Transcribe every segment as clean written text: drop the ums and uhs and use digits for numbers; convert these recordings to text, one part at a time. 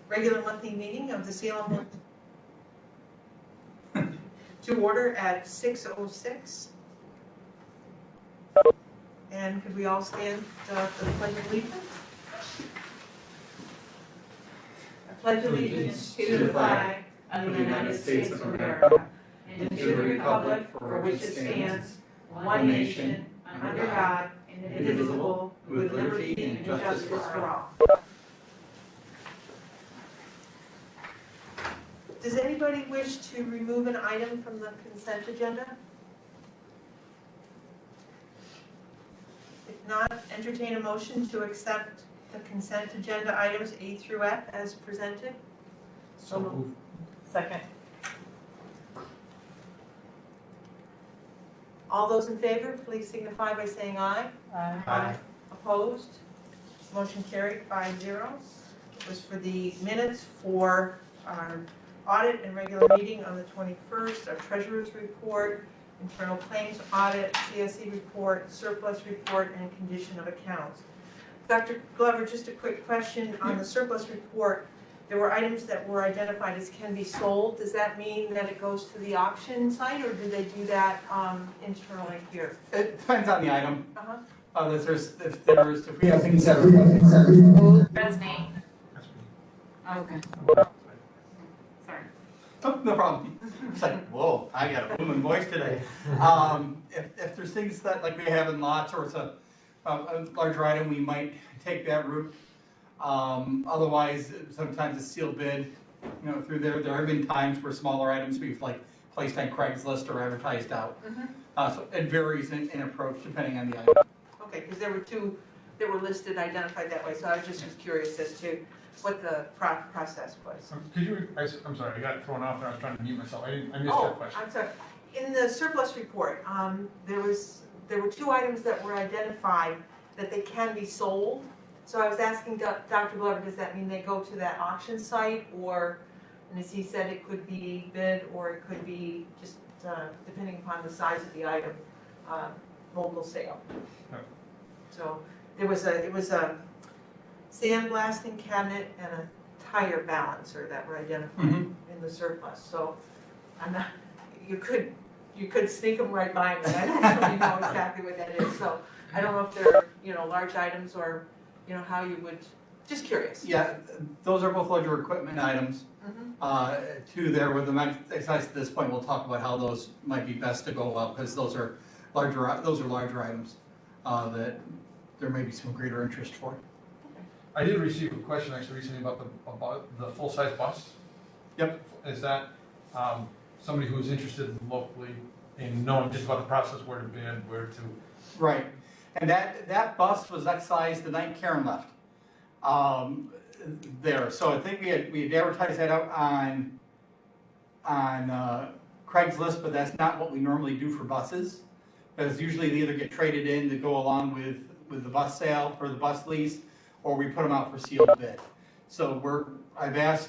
regular monthly meeting of the Salem to order at 6:06. And could we all stand for the Pledge of Allegiance? I pledge allegiance to the flag of the United States of America and to the republic for which it stands, one nation, under God, indivisible, with liberty and justice for all. Does anybody wish to remove an item from the consent agenda? If not, entertain a motion to accept the consent agenda items A through F as presented. So moved. Second. All those in favor, please signify by saying aye. Aye. Opposed? Motion carried 5-0. It was for the minutes for our audit and regular meeting on the 21st, our treasurer's report, internal claims audit, CSE report, surplus report, and condition of accounts. Dr. Glover, just a quick question on the surplus report. There were items that were identified as can be sold. Does that mean that it goes to the auction site, or do they do that internally here? It depends on the item. Uh-huh. If we have things that That's me. Okay. Sorry. Oh, no problem. It's like, whoa, I got a booming voice today. If there's things that like we have in lots or it's a larger item, we might take that route. Otherwise, sometimes it's sealed bid, through there. There have been times where smaller items we've like placed on Craigslist or advertised out. Mm-hmm. So it varies in approach depending on the item. Okay, because there were two that were listed, identified that way, so I just was curious as to what the process was. Could you, I'm sorry, I got thrown off there, I was trying to mute myself, I missed your Oh, question. I'm sorry. In the surplus report, there were two items that were identified that they can be sold. So I was asking Dr. Glover, does that mean they go to that auction site, or, and as he said, it could be bid, or it could be just, depending upon the size of the item, local sale. Yeah. So it was a sandblasting cabinet and a tire balancer that were identified in the surplus. So I'm not, you could sneak them right by me. I don't really know exactly what that is. So I don't know if they're, large items or, how you would, just curious. Yeah, those are both larger equipment items. Mm-hmm. To there with the exercise at this point, we'll talk about how those might be best to go out because those are larger items that there may be some greater interest for. I did receive a question actually recently about the full-size bus. Yep. Is that somebody who's interested locally in knowing just about the process, where to bid, where to? Right, and that bus was excised the night Karen left. There, so I think we had advertised that out on Craigslist, but that's not what we normally do for buses. Because usually they either get traded in to go along with the bus sale or the bus lease, or we put them out for sealed bid. So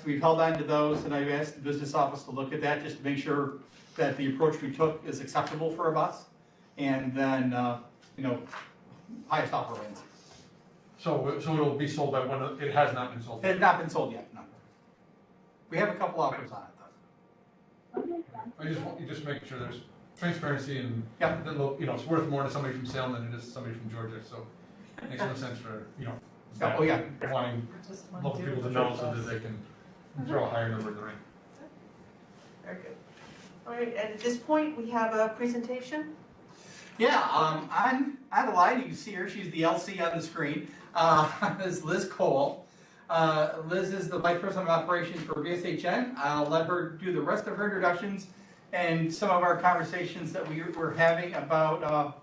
we've held on to those, and I've asked the business office to look at that just to make sure that the approach we took is acceptable for a bus. And then, highest offer wins. So it'll be sold by it has not been sold? It has not been sold yet, no. We have a couple offers on it, though. I just want you just make sure there's transparency and, Yeah. It's worth more to somebody from Salem than it is to somebody from Georgia, so it makes no sense for, Oh, yeah. wanting local people to know so that they can throw a higher number in the ring. Very good. All right, and at this point, we have a presentation. Yeah, on the line, you can see her. She's the LC on the screen. Is Liz Cole. Liz is the Vice President of Operations for BSHN. I'll let her do the rest of her introductions and some of our conversations that we were having about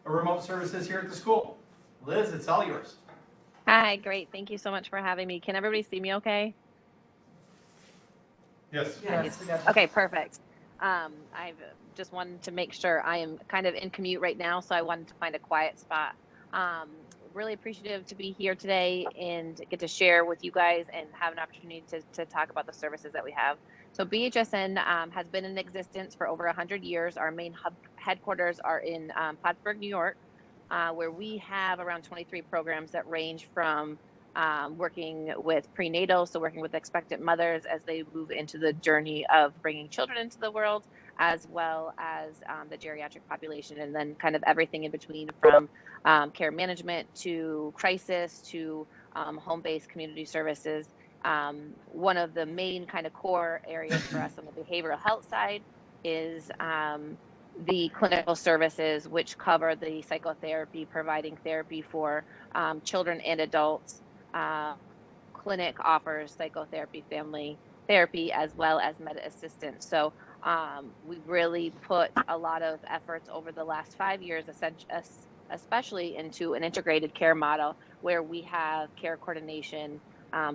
remote services here at the school. Liz, it's all yours. Hi, great. Thank you so much for having me. Can everybody see me okay? Yes. Yes. Okay, perfect. I've just wanted to make sure. I am kind of in commute right now, so I wanted to find a quiet spot. Really appreciative to be here today and get to share with you guys and have an opportunity to talk about the services that we have. So BHSN has been in existence for over 100 years. Our main headquarters are in Plattsburgh, New York, where we have around 23 programs that range from working with prenatal, so working with expectant mothers as they move into the journey of bringing children into the world, as well as the geriatric population, and then kind of everything in between, from care management to crisis to home-based community services. One of the main kind of core areas for us on the behavioral health side is the clinical services, which cover the psychotherapy, providing therapy for children and adults. Uh, Clinic offers psychotherapy, family therapy, as well as meta assistance. So we've really put a lot of efforts over the last 5 years, especially into an integrated care model where we have care coordination,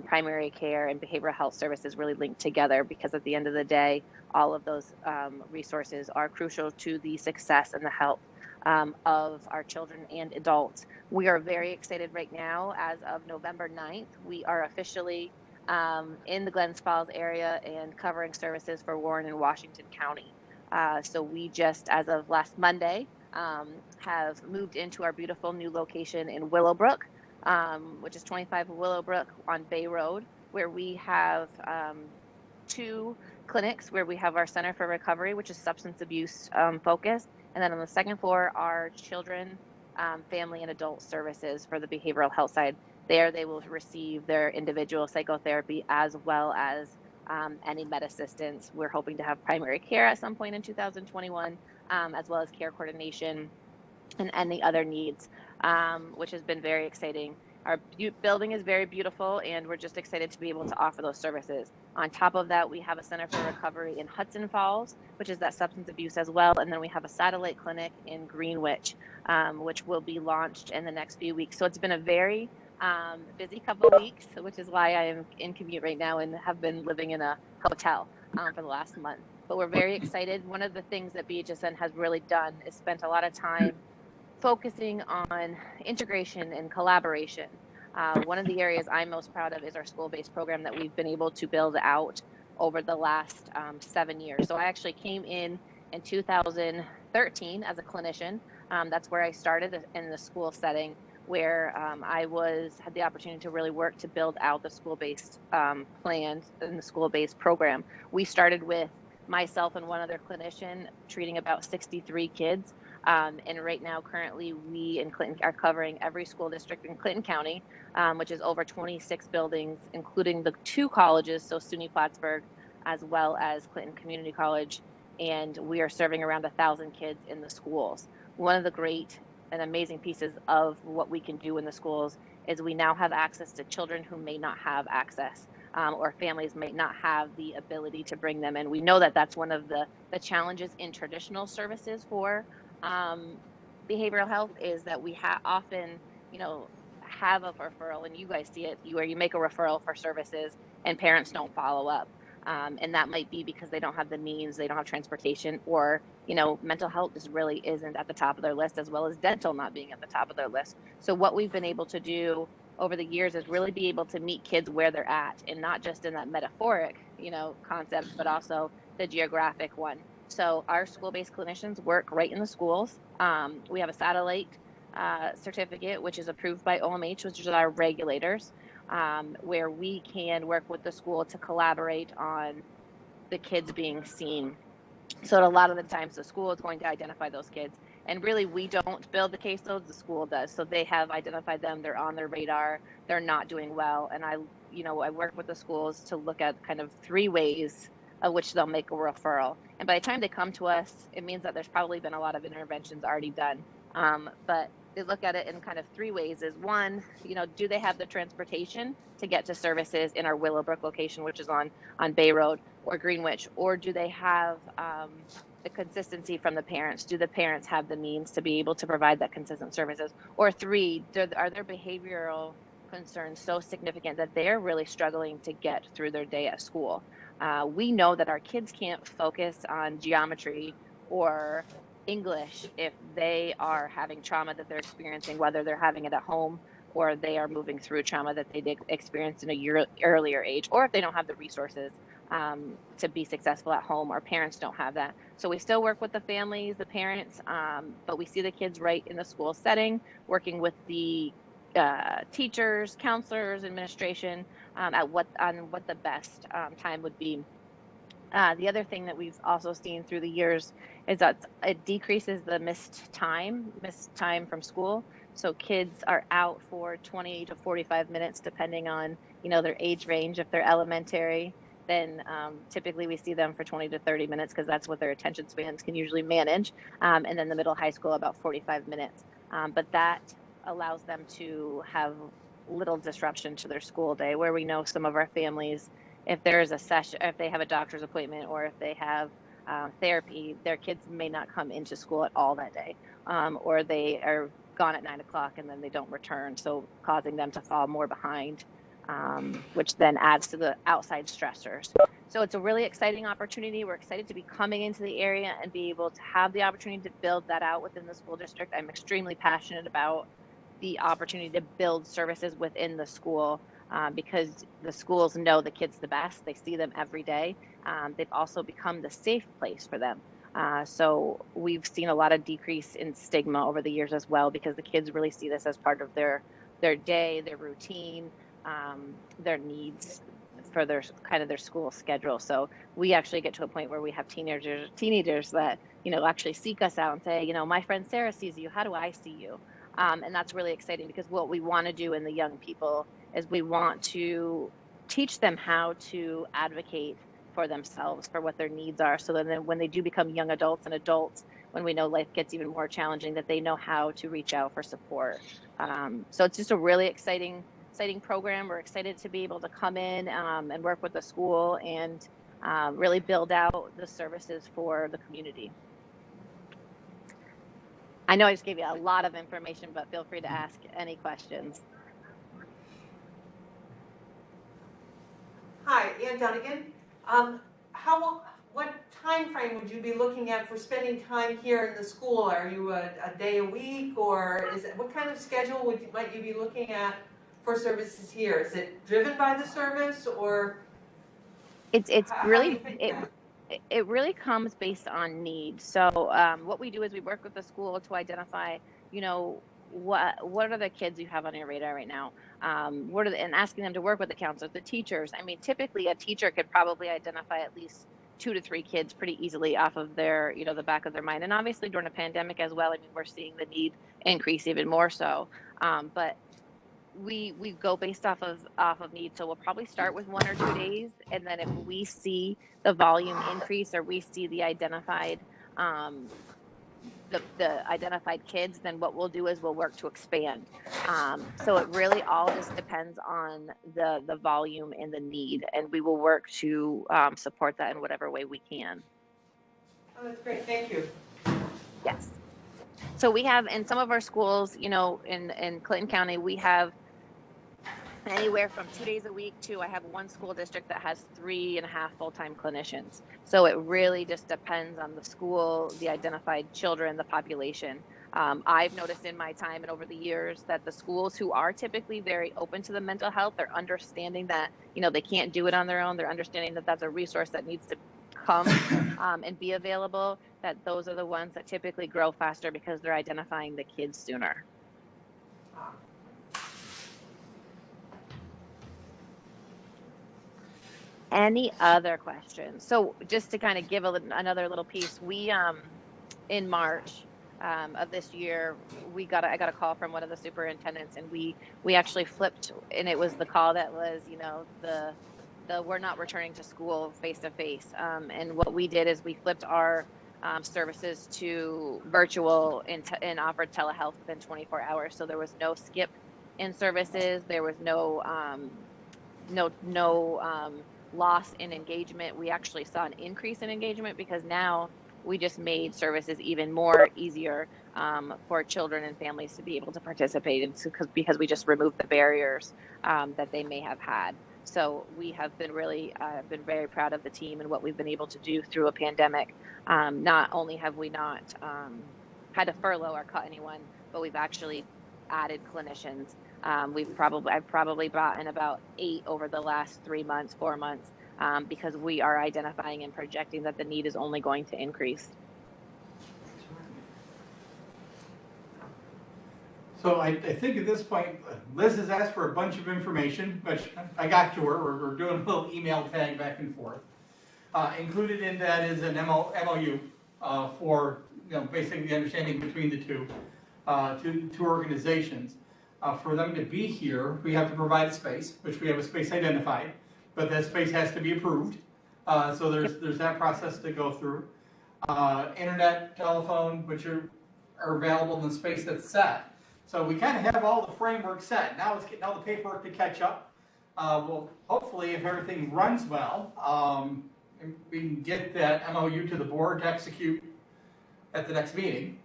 primary care, and behavioral health services really linked together, because at the end of the day, all of those resources are crucial to the success and the health of our children and adults. We are very excited right now. As of November 9th, we are officially in the Glens Falls area and covering services for Warren and Washington County. So we just, as of last Monday, have moved into our beautiful new location in Willowbrook, which is 25 Willowbrook on Bay Road, where we have 2 clinics where we have our Center for Recovery, which is substance abuse focused. And then on the second floor, our children, family, and adult services for the behavioral health side. There, they will receive their individual psychotherapy as well as any med assistance. We're hoping to have primary care at some point in 2021, as well as care coordination and any other needs, which has been very exciting. Our building is very beautiful, and we're just excited to be able to offer those services. On top of that, we have a Center for Recovery in Hudson Falls, which is that substance abuse as well. And then we have a satellite clinic in Greenwich, which will be launched in the next few weeks. So it's been a very busy couple of weeks, which is why I am in commute right now and have been living in a hotel for the last month. But we're very excited. One of the things that BHSN has really done is spent a lot of time focusing on integration and collaboration. One of the areas I'm most proud of is our school-based program that we've been able to build out over the last 7 years. So I actually came in 2013 as a clinician. That's where I started in the school setting, where I had the opportunity to really work to build out the school-based plan and the school-based program. We started with myself and one other clinician treating about 63 kids. And right now, currently, we in Clinton are covering every school district in Clinton County, which is over 26 buildings, including the 2 colleges, so SUNY Plattsburgh, as well as Clinton Community College. And we are serving around 1,000 kids in the schools. One of the great and amazing pieces of what we can do in the schools is we now have access to children who may not have access, or families may not have the ability to bring them in. We know that that's one of the challenges in traditional services for behavioral health, is that we often, have a referral, and you guys see it, where you make a referral for services and parents don't follow up. And that might be because they don't have the means, they don't have transportation, or, mental health just really isn't at the top of their list, as well as dental not being at the top of their list. So what we've been able to do over the years is really be able to meet kids where they're at, and not just in that metaphoric, concept, but also the geographic one. So our school-based clinicians work right in the schools. We have a satellite certificate, which is approved by OMH, which is our regulators, where we can work with the school to collaborate on the kids being seen. So a lot of the times the school is going to identify those kids, and really we don't build the caseloads, the school does. So they have identified them, they're on their radar, they're not doing well. And I work with the schools to look at kind of 3 ways of which they'll make a referral. And by the time they come to us, it means that there's probably been a lot of interventions already done. But they look at it in kind of 3 ways. Is one, do they have the transportation to get to services in our Willowbrook location, which is on Bay Road, or Greenwich, or do they have the consistency from the parents? Do the parents have the means to be able to provide that consistent services? Or 3, are their behavioral concerns so significant that they're really struggling to get through their day at school? We know that our kids can't focus on geometry or English if they are having trauma that they're experiencing, whether they're having it at home or they are moving through trauma that they did experience in a earlier age, or if they don't have the resources to be successful at home, or parents don't have that. So we still work with the families, the parents, but we see the kids right in the school setting, working with the teachers, counselors, administration on what the best time would be. The other thing that we've also seen through the years is that it decreases the missed time from school. So kids are out for 20 to 45 minutes, depending on, their age range. If they're elementary, then typically we see them for 20 to 30 minutes because that's what their attention spans can usually manage. And then the middle high school, about 45 minutes. But that allows them to have little disruption to their school day, where we know some of our families, if there is a session, if they have a doctor's appointment, or if they have therapy, their kids may not come into school at all that day, or they are gone at 9 o'clock and then they don't return, so causing them to fall more behind, which then adds to the outside stressors. So it's a really exciting opportunity. We're excited to be coming into the area and be able to have the opportunity to build that out within the school district. I'm extremely passionate about the opportunity to build services within the school. Because the schools know the kids the best. They see them every day. They've also become the safe place for them. So we've seen a lot of decrease in stigma over the years as well, because the kids really see this as part of their day, their routine, their needs for their school schedule. So we actually get to a point where we have teenagers that, actually seek us out and say, my friend Sarah sees you. How do I see you? And that's really exciting, because what we want to do in the young people is we want to teach them how to advocate for themselves, for what their needs are, so that then when they do become young adults and adults, when we know life gets even more challenging, that they know how to reach out for support. So it's just a really exciting program. We're excited to be able to come in and work with the school and really build out the services for the community. I know I just gave you a lot of information, but feel free to ask any questions. Hi, Ann Dunnigan. What time frame would you be looking at for spending time here in the school? Are you a day a week, or what kind of schedule might you be looking at for services here? Is it driven by the service, or It's how do really you think that? it really comes based on need. So what we do is we work with the school to identify, what are the kids you have on your radar right now? And asking them to work with the counselors, the teachers. I mean, typically a teacher could probably identify at least 2 to 3 kids pretty easily off of their, the back of their mind. And obviously during a pandemic as well, I mean, we're seeing the need increase even more so. But we go based off of need. So we'll probably start with 1 or 2 days, and then if we see the volume increase, or we see the identified the identified kids, then what we'll do is we'll work to expand. So it really all just depends on the volume and the need, and we will work to support that in whatever way we can. Oh, that's great. Thank you. Yes. So we have in some of our schools, in Clinton County, we have anywhere from 2 days a week to, I have one school district that has 3.5 full-time clinicians. So it really just depends on the school, the identified children, the population. I've noticed in my time and over the years that the schools who are typically very open to the mental health, they're understanding that, they can't do it on their own. They're understanding that that's a resource that needs to come and be available, that those are the ones that typically grow faster because they're identifying the kids sooner. Any other questions? So just to kind of give another little piece, we in March of this year, I got a call from one of the superintendents, and we actually flipped, and it was the call that was, the we're not returning to school face to face. And what we did is we flipped our services to virtual and offered telehealth within 24 hours. So there was no skip in services. There was no loss in engagement. We actually saw an increase in engagement because now we just made services even more easier for children and families to be able to participate in, because we just removed the barriers that they may have had. So we have been really been very proud of the team and what we've been able to do through a pandemic. Not only have we not had to furlough or cut anyone, but we've actually added clinicians. I've probably brought in about 8 over the last 4 months, because we are identifying and projecting that the need is only going to increase. So I think at this point, Liz has asked for a bunch of information, which I got to her. We're doing a little email tag back and forth. Included in that is an MOU for, basically the understanding between the two organizations. For them to be here, we have to provide a space, which we have a space identified, but that space has to be approved. So there's that process to go through. Internet, telephone, which are available in the space that's set. So we kind of have all the framework set. Now it's getting all the paperwork to catch up. Well, hopefully, if everything runs well, we can get that MOU to the board to execute at the next meeting.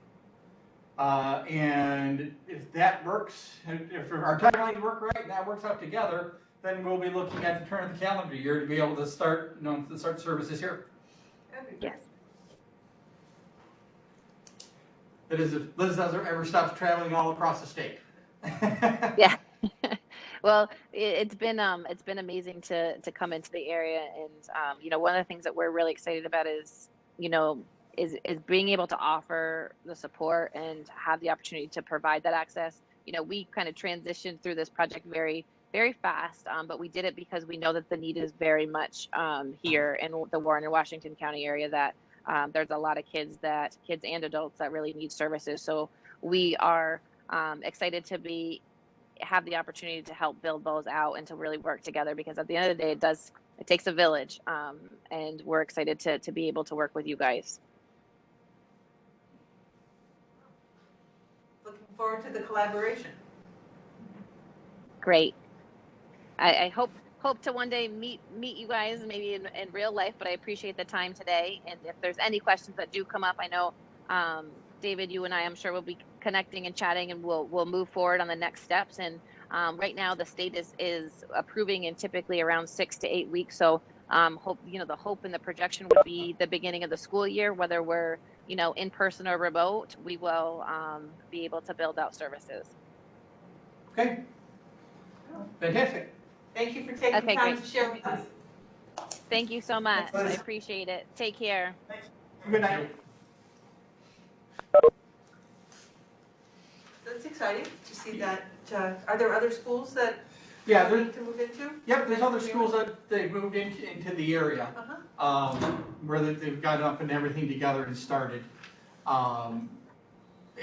And if that works, if our timelines work right and that works out together, then we'll be looking at the turn of the calendar year to be able to start, to start services here. Yes. That is, if Liz doesn't ever stops traveling all across the state. Yeah. Well, it's been amazing to come into the area, and one of the things that we're really excited about is being able to offer the support and have the opportunity to provide that access. We kind of transitioned through this project very, very fast, but we did it because we know that the need is very much here in the Warren and Washington County area, that there's a lot of kids and adults that really need services. So we are excited to have the opportunity to help build those out and to really work together, because at the end of the day, it takes a village, and we're excited to be able to work with you guys. Looking forward to the collaboration. Great. I hope to one day meet you guys, maybe in real life, but I appreciate the time today. And if there's any questions that do come up, I know David, you and I'm sure we'll be connecting and chatting, and we'll move forward on the next steps. And right now the state is approving in typically around 6 to 8 weeks. So the hope and the projection would be the beginning of the school year, whether we're in person or remote, we will be able to build out services. Okay. Fantastic. Thank you for taking Okay, time great. to share with us. Thank you so much. Thanks, Liz. I appreciate it. Take care. Good night. That's exciting to see that. Are there other schools that Yeah, we there's, need to move into? yep, there's other schools that they moved into the area. Uh-huh. Where they've gotten up and everything together and started. And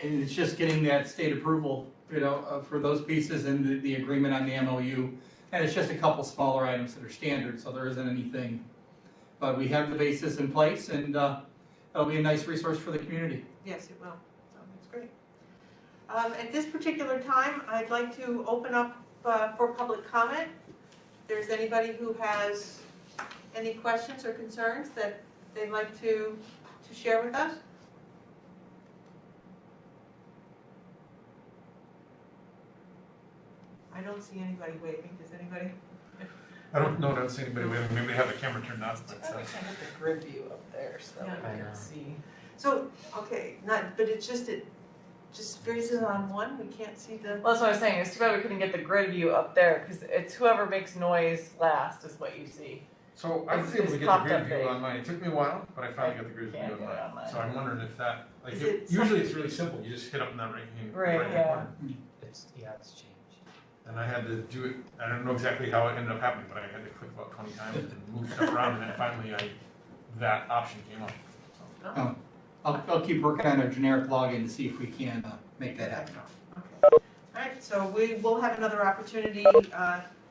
it's just getting that state approval, for those pieces and the agreement on the MOU. And it's just a couple smaller items that are standard, so there isn't anything. But we have the basis in place, and it'll be a nice resource for the community. Yes, it will. So that's great. At this particular time, I'd like to open up for public comment. If there's anybody who has any questions or concerns that they'd like to share with us? I don't see anybody waving. Does anybody? I don't see anybody waving. Maybe they have the camera turned on, but I wish I had the grid view up there so Yeah. we I know. could see. So, okay, but it just freezes on one? We can't see the, Well, that's what I was saying. It's too bad we couldn't get the grid view up there because it's whoever makes noise last is what you see. So I was It's- able to it's get the popped grid up view big. on mine. It took me a while, but I finally got the grid view Can't on get it on mine. mine. So I'm wondering if that, Is it usually it's really simple. You just hit up in that right Right, hand yeah. corner. It's changed. And I had to do it, I don't know exactly how it ended up happening, but I had to click about 20 times and move stuff around, and then finally that option came up. So, I'll keep working on a generic login to see if we can make that happen. all right, so we will have another opportunity in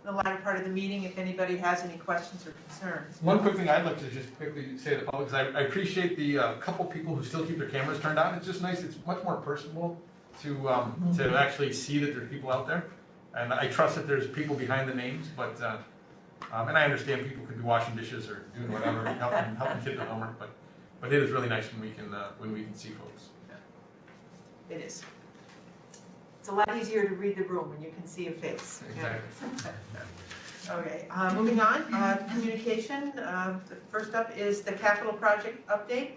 the latter part of the meeting if anybody has any questions or concerns. One quick thing I'd like to just quickly say to the public is I appreciate the couple people who still keep their cameras turned on. It's just nice, it's much more personable to actually see that there's people out there. And I trust that there's people behind the names, but, and I understand people could be washing dishes or doing whatever, helping kids with homework, but it is really nice when we can see folks. It is. It's a lot easier to read the room when you can see a face. Exactly. Okay, moving on, communication. First up is the capital project update.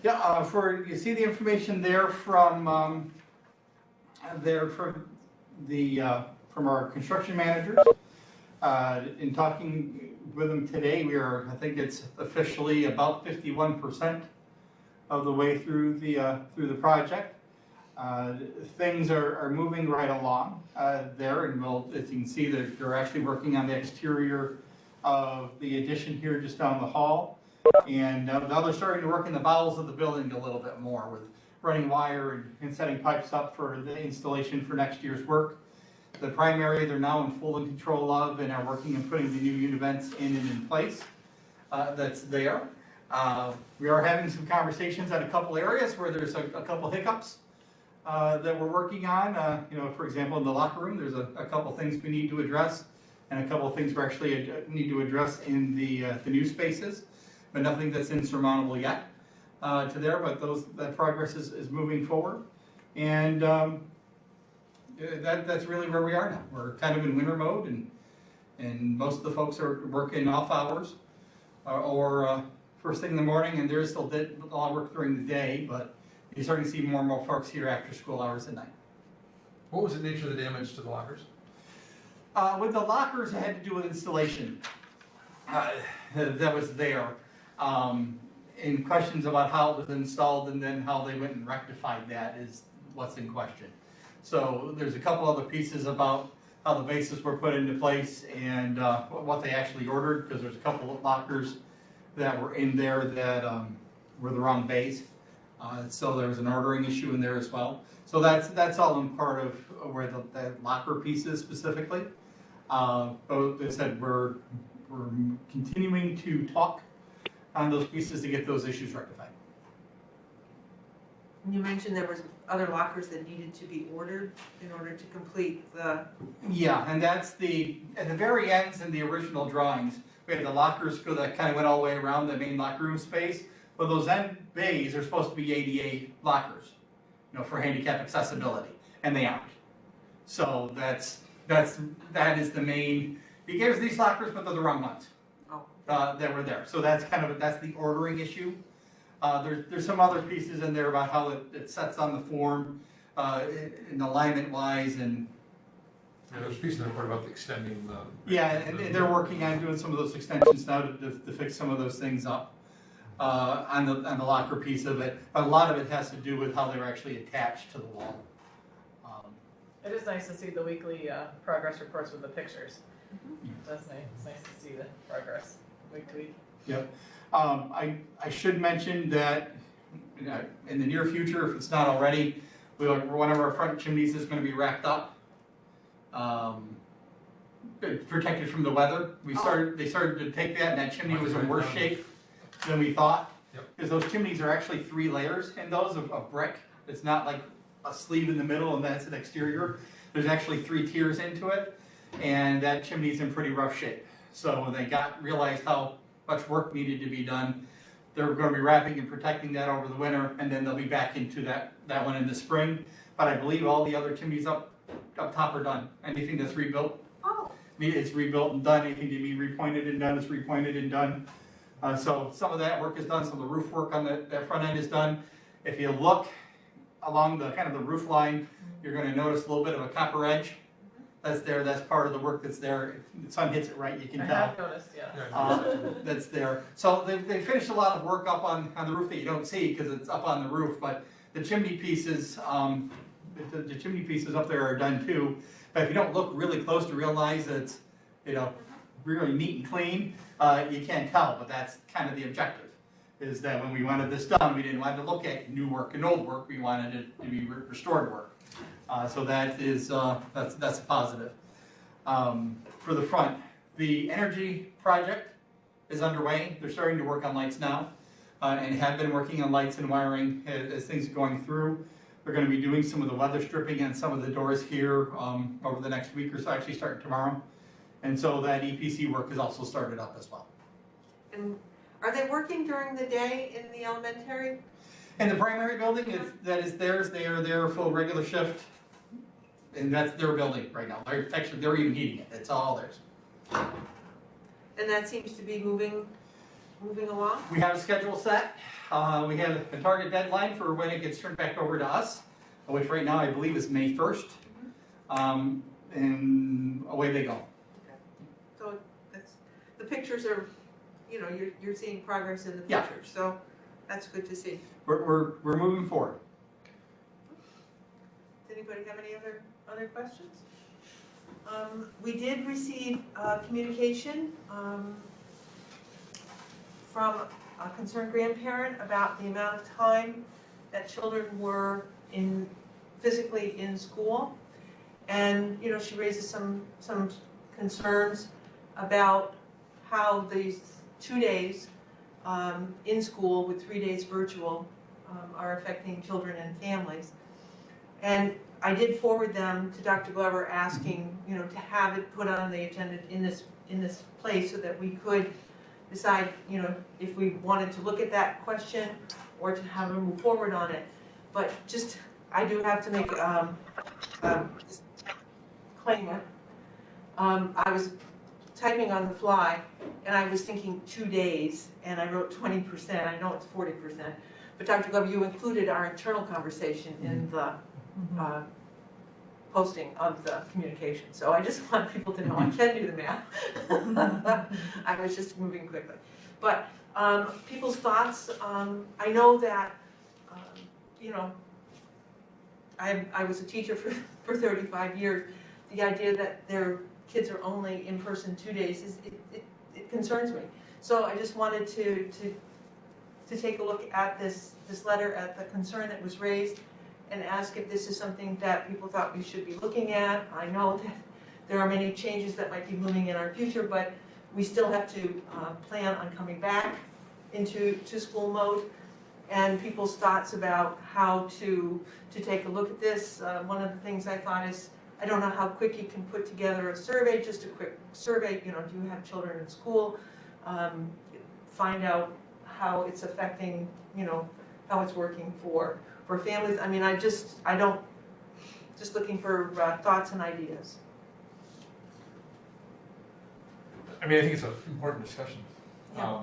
Yeah, you see the information there from our construction managers. In talking with them today, I think it's officially about 51% of the way through the project. Things are moving right along there, and we'll, as you can see, they're actually working on the exterior of the addition here just down the hall. And now they're starting to work in the bowels of the building a little bit more with running wire and setting pipes up for the installation for next year's work. The primary they're now in full control of and are working on putting the new unit vents in and in place. That's there. We are having some conversations at a couple areas where there's a couple hiccups that we're working on. You know, for example, in the locker room, there's a couple things we need to address, and a couple things we actually need to address in the new spaces, but nothing that's insurmountable yet to there. But that progress is moving forward, and that's really where we are now. We're kind of in winter mode, and most of the folks are working off hours or first thing in the morning, and there's still a lot of work during the day, but you're starting to see more and more folks here after school hours at night. What was the nature of the damage to the lockers? With the lockers, it had to do with installation that was there. In questions about how it was installed and then how they went and rectified that is what's in question. So there's a couple other pieces about how the bases were put into place and what they actually ordered, because there's a couple of lockers that were in there that were the wrong base. So there was an ordering issue in there as well. So that's all in part of where the locker piece is specifically. But as I said, we're continuing to talk on those pieces to get those issues rectified. You mentioned there was other lockers that needed to be ordered in order to complete the, Yeah, and that's at the very ends in the original drawings, we had the lockers that kind of went all the way around the main locker room space. Well, those end bays are supposed to be ADA lockers, you know, for handicap accessibility, and they aren't. So that is the main, he gave us these lockers, but they're the wrong ones. That were there. So that's the ordering issue. There's some other pieces in there about how it sets on the form, in alignment wise, and Yeah, there's a piece in the report about the extending the. yeah, and they're working on doing some of those extensions now to fix some of those things up on the locker piece of it. But a lot of it has to do with how they're actually attached to the wall. It is nice to see the weekly progress reports with the pictures. That's nice. It's nice to see the progress week to week. Yep. I should mention that in the near future, if it's not already, one of our front chimneys is going to be racked up, protected from the weather. They started to take that, and that chimney was in worse shape than we thought. Because those chimneys are actually 3 layers in those of brick. It's not like a sleeve in the middle and that's an exterior. There's actually 3 tiers into it, and that chimney's in pretty rough shape. So when they realized how much work needed to be done, they're going to be wrapping and protecting that over the winter, and then they'll be back into that one in the spring. But I believe all the other chimneys up top are done. Anything that's rebuilt, it's rebuilt and done. Anything to be repointed and done is repointed and done. So some of that work is done. Some of the roof work on that front end is done. If you look along the kind of the roof line, you're going to notice a little bit of a copper edge. That's there. That's part of the work that's there. The sun hits it right. You can I tell. have noticed, yeah. That's there. So they finished a lot of work up on the roof that you don't see because it's up on the roof. But the chimney pieces, the chimney pieces up there are done too. But if you don't look really close to realize that it's, really neat and clean, you can't tell. But that's kind of the objective. Is that when we wanted this done, we didn't want to look at new work and old work. We wanted it to be restored work. So that is that's a positive. For the front, the energy project is underway. They're starting to work on lights now, and have been working on lights and wiring as things are going through. They're going to be doing some of the weather stripping on some of the doors here over the next week or so. Actually, starting tomorrow, and so that EPC work has also started up as well. and are they working during the day in the elementary? And the primary building that is theirs. They are there full regular shift, and that's their building right now. They're even heating it. It's all theirs. And that seems to be moving along? We have a schedule set. We have a target deadline for when it gets turned back over to us, which right now I believe is May 1st. And away they go. So the pictures are, you're seeing progress in the Yeah. pictures, so that's good to see. We're moving forward. anybody have any other questions? We did receive communication from a concerned grandparent about the amount of time that children were physically in school. And, you know, she raises some concerns about how these 2 days in school with 3 days virtual are affecting children and families. And I did forward them to Dr. Glover asking, you know, to have it put on the agenda in this place so that we could decide, you know, if we wanted to look at that question or to have them move forward on it. But just, I do have to make disclaimer. I was typing on the fly and I was thinking 2 days and I wrote 20%. I know it's 40%. But Dr. Glover, you included our internal conversation in the posting of the communication. So I just want people to know I can do the math. I was just moving quickly. But people's thoughts, I know that, you know, I was a teacher for 35 years. The idea that their kids are only in person 2 days, it concerns me. So I just wanted to take a look at this letter, at the concern that was raised, and ask if this is something that people thought we should be looking at. I know that there are many changes that might be looming in our future, but we still have to plan on coming back into school mode. And people's thoughts about how to take a look at this. One of the things I thought is, I don't know how quick you can put together a survey, just a quick survey, you know, do you have children in school? Find out how it's affecting, you know, how it's working for families. I mean, just looking for thoughts and ideas. I mean, I think it's an important discussion. Yeah.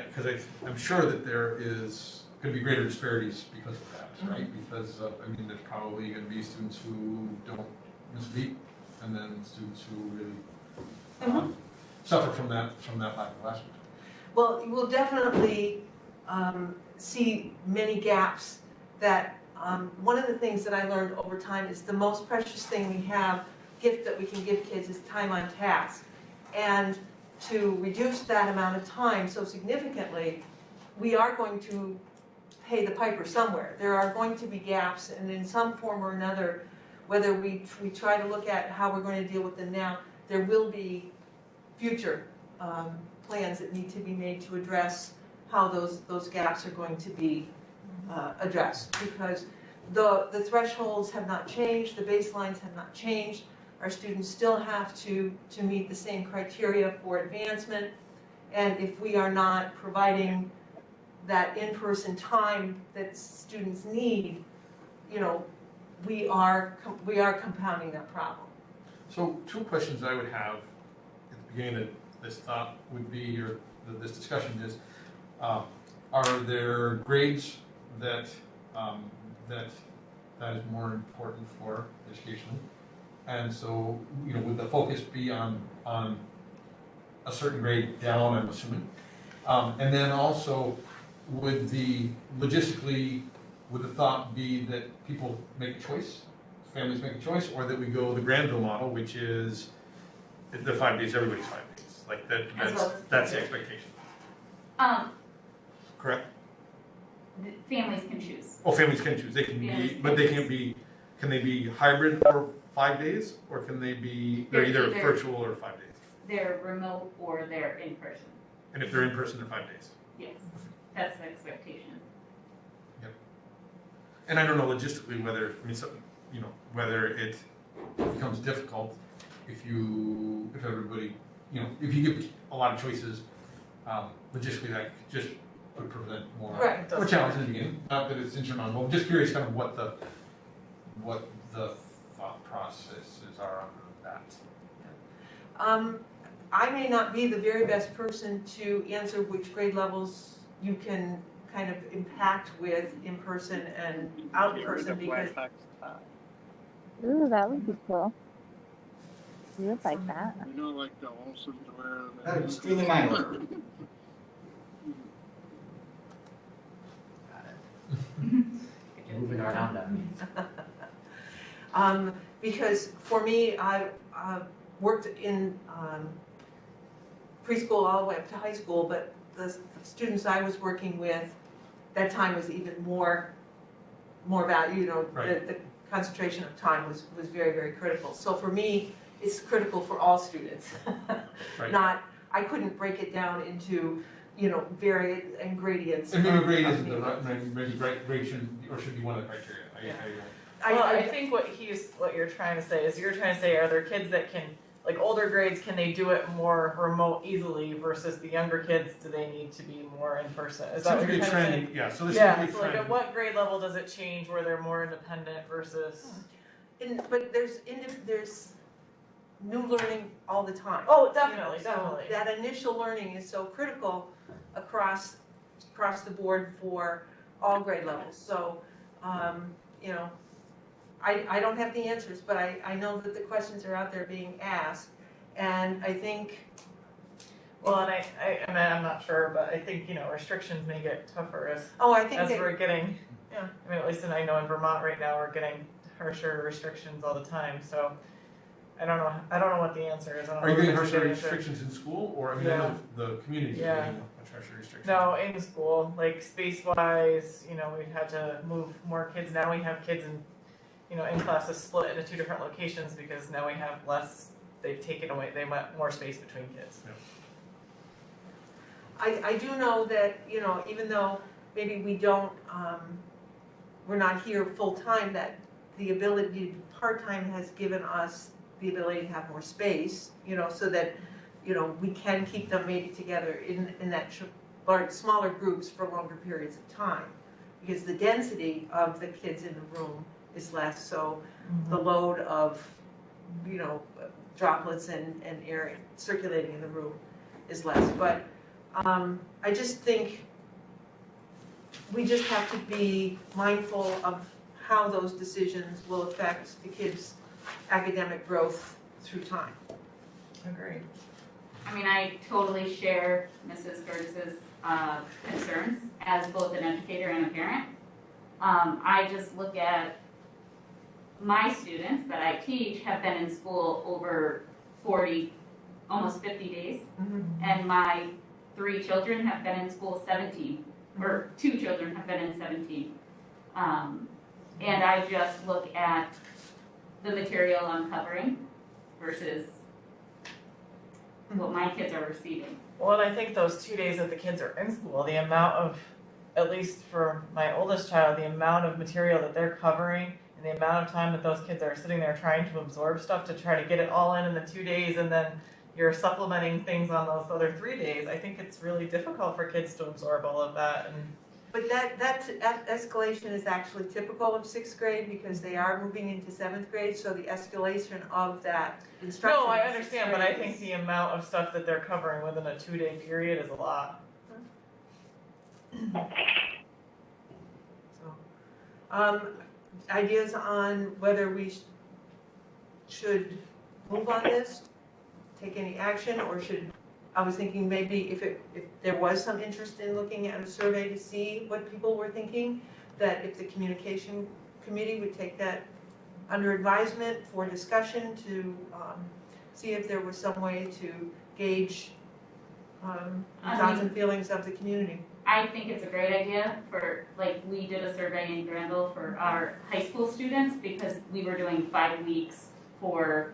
Because I'm sure that there is going to be greater disparities because of that, right? Because, I mean, there's probably going to be students who don't miss a beat, and then students who really suffer from that lack of classroom. Well, we'll definitely see many gaps that, one of the things that I learned over time is the most precious thing we have, gift that we can give kids, is time on task. And to reduce that amount of time so significantly, we are going to pay the piper somewhere. There are going to be gaps, and in some form or another, whether we try to look at how we're going to deal with them now, there will be future plans that need to be made to address how those gaps are going to be addressed. Because the thresholds have not changed, the baselines have not changed. Our students still have to meet the same criteria for advancement. And if we are not providing that in-person time that students need, you know, we are compounding that problem. So 2 questions I would have at the beginning of this thought would be, or this discussion is, are there grades that is more important for education? And so, you know, would the focus be on a certain grade down, I'm assuming? And then also, would the thought be that people make a choice, families make a choice, or that we go the Granville model, which is the 5 days, everybody's 5 days, like that's the expectation. Correct? Families can choose. Oh, families can choose. They can Families be, can but they choose. can be. Can they be hybrid for 5 days, or can they be? They're either virtual or 5 days. They're remote or they're in person. And if they're in person, they're 5 days. Yes, that's the expectation. And I don't know logistically whether, I mean, you know, whether it becomes difficult if everybody, you know, if you give a lot of choices, logistically that just would prevent more Right. challenges in the beginning. Not that it's insurmountable. I'm just curious kind of what the thought processes are on that. I may not be the very best person to answer which grade levels you can kind of impact with in person and out in person, because Ooh, that would be cool. You would like that. You know, like the Olsen where That's truly my order. Moving around them. Because for me, I worked in preschool all the way up to high school, but the students I was working with, that time was even more value, you know, Right. the concentration of time was very, very critical. So for me, it's critical for all students. Right. Not, I couldn't break it down into, you know, varied and gradients. And maybe of- grade of isn't the needs. right, maybe grade shouldn't, or should be one of the criteria. Well, I think what you're trying to say is, you're trying to say, are there kids that can, like older grades, can they do it more remote easily versus the younger kids, do they need to be more in person? Is that what you're trying to say? Yeah, so this Yeah, is a so like trend. at what grade level does it change where they're more independent versus? But there's new learning all the time. Oh, You know, definitely, so definitely. that initial learning is so critical across the board for all grade levels. So, you know, I don't have the answers, but I know that the questions are out there being asked. And I think, Well, and I mean, I'm not sure, but I think, you know, restrictions may get tougher as I think as that, we're getting, yeah, I mean, at least I know in Vermont right now, we're getting harsher restrictions all the time, so I don't know what the answer is. I don't Are you know getting if there's a harsher good answer. restrictions in school, or, I mean, I know the community is Yeah. getting much harsher restrictions. No, in school, like space-wise, you know, we've had to move more kids. Now we have kids in, you know, in classes split into 2 different locations because now we have less, they've taken away, they want more space between kids. I do know that, you know, even though maybe we don't, we're not here full-time, that the ability, part-time has given us the ability to have more space, you know, so that, you know, we can keep them maybe together in that smaller groups for longer periods of time. Because the density of the kids in the room is less, so the load of, you know, droplets and air circulating in the room is less. But I just think we just have to be mindful of how those decisions will affect the kids' academic growth through time. Agreed. I mean, I totally share Mrs. Curtis's concerns as both an educator and a parent. I just look at my students that I teach have been in school over 40, almost 50 days, and my 3 children have been in school 17, or 2 children have been in 17. And I just look at the material I'm covering versus what my kids are receiving. Well, and I think those 2 days that the kids are in school, the amount of, at least for my oldest child, the amount of material that they're covering and the amount of time that those kids are sitting there trying to absorb stuff to try to get it all in the 2 days, and then you're supplementing things on those other 3 days. I think it's really difficult for kids to absorb all of that. And But that escalation is actually typical of 6th grade because they are moving into 7th grade, so the escalation of that instruction. no, I in 6th understand, but I grade think is- the amount of stuff that they're covering within a 2-day period is a lot. So, ideas on whether we should move on this, take any action, or should, I was thinking maybe if there was some interest in looking at a survey to see what people were thinking, that if the communication committee would take that under advisement for discussion to see if there was some way to gauge thoughts and feelings of the community. I think it's a great idea for, like, we did a survey in Granville for our high school students because we were doing 5 weeks for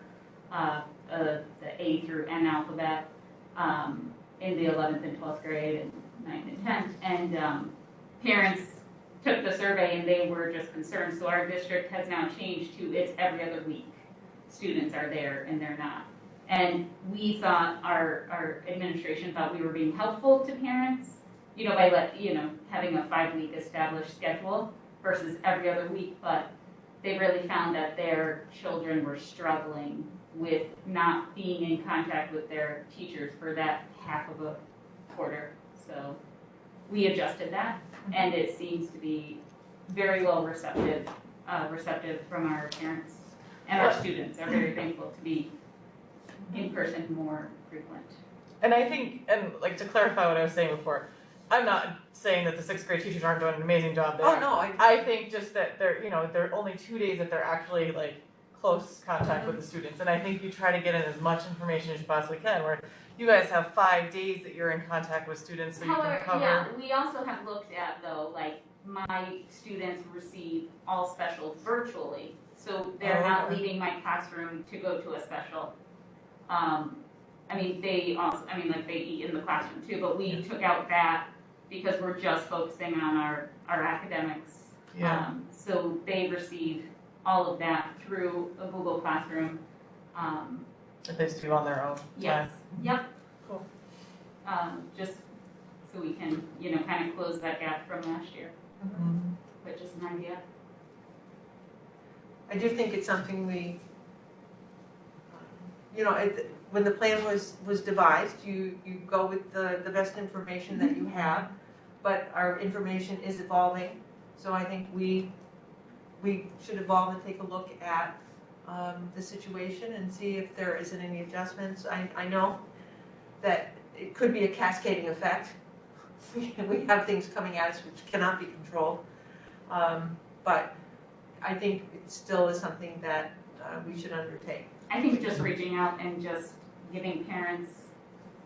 the A through N alphabet in the 11th and 12th grade and 9th and 10th. And parents took the survey and they were just concerned. So our district has now changed to it's every other week. Students are there and they're not. And we thought, our administration thought we were being helpful to parents, you know, by having a 5-week established schedule versus every other week. But they really found that their children were struggling with not being in contact with their teachers for that half of a quarter. So we adjusted that, and it seems to be very well receptive from our parents, and our students are very thankful to be in person more frequent. And I think, and like to clarify what I was saying before, I'm not saying that the 6th grade teachers aren't doing an amazing job there. Oh, no, I think just that they're only 2 days that they're actually like close contact with the students, and I think you try to get in as much information as you possibly can, where you guys have 5 days that you're in contact with students, so you can However, cover. yeah, we also have looked at though, like my students receive all specials virtually. So they're Oh, not okay. leaving my classroom to go to a special. I mean, they also, I mean, like they eat in the classroom too, but we took out that because we're just focusing on our academics. Yeah. So they receive all of that through a Google Classroom. That they do on their own. Yes. Yep. Cool. Just so we can, kind of close that gap from last year, Mhm. but just an idea. I do think it's something we, when the plan was devised, you go with the best information that you have, but our information is evolving, so I think we should evolve and take a look at the situation and see if there isn't any adjustments. I know that it could be a cascading effect. We have things coming at us which cannot be controlled, but I think it still is something that we should undertake. I think just reaching out and just giving parents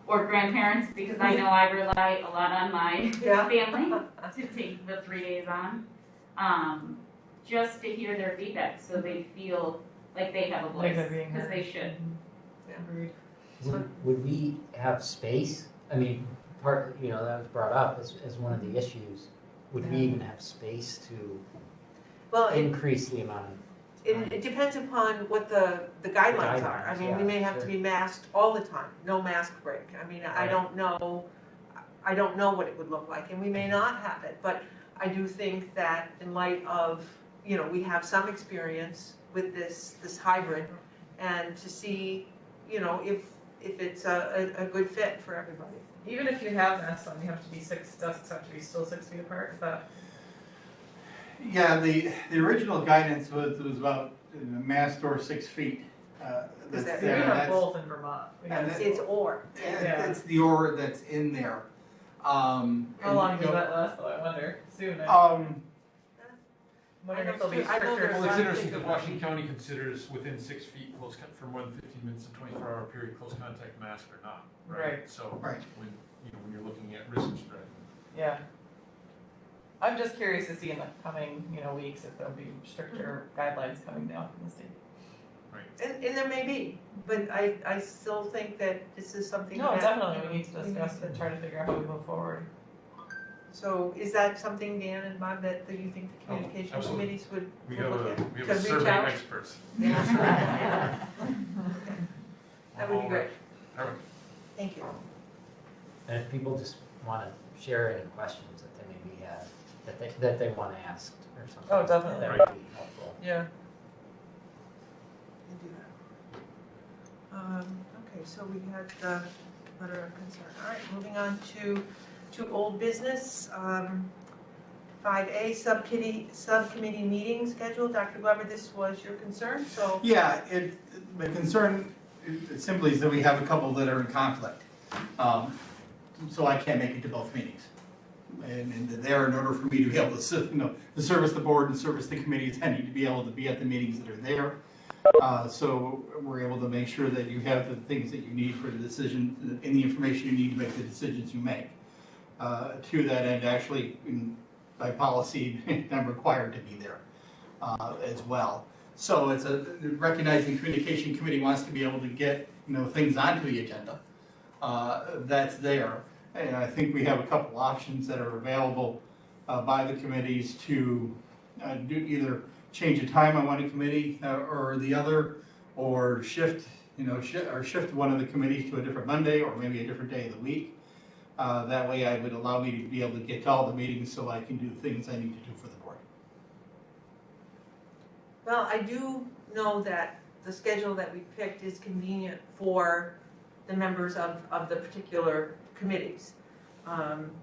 or grandparents, because I know I rely a lot on my Yeah. family to take the 3 days on, just to hear their feedback so they feel like they have a Like voice, they're being because heard. they should. Agreed. Would we have space? I mean, that was brought up as one of the issues. Would we even have space to Well, increase the amount of time? it depends upon what the guidelines are. I Guidelines, mean, we yeah, may have to sure. be masked all the time, no mask break. I mean, I Right. don't know what it would look like, and we may not have it, but I do think that in light of, we have some experience with this hybrid, and to see, if it's a good fit for everybody. Even if you have masks on, you have to be desks have to be still 6 feet apart, is that? Yeah, the original guidance was about mask or 6 feet. Is That's that- We there. have That's- both in Vermont. We have And both. It's or. Yeah. It's the or that's in there. How long does that last though, I wonder? Soon, I wonder if there'll be I know stricter. there's Well, it's some interesting things because that- Washington County considers within 6 feet for more than 15 minutes and 24-hour period close contact mask or not, right? Right. So Right. when you're looking at risk of spread. Yeah. I'm just curious to see in the coming, weeks if there'll be stricter guidelines coming down from the state. And there may be, but I still think that this is something No, that. definitely, we need to discuss and try to figure out how we move forward. So is that something, Dan and Bob, that you think the communication absolutely. committees would We would have look a, at? we have To a reach survey out? of experts. Yeah. That would be All great, right. All right. thank you. And if people just want to share any questions that they maybe have, that they want to ask or something. Oh, definitely. That would be helpful. Yeah. Can do that. Okay, so we had the letter of concern. All right, moving on to old business. 5A, subcommittee meeting schedule. Dr. Glover, this was your concern, so. Yeah, the concern simply is that we have a couple that are in conflict. So I can't make it to both meetings. And there, in order for me to be able to service the board and service the committees, I need to be able to be at the meetings that are there. So we're able to make sure that you have the things that you need for the decision, and the information you need to make the decisions you make. To that end, actually, by policy, I'm required to be there as well. So it's recognizing the communication committee wants to be able to get, things onto the agenda. That's there. And I think we have a couple options that are available by the committees to do either change the time on one committee or the other, or shift one of the committees to a different Monday or maybe a different day of the week. That way I would allow me to be able to get to all the meetings so I can do the things I need to do for the board. Well, I do know that the schedule that we picked is convenient for the members of the particular committees.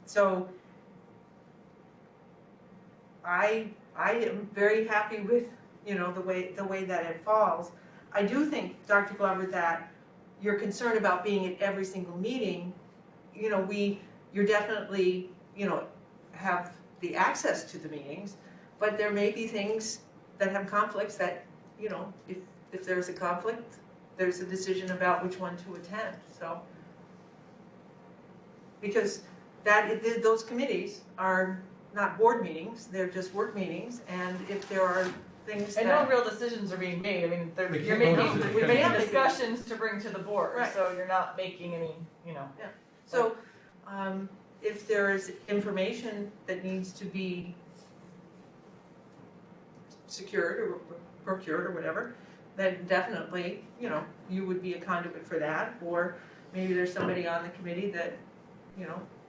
So I am very happy with, the way that it falls. I do think, Dr. Glover, that your concern about being at every single meeting, you're definitely, have the access to the meetings, but there may be things that have conflicts that, if if there's a conflict, there's a decision about which one to attend, so. Because those committees are not board meetings, they're just work meetings, and if there are things And no that, real decisions are being made, I mean, They you're can't- making, no, we're they making can't. discussions to bring to the board, Right. so you're not making any, so, if there is information that needs to be secured or procured or whatever, then definitely, you would be a conduit for that, or maybe there's somebody on the committee that,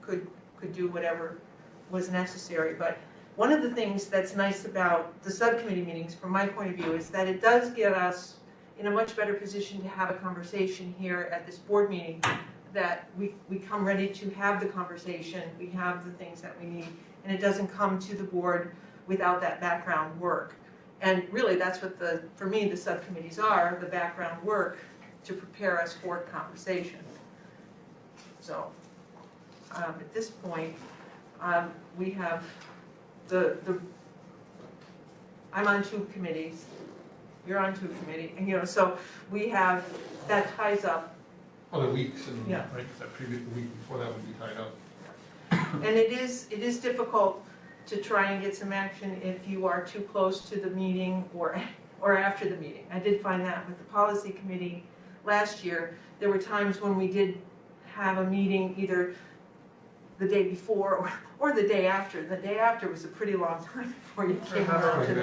could do whatever was necessary, but one of the things that's nice about the subcommittee meetings, from my point of view, is that it does get us in a much better position to have a conversation here at this board meeting, that we come ready to have the conversation, we have the things that we need, and it doesn't come to the board without that background work. And really, that's what for me, the subcommittees are, the background work to prepare us for conversation. So, at this point, we have I'm on 2 committees, you're on 2 committees, and so we have, that ties up. Other weeks and, Yeah. right, 'cause that previous, the week before that would be tied up. And it is difficult to try and get some action if you are too close to the meeting or after the meeting. I did find that with the policy committee last year. There were times when we did have a meeting either the day before or the day after. The day after was a pretty long time before you came around to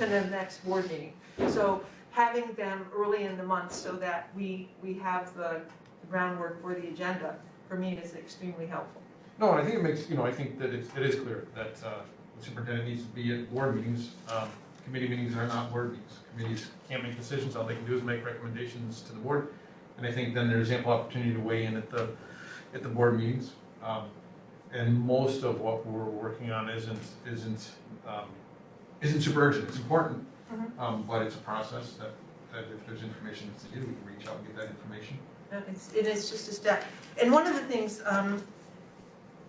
the next board meeting. So having them early in the month so that we have the groundwork for the agenda, for me, is extremely helpful. No, and I think it makes, I think that it is clear that the superintendent needs to be at board meetings. Committee meetings are not board meetings. Committees can't make decisions, all they can do is make recommendations to the board. And I think then there's ample opportunity to weigh in at the board meetings. And most of what we're working on isn't super urgent, it's important. But it's a process that if there's information that's needed, we can reach out and get that information. It is just a step. And one of the things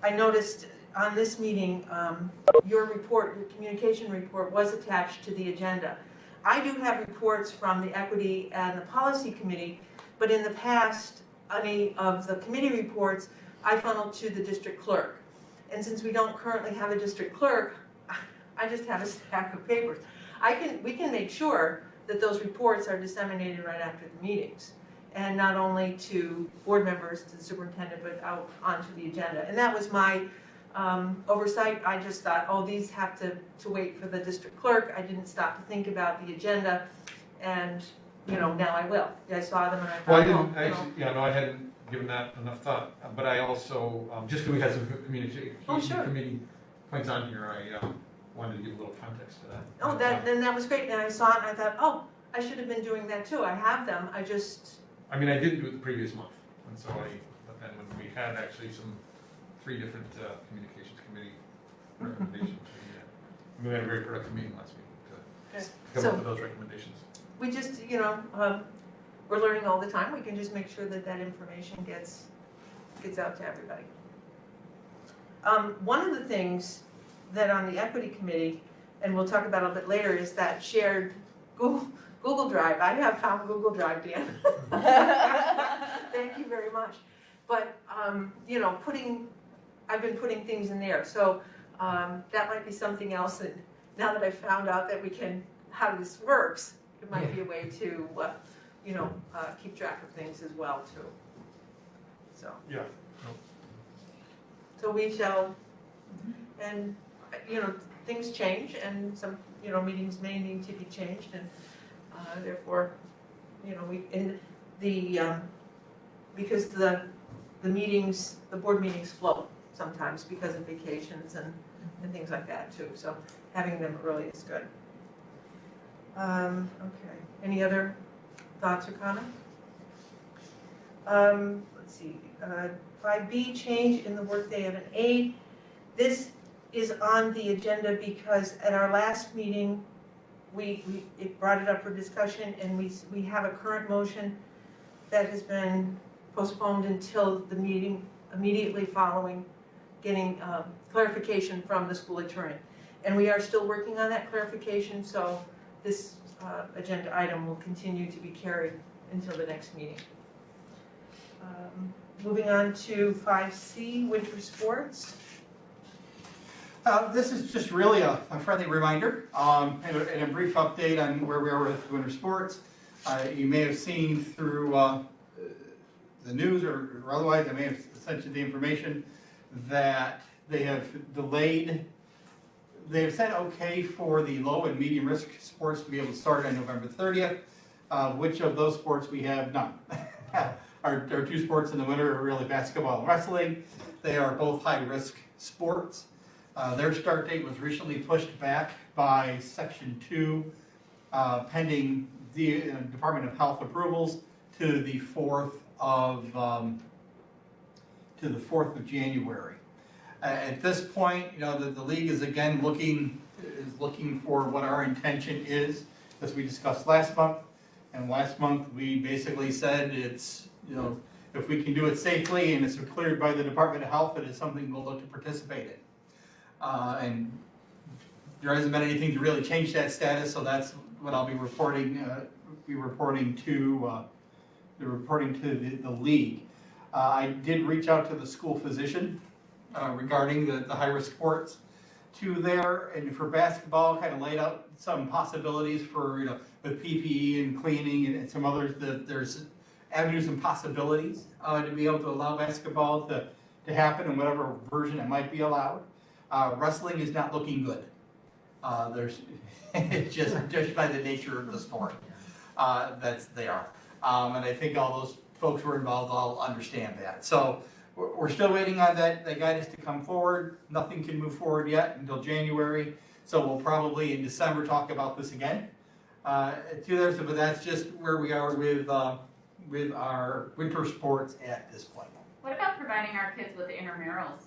I noticed on this meeting, your communication report was attached to the agenda. I do have reports from the Equity and the Policy Committee, but in the past, any of the committee reports, I funneled to the district clerk. And since we don't currently have a district clerk, I just have a stack of papers. We can make sure that those reports are disseminated right after the meetings, and not only to board members, to the superintendent, but out onto the agenda. And that was my oversight. I just thought, oh, these have to wait for the district clerk. I didn't stop to think about the agenda, and now I will. I saw them and I thought, Well, I didn't, I hadn't given that enough thought, but I also, just because we had some communication sure. committee points on here, I wanted to give a little context to that. Oh, then that was great, and I saw it and I thought, oh, I should have been doing that too. I have them, I didn't do it the previous month, and so but then when we had actually 3 different communications committee recommendations, we had a very productive meeting last week to come up with those recommendations. we just, we're learning all the time. We can just make sure that information gets out to everybody. One of the things that on the Equity Committee, and we'll talk about a little bit later, is that shared Google Drive. I have found Google Drive, Dan. Thank you very much. But, I've been putting things in there. So that might be something else that, now that I've found out that how this works, it might be a way to, keep track of things as well, too. So. Yeah. So we shall, and, things change, and some, meetings may need to be changed, and therefore, because the board meetings flow sometimes because of vacations and things like that too, so having them early is good. Okay, any other thoughts or comments? Let's see, 5B, change in the workday of an aide. This is on the agenda because at our last meeting, it brought it up for discussion, and we have a current motion that has been postponed until the meeting immediately following getting clarification from the school attorney. And we are still working on that clarification, so this agenda item will continue to be carried until the next meeting. Moving on to 5C, winter sports. This is just really a friendly reminder, and a brief update on where we are with winter sports. You may have seen through the news or otherwise, I may have sent you the information that they have delayed. They have said okay for the low and medium risk sports to be able to start on November 30th. Which of those sports we have? None. Our two sports in the winter are really basketball and wrestling. They are both high risk sports. Their start date was recently pushed back by Section 2, pending the Department of Health approvals to the 4th of January. At this point, the league is again looking for what our intention is, as we discussed last month. And last month we basically said it's if we can do it safely and it's cleared by the Department of Health, it is something we'll look to participate in. And there hasn't been anything to really change that status, so that's what I'll be reporting to the league. I did reach out to the school physician regarding the high-risk sports and for basketball, kind of laid out some possibilities for, with PPE and cleaning and some others, that there's avenues and possibilities to be able to allow basketball to happen in whatever version it might be allowed. Wrestling is not looking good. It's just by the nature of the sport that's there. And I think all those folks who are involved all understand that. So we're still waiting on that guidance to come forward. Nothing can move forward yet until January. So we'll probably in December talk about this again. But that's just where we are with our winter sports at this point. What about providing our kids with intramurals?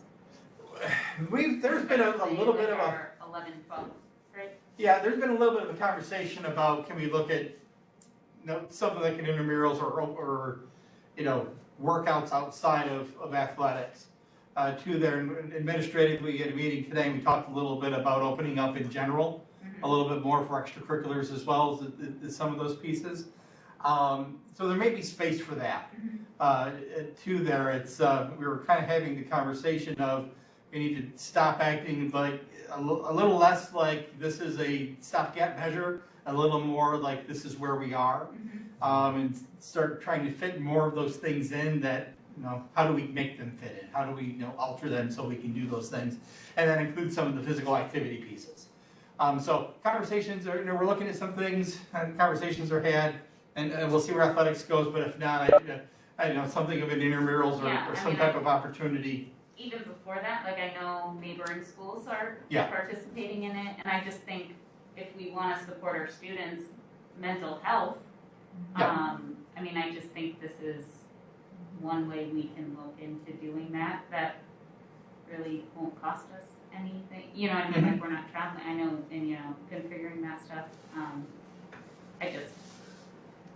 There's been a little bit of a... Our 11, 12, right? Yeah, there's been a little bit of a conversation about, can we look at, something like an intramurals or workouts outside of athletics. Administratively, at a meeting today, we talked a little bit about opening up in general, a little bit more for extracurriculars as well as some of those pieces. So there may be space for that. It's we were kind of having the conversation of we need to stop acting like a little less like this is a stopgap measure, a little more like this is where we are, and start trying to fit more of those things in that, how do we make them fit in? How do we, alter them so we can do those things? And that includes some of the physical activity pieces. So conversations are, we're looking at some things, and conversations are had, and we'll see where athletics goes, but if not, I know something of an intramurals or some type of opportunity. Even before that, I know neighboring schools are participating in it, and I just think if we want to support our students' mental health, I just think this is one way we can look into doing that really won't cost us anything. Like we're not traveling. I know, and configuring that stuff.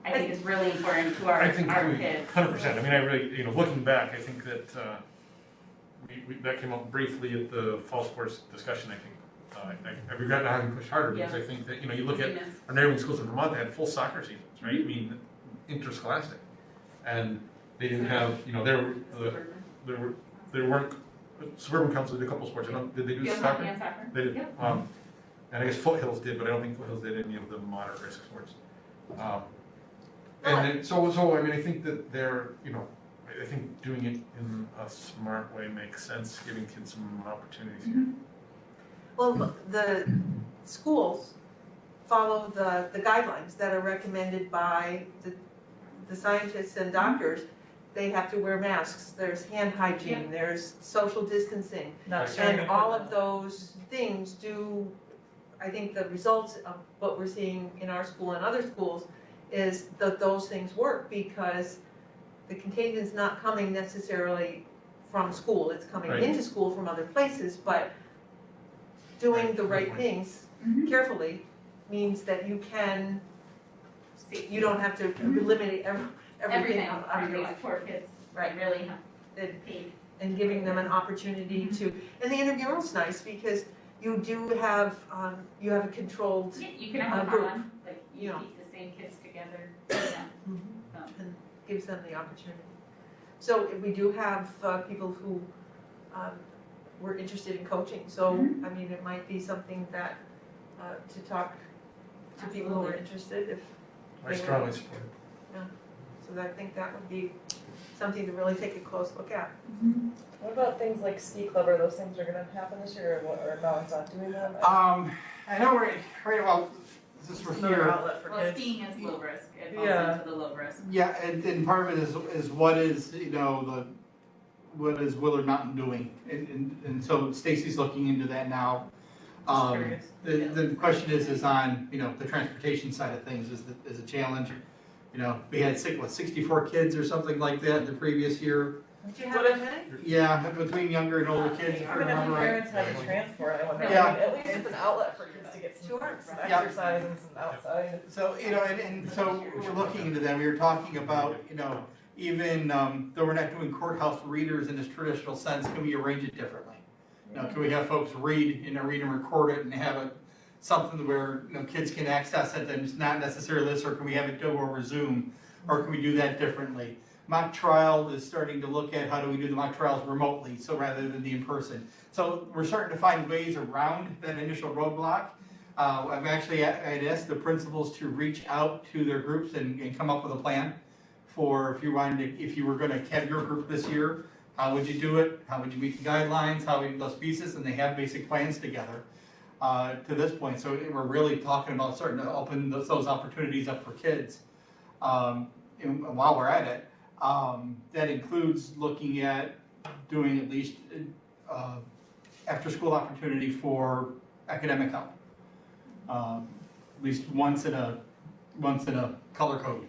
I think it's really important to our kids. 100%. I really, looking back, I think that that came up briefly at the fall sports discussion. I think I regret not having pushed harder because I think that you look at our neighboring schools in Vermont, they had full soccer seasons, right? Interscholastic, and they didn't have there weren't suburban council did a couple sports. Did they do soccer? Yeah, soccer. They did. Yep. And I guess Foothills did, but I don't think Foothills did any of the moderate risk sports. I think that they're, I think doing it in a smart way makes sense, giving kids some opportunities here. Well, the schools follow the guidelines that are recommended by the scientists and doctors. They have to wear masks, there's hand hygiene, there's social distancing. And all of those things I think the results of what we're seeing in our school and other schools is that those things work, because the contagion is not coming necessarily from school, it's coming into school from other places, but doing the right things carefully means that you don't have to eliminate everything out of your life. Poor kids, Right. Really. And giving them an opportunity to, and the intramural's nice because you do have, you have a controlled You can have group. fun, you know, keep the same kids together, yeah. and gives them the opportunity. So we do have people who were interested in coaching, so, I mean, it might be something that, to talk to people who are Absolutely. interested, if, I strongly support it. so I think that would be something to really take a close look at. What about things like ski club? Are those things are gonna happen this year, or what, or no, it's not doing them? I know right, well, this is for Another here. outlet for Well, kids. skiing is low risk, it falls Yeah. into the low risk. Yeah, and part of it is what is, you know, what is Willard Mountain doing? And so Stacy's looking into that now. Just curious. The question is on, you know, the transportation side of things is a challenge. You know, we had 64 kids or something like that the previous year. Did you have that many? Yeah, between younger and older kids, if I Even if remember the right. parents had to transport, I wonder, Yeah. I mean, at least it's an outlet for kids to get some, Sure. some Yeah. exercise and some outside. So, you know, and so we're looking into that, we were talking about, you know, even though we're not doing courthouse readers in this traditional sense, can we arrange it differently? You know, can we have folks read and record it and have it something where, you know, kids can access it and it's not necessarily this, or can we have it go over Zoom? Or can we do that differently? Mock trial is starting to look at how do we do the mock trials remotely, so rather than the in-person. So we're starting to find ways around that initial roadblock. I've actually, I'd asked the principals to reach out to their groups and come up with a plan for if you wanted to, if you were gonna have your group this year, how would you do it? How would you meet the guidelines? How would you do those pieces? And they have basic plans together to this point. So we're really talking about starting to open those opportunities up for kids. And while we're at it, that includes looking at doing at least after-school opportunity for academic help. At least once in a color code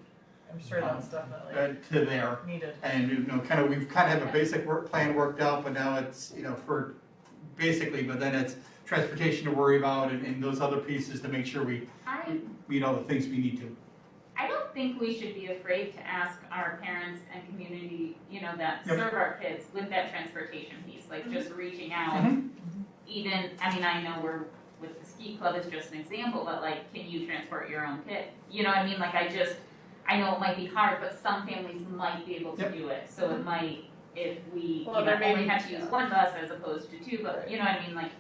I'm sure that's definitely to there. needed. And, you know, we've kind of have a basic work plan worked out, but now it's, you know, for basically, but then it's transportation to worry about and those other pieces to make sure we know the things we need to. I don't think we should be afraid to ask our parents and community, you know, that Yep. serve our kids with that transportation piece, like just reaching out. Mhm. Even, I mean, I know we're, with the ski club is just an example, but like, can you transport your own kid? You know what I mean, like I know it might be hard, but some families might be able to Yep. do it, so it might, if we, Well, you there know, may only be- have to use one bus as opposed to two, but, you know what I mean, like,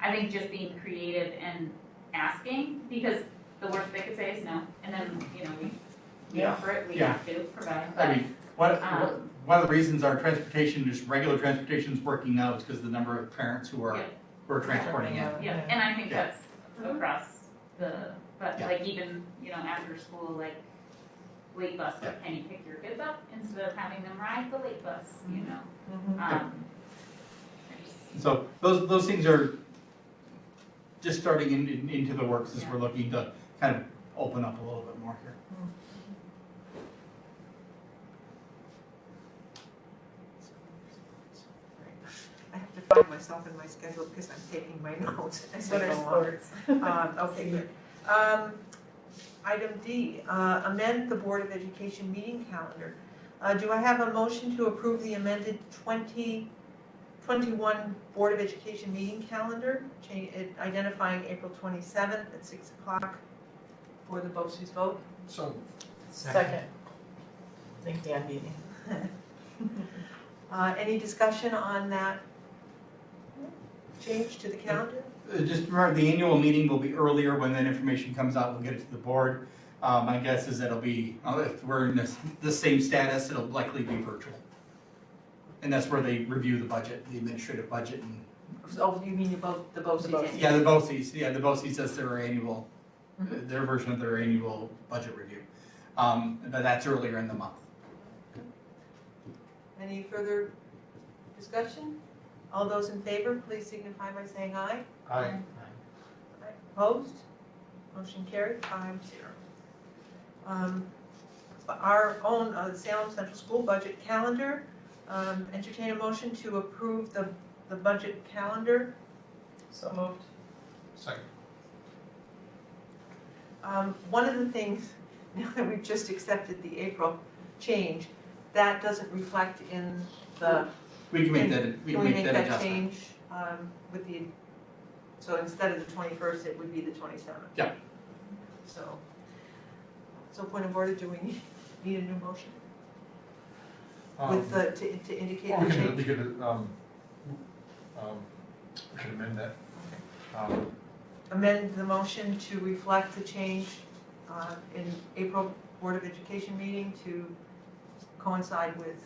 I think just being creative and asking, because the worst they could say is no, and then, you know, we Yeah. offer it, we Yeah. have to provide, I but, mean, one of the reasons our transportation, just regular transportation is working now is because the number of parents who are, Yeah. who are transporting it. yeah, and I think Yeah. that's across the, but Yeah. like even, you know, after school, like, late bus, Yeah. like, can you pick your kids up instead of having them ride the late bus, you know? Mhm. I just- So those things are just starting into the works as we're looking to kind of open up a little bit more here. I have to find myself in my schedule because I'm taking my notes as I Winter go along. sports. Okay, good. Item D, amend the Board of Education meeting calendar. Do I have a motion to approve the amended 2021 Board of Education meeting calendar, identifying April 27th at 6 o'clock for the BOCES vote? So, Second. I think Dan beat me. Any discussion on that change to the calendar? Just remember, the annual meeting will be earlier when that information comes out, we'll get it to the board. My guess is it'll be, if we're in this same status, it'll likely be virtual. And that's where they review the budget, the administrative budget and, Oh, you mean the BOCES? BOCES. yeah, the BOCES does their annual, their version of their annual budget review. But that's earlier in the month. Any further discussion? All those in favor, please signify by saying aye. I, Opposed? Motion carried, 5-0. Our own Salem Central School budget calendar, entertain a motion to approve the budget calendar. So moved. second. One of the things, now that we've just accepted the April change, that doesn't reflect in the, We can make that, can we make that adjustment. change with the, so instead of the 21st, it would be the 27th? Yeah. So, So point of order, do we need a new motion Um, with the, to indicate Or the change? we could amend that. Amend the motion to reflect the change in April Board of Education meeting to coincide with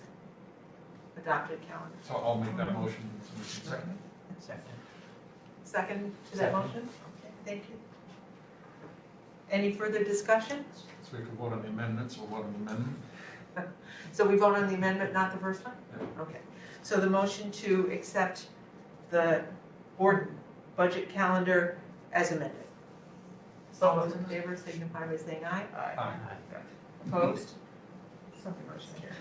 adopted calendar. So I'll make that motion, so we can second it. Second. Second to that Second. motion? Okay, thank you. Any further discussion? So we can vote on the amendments, or vote on the amendment. So we vote on the amendment, not the first one? Yeah. Okay. So the motion to accept the board budget calendar as amended. All those in favor signify by saying aye. Aye. Opposed? Something motion here.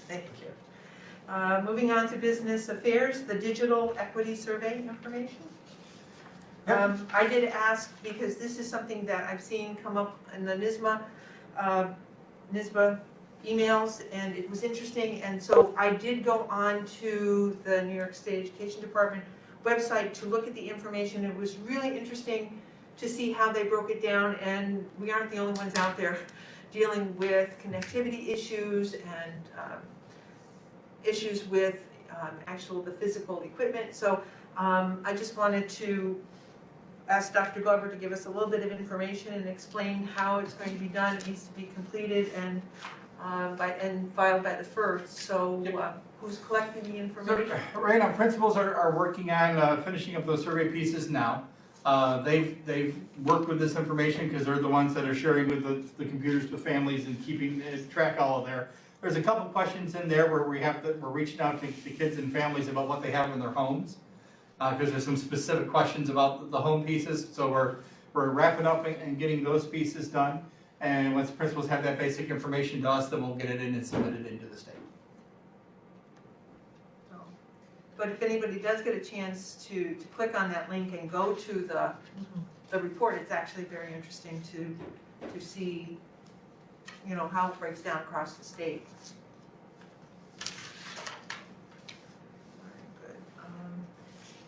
Thank you. Moving on to business affairs, the digital equity survey information. I did ask, because this is something that I've seen come up in the NISBA emails, and it was interesting, and so I did go on to the New York State Education Department website to look at the information. It was really interesting to see how they broke it down, and we aren't the only ones out there dealing with connectivity issues and issues with the physical equipment. So I just wanted to ask Dr. Glover to give us a little bit of information and explain how it's going to be done. It needs to be completed and filed by the 1st. So who's collecting the So, information? right now, principals are working on finishing up those survey pieces now. They've worked with this information because they're the ones that are sharing with the computers to families and keeping track of all of there. There's a couple questions in there where we're reaching out to kids and families about what they have in their homes. Because there's some specific questions about the home pieces, so we're wrapping up and getting those pieces done. And once principals have that basic information to us, then we'll get it in and submit it into the state. But if anybody does get a chance to click on that link and go to the report, it's actually very interesting to see, how it breaks down across the state.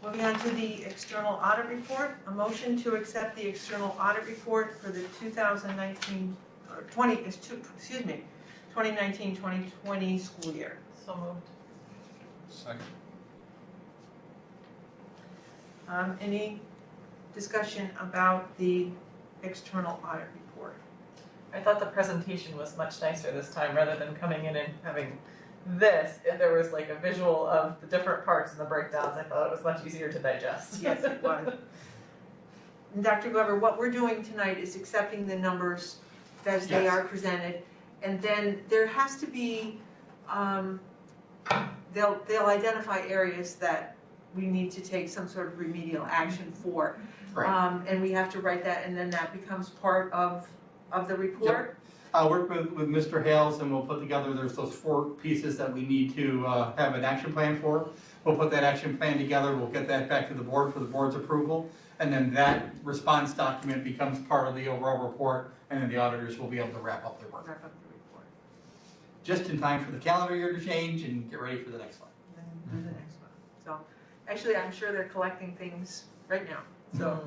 Moving on to the external audit report, a motion to accept the external audit report for the 2019-2020 school year. So moved. Second. Any discussion about the external audit report? I thought the presentation was much nicer this time, rather than coming in and having this. There was like a visual of the different parts and the breakdowns. I thought it was much easier to digest. Yes, it was. And Dr. Glover, what we're doing tonight is accepting the numbers as they Yes. are presented. And then there has to be, they'll identify areas that we need to take some sort of remedial action for. Right. And we have to write that, and then that becomes part of the report. I'll work with Mr. Hales and we'll put together, there's those 4 pieces that we need to have an action plan for. We'll put that action plan together, we'll get that back to the board for the board's approval. And then that response document becomes part of the overall report, and then the auditors will be able to wrap up their work. Wrap up the report, Just in time for the calendar year to change and get ready for the next one. and then do the next one. So, actually, I'm sure they're collecting things right now. So,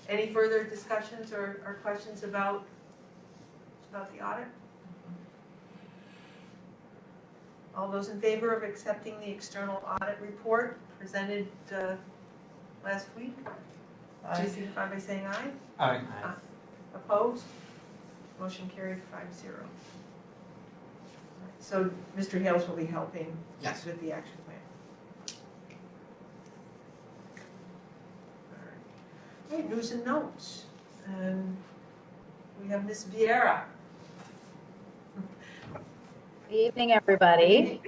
any further discussions or questions about the audit? All those in favor of accepting the external audit report presented last week? Please signify by saying aye. Aye. Opposed? Motion carried 5-0. So Mr. Hales will be helping Yes. with the action plan. All right, news and notes. We have Ms. Vieira. Good evening, everybody.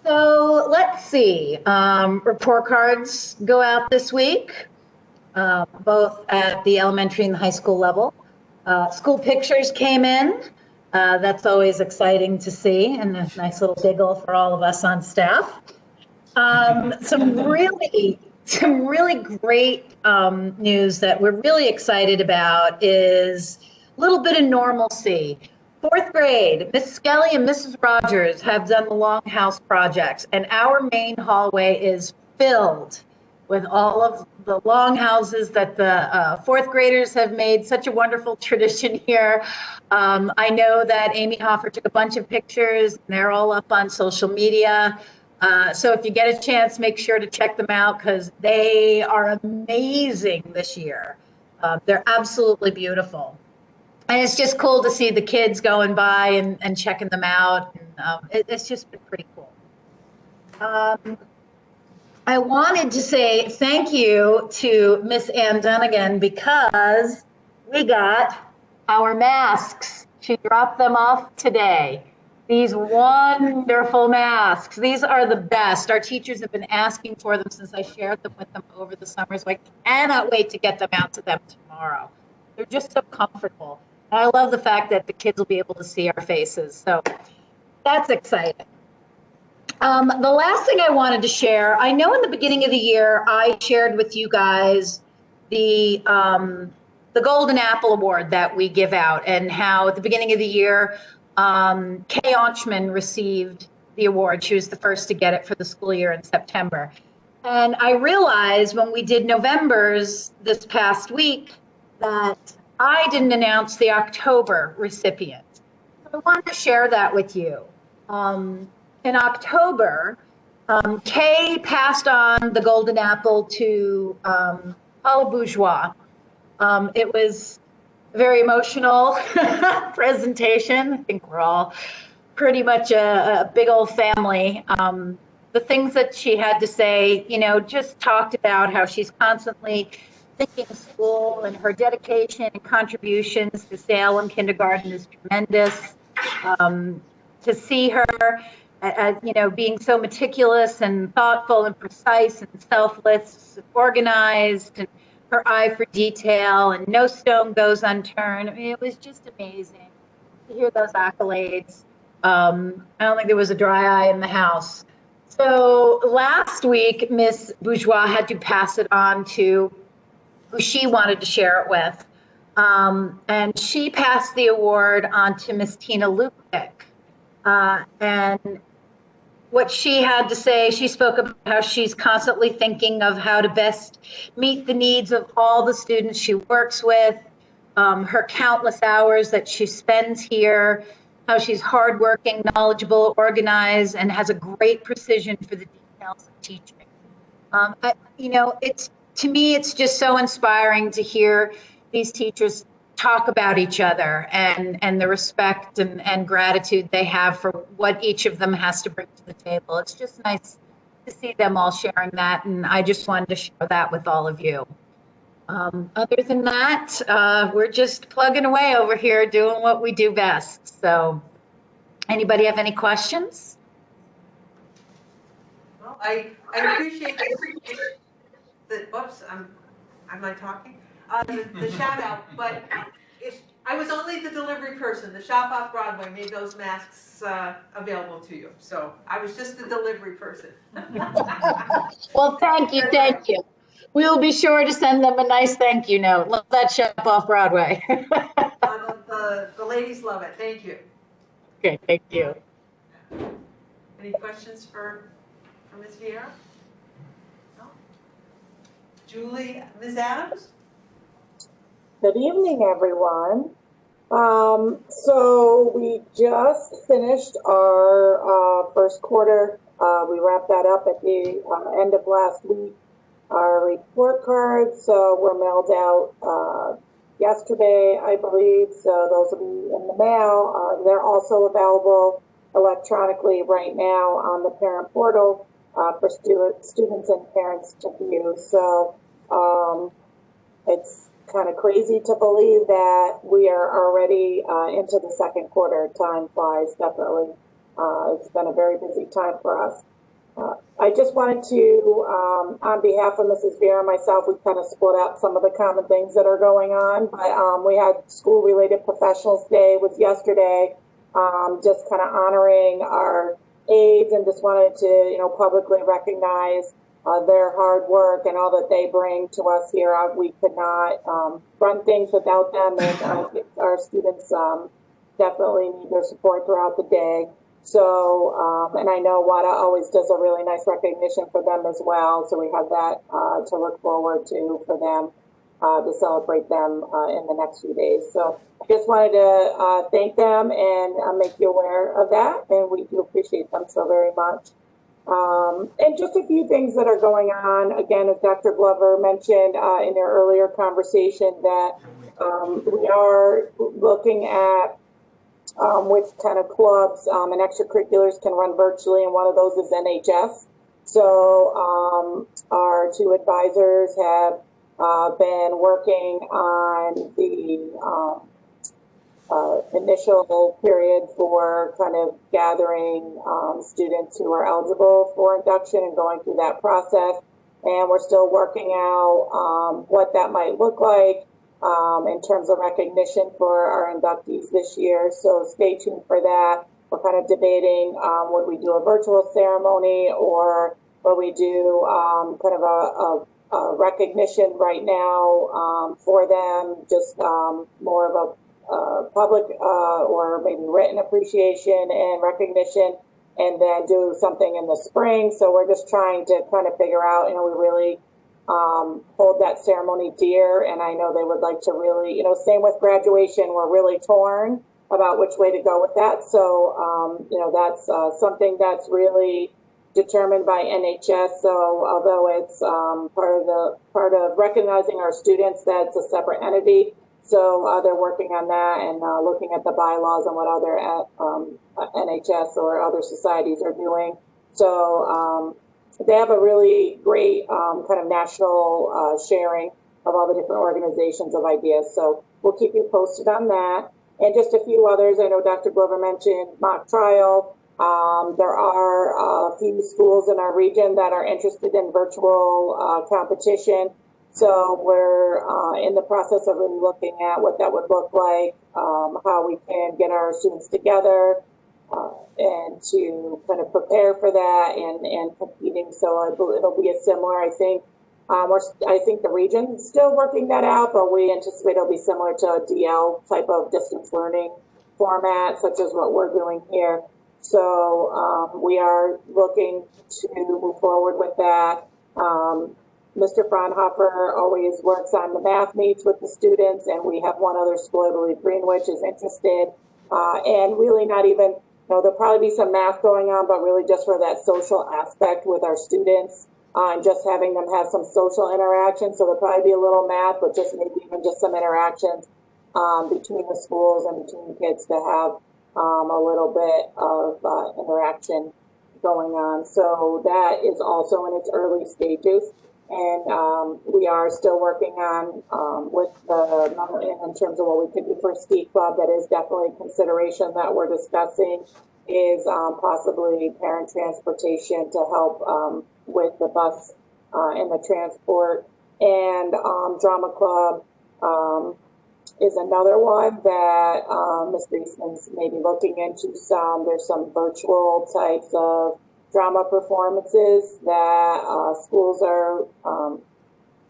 So let's see, report cards go out this week, both at the elementary and the high school level. School pictures came in. That's always exciting to see, and a nice little giggle for all of us on staff. Some really great news that we're really excited about is a little bit of normalcy. 4th grade, Miss Skelly and Mrs. Rogers have done the Longhouse projects, and our main hallway is filled with all of the long houses that the fourth graders have made such a wonderful tradition here. I know that Amy Hoffer took a bunch of pictures, and they're all up on social media. So if you get a chance, make sure to check them out because they are amazing this year. They're absolutely beautiful. And it's just cool to see the kids going by and checking them out. And, it's just been pretty cool. I wanted to say thank you to Miss Ann Dunnigan because we got our masks. She dropped them off today. These wonderful masks. These are the best. Our teachers have been asking for them since I shared them with them over the summer, so I cannot wait to get them out to them tomorrow. They're just so comfortable. And I love the fact that the kids will be able to see our faces, so that's exciting. The last thing I wanted to share, I know in the beginning of the year, I shared with you guys the Golden Apple Award that we give out and how at the beginning of the year, Kay Onchman received the award. She was the first to get it for the school year in September. And I realized when we did November's this past week that I didn't announce the October recipient. So I wanted to share that with you. In October, Kay passed on the Golden Apple to Paula Bourgeois. It was a very emotional presentation. I think we're all pretty much a big old family. The things that she had to say, you know, just talked about how she's constantly thinking of school and her dedication and contributions to Salem Kindergarten is tremendous. To see her you know, being so meticulous and thoughtful and precise and selfless, organized, and her eye for detail, and no stone goes unturned. I mean, it was just amazing to hear those accolades. I don't think there was a dry eye in the house. So last week, Miss Bourgeois had to pass it on to who she wanted to share it with. And she passed the award on to Miss Tina Lukic. And what she had to say, she spoke about how she's constantly thinking of how to best meet the needs of all the students she works with, her countless hours that she spends here, how she's hardworking, knowledgeable, organized, and has a great precision for the details of teaching. You know, to me, it's just so inspiring to hear these teachers talk about each other and the respect and gratitude they have for what each of them has to bring to the table. It's just nice to see them all sharing that, and I just wanted to share that with all of you. Other than that, we're just plugging away over here doing what we do best. So anybody have any questions? Well, I appreciate the whoops, am I talking? The shout out, but I was only the delivery person. The Shop Off Broadway made those masks available to you. So I was just the delivery person. Well, thank you, thank you. We'll be sure to send them a nice thank you note. Love that Shop Off Broadway. The ladies love it. Thank you. Okay, thank you. Any questions for Ms. Vieira? No? Julie, Ms. Adams? Good evening, everyone. So we just finished our first quarter. We wrapped that up at the end of last week. Our report cards were mailed out yesterday, I believe, so those will be in the mail. They're also available electronically right now on the parent portal for students and parents to view. So it's kind of crazy to believe that we are already into the second quarter. Time flies, definitely. It's been a very busy time for us. I just wanted to, on behalf of Mrs. Vieira and myself, we kind of split out some of the common things that are going on. But we had School-Related Professionals Day was yesterday, just kind of honoring our aides, and just wanted to, publicly recognize their hard work and all that they bring to us here. We could not run things without them, and our students definitely need their support throughout the day. So, and I know WADA always does a really nice recognition for them as well. So we have that to look forward to for them to celebrate them in the next few days. So I just wanted to thank them and make you aware of that. And we do appreciate them so very much. And just a few things that are going on. Again, as Dr. Glover mentioned in their earlier conversation, that we are looking at which kind of clubs and extracurriculars can run virtually, and one of those is NHS. So our two advisors have been working on the initial period for kind of gathering students who are eligible for induction and going through that process. And we're still working out what that might look like in terms of recognition for our inductees this year. So stay tuned for that. We're kind of debating would we do a virtual ceremony or would we do kind of a recognition right now for them, just more of a public or maybe written appreciation and recognition, and then do something in the spring. So we're just trying to kind of figure out, we really hold that ceremony dear, and I know they would like to really, same with graduation, we're really torn about which way to go with that. So, that's something that's really determined by NHS. So although it's part of recognizing our students, that's a separate entity. So they're working on that and looking at the bylaws and what other NHS or other societies are doing. So they have a really great kind of national sharing of all the different organizations of ideas. So we'll keep you posted on that. And just a few others. I know Dr. Glover mentioned mock trial. There are a few schools in our region that are interested in virtual competition. So we're in the process of really looking at what that would look like, how we can get our students together and to kind of prepare for that and competing. So it'll be a similar, I think the region's still working that out, but we anticipate it'll be similar to a DL type of distance learning format, such as what we're doing here. So we are looking to move forward with that. Mr. Fraunhofer always works on the math meets with the students, and we have one other school, I believe Greenwich, is interested. And really not even, there'll probably be some math going on, but really just for that social aspect with our students and just having them have some social interaction. So there'll probably be a little math, but just maybe even just some interactions between the schools and between kids to have a little bit of interaction going on. So that is also in its early stages. And we are still working on with in terms of what we could do for a ski club. That is definitely a consideration that we're discussing, is possibly parent transportation to help with the bus and the transport. And drama club is another one that Mr. Eastman's maybe looking into some. There's some virtual types of drama performances that schools are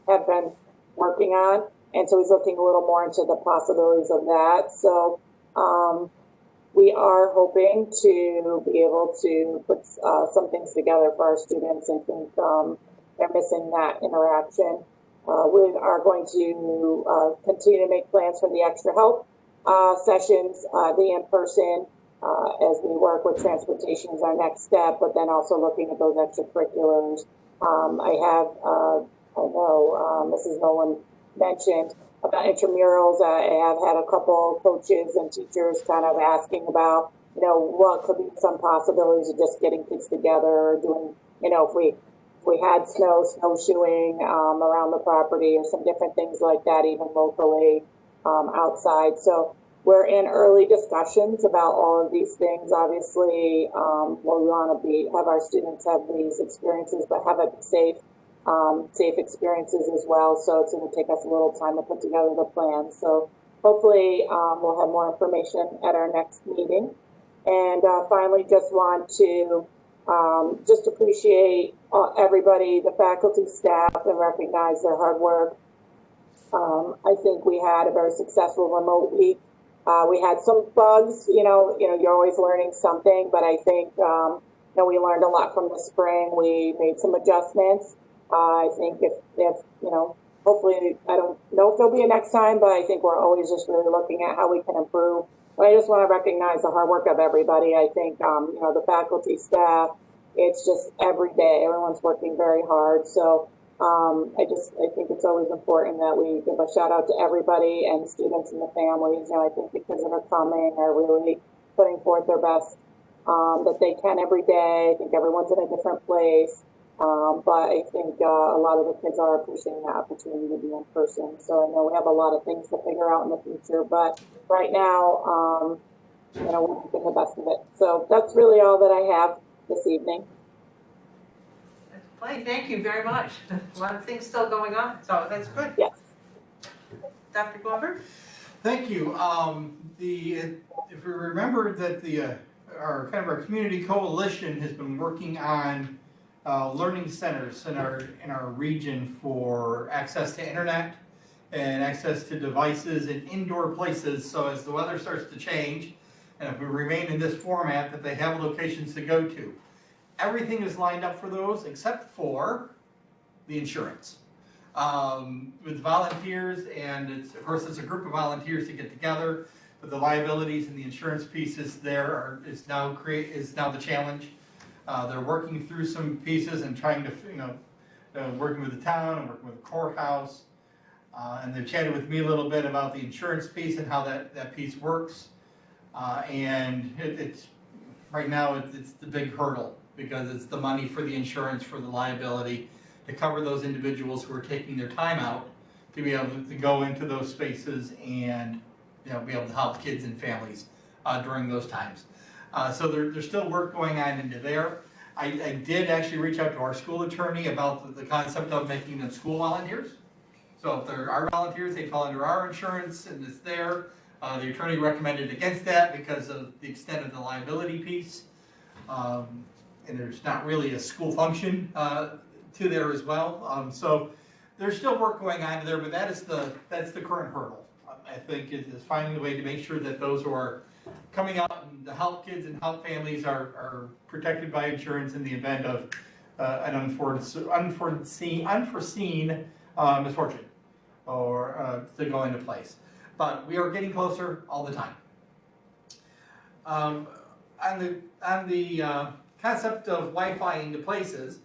have been working on, and so he's looking a little more into the possibilities of that. So we are hoping to be able to put some things together for our students, and think they're missing that interaction. We are going to continue to make plans for the extra help sessions, the in-person, as we work with transportation is our next step, but then also looking at those extracurriculars. I know Mrs. Nolan mentioned about intramurals. I have had a couple coaches and teachers kind of asking about, what could be some possibilities of just getting kids together, or doing, if we had snowshoeing around the property, or some different things like that, even locally outside. So we're in early discussions about all of these things. Obviously, we want to have our students have these experiences, but have it safe experiences as well. So it's going to take us a little time to put together the plan. So hopefully we'll have more information at our next meeting. And finally, just want to just appreciate everybody, the faculty, staff, and recognize their hard work. I think we had a very successful remote week We had some bugs, you're always learning something, but I think, we learned a lot from the spring. We made some adjustments. I think if, hopefully, I don't know if there'll be a next time, but I think we're always just really looking at how we can improve. But I just want to recognize the hard work of everybody. I think, the faculty, staff, it's just every day. Everyone's working very hard. So I think it's always important that we give a shout out to everybody and students and the families. I think the kids that are coming are really putting forth their best that they can every day. I think everyone's in a different place. But I think a lot of the kids are appreciating the opportunity to be in person. So I know we have a lot of things to figure out in the future, but right now, we're making the best of it. So that's really all that I have this evening. Thank you very much. A lot of things still going on, so that's good. Yes. Dr. Glover? Thank you. If we remember that our community coalition has been working on learning centers in our region for access to internet and access to devices in indoor places. So as the weather starts to change, and if we remain in this format, that they have locations to go to. Everything is lined up for those except for the insurance. With volunteers, and of course it's a group of volunteers to get together, but the liabilities and the insurance pieces there is now the challenge. They're working through some pieces and trying to, working with the town and working with the courthouse. And they've chatted with me a little bit about the insurance piece and how that piece works. And it's right now it's the big hurdle, because it's the money for the insurance, for the liability, to cover those individuals who are taking their time out to be able to go into those spaces and be able to help kids and families during those times. So there's still work going on into there. I did actually reach out to our school attorney about the concept of making them school volunteers. So if there are volunteers, they fall under our insurance and it's there. The attorney recommended against that because of the extent of the liability piece. And there's not really a school function to there as well. So there's still work going on there, but that's the current hurdle. I think is finding a way to make sure that those who are coming out and to help kids and help families are protected by insurance in the event of an unforeseen misfortune or to go into place. But we are getting closer all the time. On the concept of Wi-Fi into places,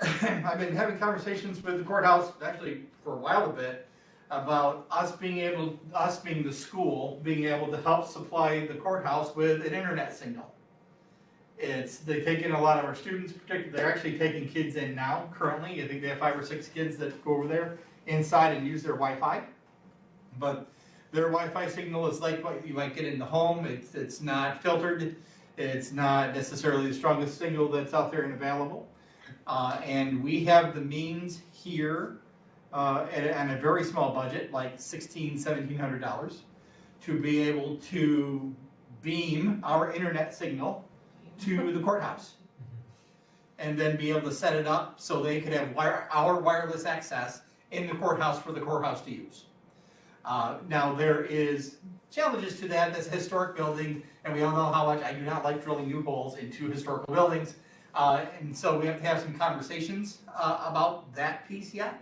I've been having conversations with the courthouse, actually for a while a bit, about us being the school, being able to help supply the courthouse with an internet signal. They take in a lot of our students, particularly, they're actually taking kids in now, currently. I think they have 5 or 6 kids that go over there inside and use their Wi-Fi. But their Wi-Fi signal is like what you might get in the home. It's not filtered. It's not necessarily the strongest signal that's out there and available. And we have the means here on a very small budget, like $1,700, to be able to beam our internet signal to the courthouse. And then be able to set it up so they could have our wireless access in the courthouse for the courthouse to use. Now there is challenges to that. That's a historic building, and we all know how much I do not like drilling new holes into historical buildings. And so we have to have some conversations about that piece yet.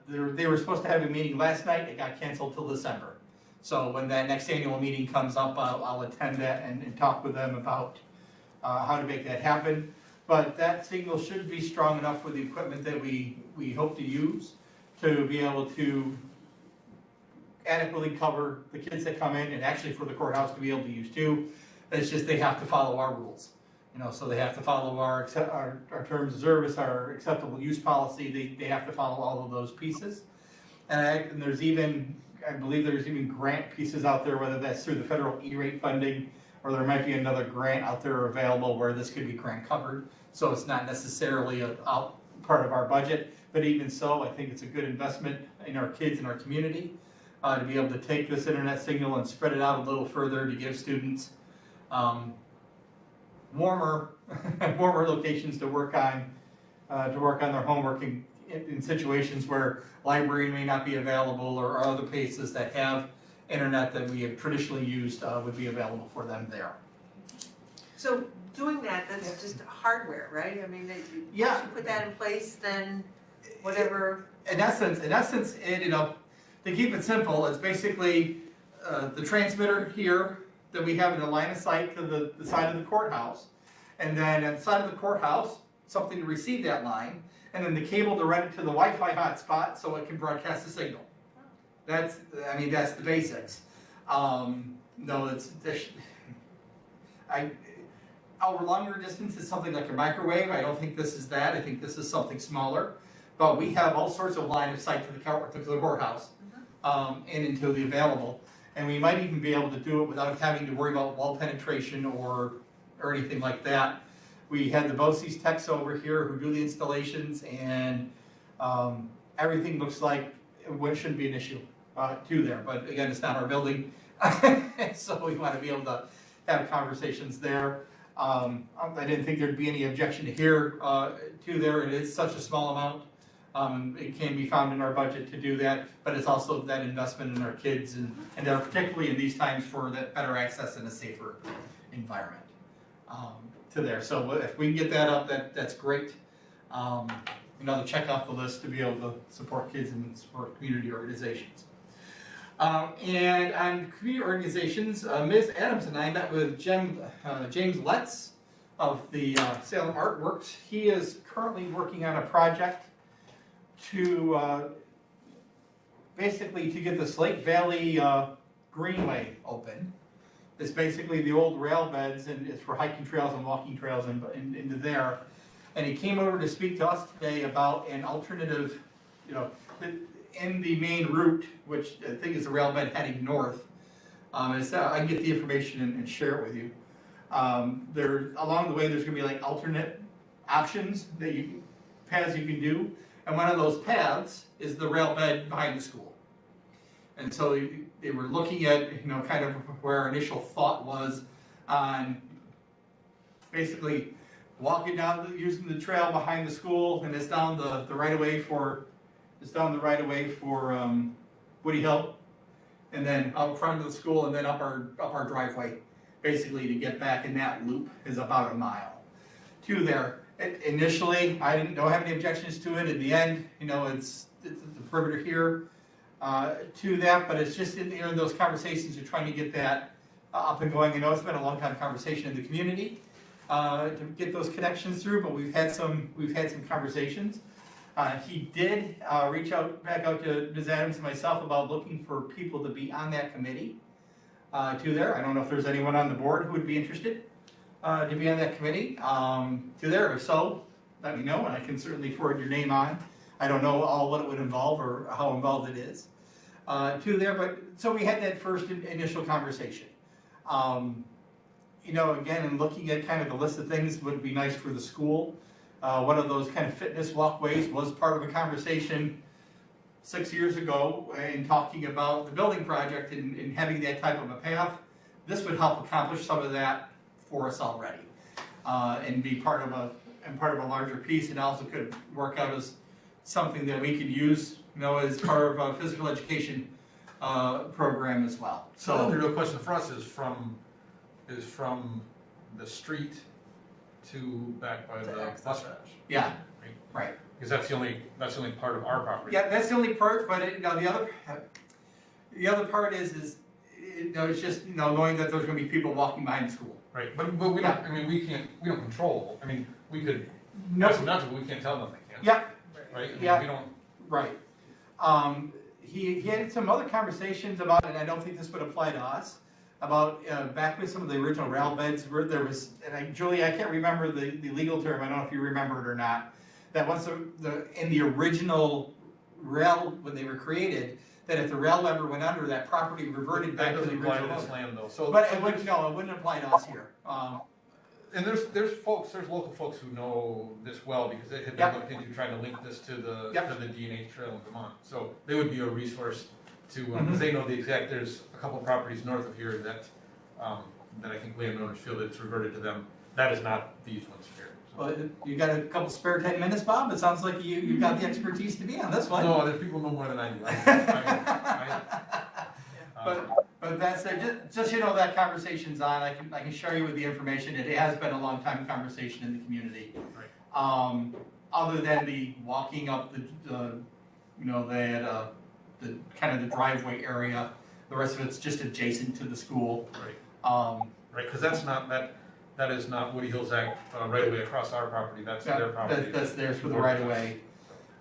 They were supposed to have a meeting last night. It got canceled till December. So when that next annual meeting comes up, I'll attend that and talk with them about how to make that happen. But that signal should be strong enough with the equipment that we hope to use to be able to adequately cover the kids that come in, and actually for the courthouse to be able to use too. It's just they have to follow our rules. So they have to follow our terms of service, our acceptable use policy. They have to follow all of those pieces. And there's even, I believe there's even grant pieces out there, whether that's through the federal E-rate funding, or there might be another grant out there available where this could be grant covered. So it's not necessarily a part of our budget, but even so, I think it's a good investment in our kids and our community to be able to take this internet signal and spread it out a little further to give students warmer locations to work on their homework in situations where library may not be available or other places that have internet that we have traditionally used would be available for them there. So doing that, that's just hardware, right? I mean, once Yeah. you put that in place, then whatever. In essence, to keep it simple, it's basically the transmitter here that we have in the line of sight to the side of the courthouse. And then at the side of the courthouse, something to receive that line, and then the cable to run it to the Wi-Fi hotspot so it can broadcast the signal. That's the basics. Our longer distance is something like a microwave. I don't think this is that. I think this is something smaller. But we have all sorts of line of sight to the courthouse, and into the available. And we might even be able to do it without having to worry about wall penetration or anything like that. We had the BOCES techs over here who do the installations, and everything looks like it shouldn't be an issue to there. But again, it's not our building, so we want to be able to have conversations there. I didn't think there'd be any objection to here to there. It is such a small amount. It can be found in our budget to do that, but it's also that investment in our kids and particularly in these times for that better access and a safer environment to there. So if we can get that up, that's great. Another check off the list to be able to support kids and support community organizations. And on community organizations, Ms. Adams and I met with James Letts of the Salem Artworks. He is currently working on a project to basically to get the Slate Valley Greenway open. It's basically the old rail beds, and it's for hiking trails and walking trails into there. And he came over to speak to us today about an alternative, in the main route, which I think is the rail bed heading north. I can get the information and share it with you. Along the way, there's going to be like alternate options paths you can do. And one of those paths is the rail bed behind the school. And so they were looking at, kind of where our initial thought was on basically walking down, using the trail behind the school, and it's down the right of way for Woody Hill, and then out front of the school, and then up our driveway, basically to get back in that loop is about a mile to there. Initially, I don't have any objections to it. In the end, it's the perimeter here to that, but it's just in those conversations you're trying to get that up and going. It's been a long time conversation in the community to get those connections through, but we've had some conversations. He did reach back out to Ms. Adams and myself about looking for people to be on that committee to there. I don't know if there's anyone on the board who would be interested to be on that committee to there. If so, let me know, and I can certainly forward your name on. I don't know all what it would involve or how involved it is to there, but so we had that first initial conversation. Again, in looking at kind of the list of things would be nice for the school. One of those kind of fitness walkways was part of a conversation 6 years ago in talking about the building project and having that type of a path. This would help accomplish some of that for us already, and be part of a larger piece, and also could work out as something that we could use, as part of a physical education program as well. So the real question for us is from the street to back by the bus garage. Yeah, right. Because that's the only part of our property. Yeah, that's the only part, but the other part is it's just knowing that there's going to be people walking behind the school. Right, but we don't. I mean, we don't control. I mean, we could ask them not to, but we can't tell them they can't. Yeah. Right. I mean, Yeah. We don't. Right. He had some other conversations about, and I don't think this would apply to us, about back with some of the original rail beds where there was, and Julie, I can't remember the legal term. I don't know if you remember it or not. That once in the original rail when they were created, that if the rail ever went under, that property reverted back to the original apply to this land though. So, but it wouldn't apply to us here. And there's local folks who know this well because they had been looking into trying to link this to the D&H Trail in Vermont. So they would be a resource to because they know the exact. There's a couple properties north of here that I think landowners feel that it's reverted to them. That is not these ones here. So. Well, you got a couple spare 10 minutes, Bob? It sounds like you've got the expertise to be on this one. No, there's people know more than I do. But that's, just, you know, that conversation's on, I can share you with the information, it has been a long time conversation in the community. Right. Other than the walking up the you know, the kind of the driveway area, the rest of it's just adjacent to the school. Right. Right, because that is not Woody Hills Act right away across our property, that's their property. That's theirs for the right of way.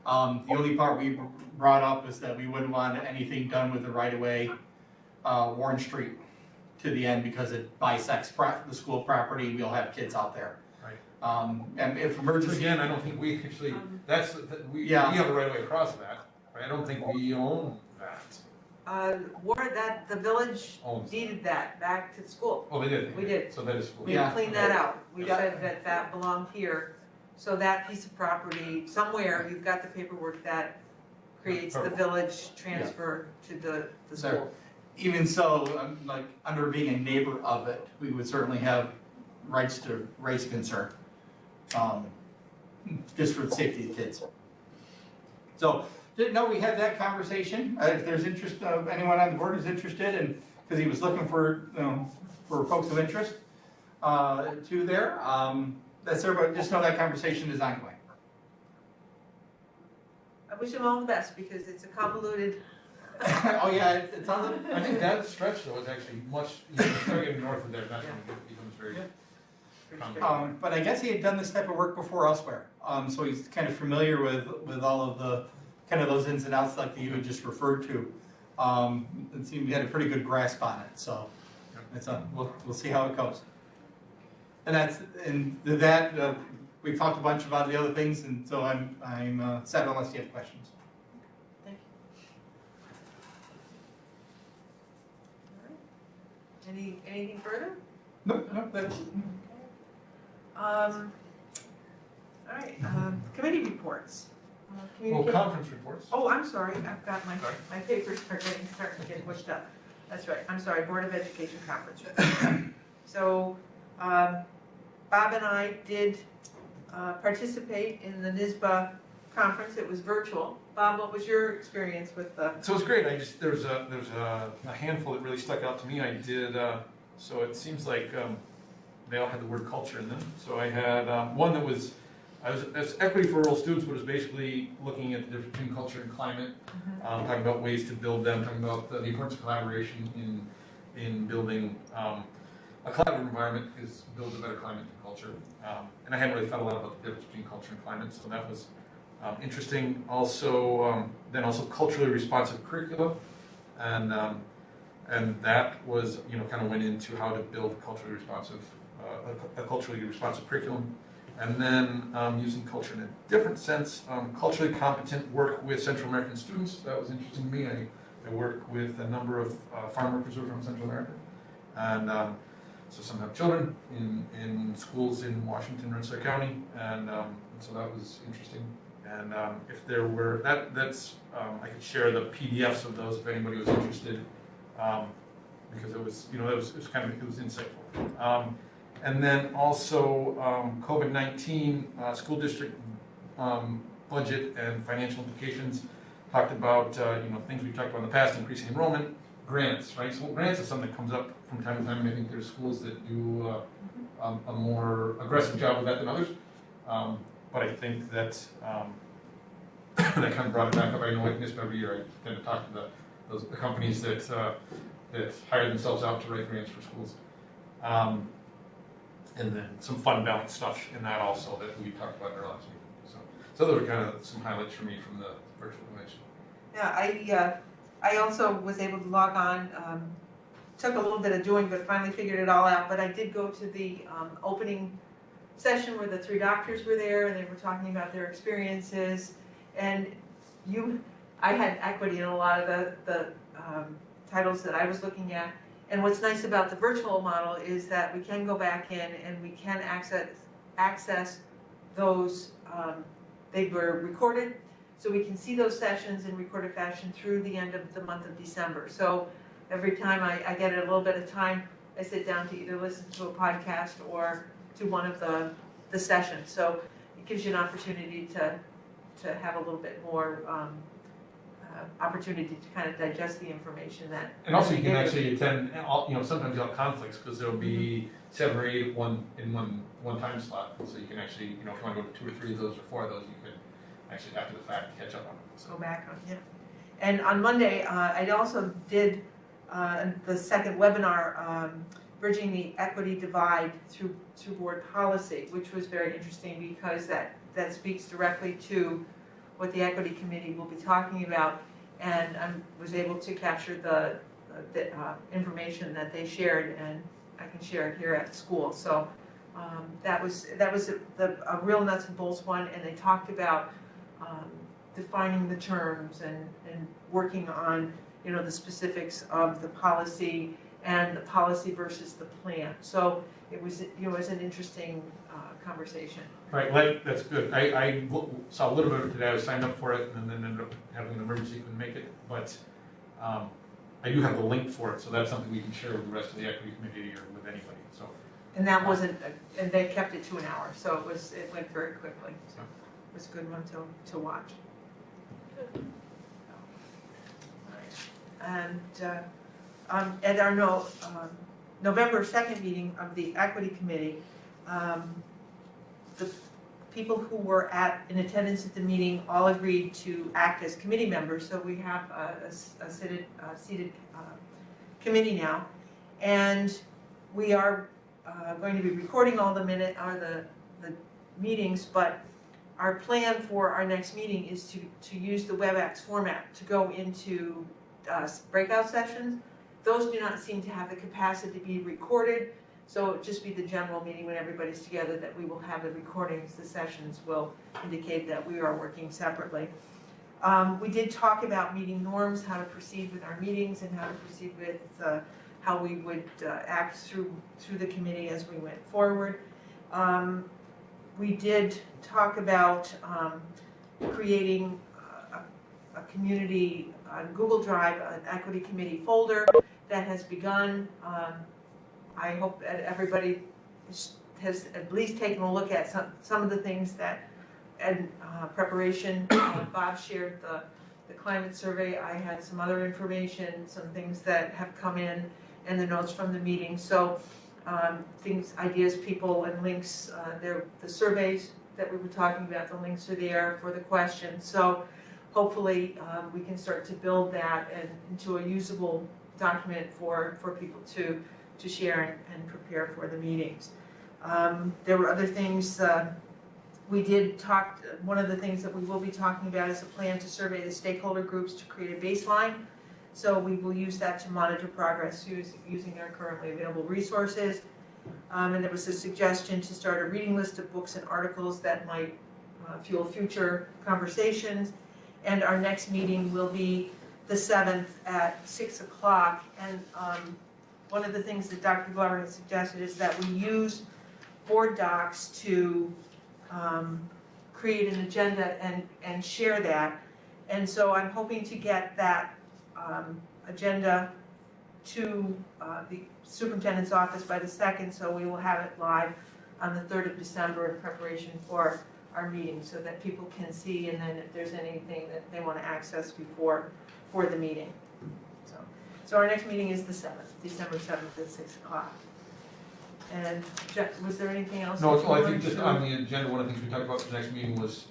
The only part we brought up is that we wouldn't want anything done with the right of way, Warren Street to the end, because it bisects the school property, we'll have kids out there. Right. And if So emergency. again, I don't think we actually, we Yeah. have a right of way across that, right? I don't think we own that. The village Owns. deeded that back to the school. Oh, they did? We did. So that is cool. We Yeah. cleaned that out. We Yeah. said that that belonged here. So that piece of property, somewhere, you've got the paperwork that creates the village transfer to the school. Even so, like, under being a neighbor of it, we would certainly have rights to raise concern, just for the safety of the kids. So, no, we had that conversation, if there's interest, anyone on the board is interested, and, because he was looking for, you know, for folks of interest, to there, that's everybody, just know that conversation is ongoing. I wish them all the best because it's a convoluted, Oh, yeah, it's on the. I think that stretch though is actually much, start getting north of there, that's when it becomes very. But I guess he had done this type of work before elsewhere, so he's kind of familiar with all of the, kind of those ins and outs like that you had just referred to. It seemed he had a pretty good grasp on it, so it's, we'll see how it goes. And we've talked a bunch about the other things, and so I'm set unless you have questions. thank you. Anything further? No, that's. All right, committee reports. Well, Communicate- conference reports. Oh, I'm sorry, I've got Sorry. my papers are starting to get pushed up. That's right, I'm sorry, Board of Education conference. report. So, Bob and I did participate in the NISBA conference, it was virtual. Bob, what was your experience with the? So it's great. There's a handful that really stuck out to me. I did, so it seems like they all had the word culture in them. So I had one that was, it's equity for rural students, but it was basically looking at the difference between culture and climate, talking about ways to build them, talking about the importance of collaboration in building a collaborative environment is builds a better climate and culture. And I hadn't really thought a lot about the difference between culture and climate, so that was interesting. Also, then also culturally responsive curricula, and that was, you know, kind of went into how to build culturally responsive, a culturally responsive curriculum, and then using culture in a different sense, culturally competent work with Central American students. That was interesting to me. I work with a number of farm workers who are from Central America, and so some have children in schools in Washington, Rensselaer County, and so that was interesting. And if there were, that's I could share the PDFs of those if anybody was interested, because it was, you know, it was insightful. And then also COVID-19 school district budget and financial implications. Talked about you know, things we've talked about in the past, increasing enrollment, grants, right? So grants is something that comes up from time to time, and I think there's schools that do a more aggressive job with that than others. But I think that that kind of brought it back up. I know like NISBA every year, I tend to talk to the companies that hire themselves out to write grants for schools. And then some fund balance stuff in that also that we talked about in our last meeting. So those are kind of some highlights for me from the virtual convention. Yeah, I also was able to log on, took a little bit of doing, but finally figured it all out. But I did go to the opening session where the 3 doctors were there and they were talking about their experiences. And I had equity in a lot of the titles that I was looking at. And what's nice about the virtual model is that we can go back in and we can access those, they were recorded, so we can see those sessions in recorded fashion through the end of the month of December. So every time I get a little bit of time, I sit down to either listen to a podcast or to one of the sessions. So it gives you an opportunity to have a little bit more opportunity to kind of digest the information that. And also you that can we actually attend, and all, sometimes you'll have conflicts, because there'll be 7 or 8 in one time slot. So you can actually, if you want to go to 2 or 3 of those or 4 of those, you can actually after the fact catch up on them. Go back on, yeah. And on Monday, I also did the second webinar, Bridging the Equity Divide through Board Policy, which was very interesting because that speaks directly to what the Equity Committee will be talking about. And I was able to capture the information that they shared, and I can share it here at school. So that was a real nuts and bolts one, and they talked about defining the terms and working on the specifics of the policy and the policy versus the plan. So it was an interesting conversation. Right, that's good. I saw a little bit of it today. I was signed up for it and then ended up having an emergency, couldn't make it. But I do have the link for it, so that's something we can share with the rest of the equity committee or with anybody. So. And that wasn't, and they kept it to an hour, so it went very quickly. So it was a good one to watch. And at our November 2nd meeting of the Equity Committee, the people who were in attendance at the meeting all agreed to act as committee members. So we have a seated committee now, and we are going to be recording all the meetings, but our plan for our next meeting is to use the WebEx format to go into breakout sessions. Those do not seem to have the capacity to be recorded, so it'll just be the general meeting when everybody's together that we will have the recordings. The sessions will indicate that we are working separately. We did talk about meeting norms, how to proceed with our meetings, and how to proceed with how we would act through the committee as we went forward. We did talk about creating a community on Google Drive, an equity committee folder that has begun. I hope that everybody has at least taken a look at some of the things that in preparation. Bob shared the climate survey. I had some other information, some things that have come in, and the notes from the meeting. So things, ideas, people, and links. The surveys that we were talking about, the links are there for the questions. So hopefully we can start to build that into a usable document for people to share and prepare for the meetings. There were other things. We did talk, one of the things that we will be talking about is a plan to survey the stakeholder groups to create a baseline. So we will use that to monitor progress using our currently available resources. And there was a suggestion to start a reading list of books and articles that might fuel future conversations. And our next meeting will be the 7th at 6 o'clock. And one of the things that Dr. Glover has suggested is that we use board docs to create an agenda and share that. And so I'm hoping to get that agenda to the superintendent's office by the 2nd, so we will have it live on the 3rd of December in preparation for our meeting, so that people can see, and then if there's anything that they want to access for the meeting. So our next meeting is the 7th, December 7th at 6 o'clock. And was there anything else? No, so I think just on the agenda, one of the things we talked about for the next meeting was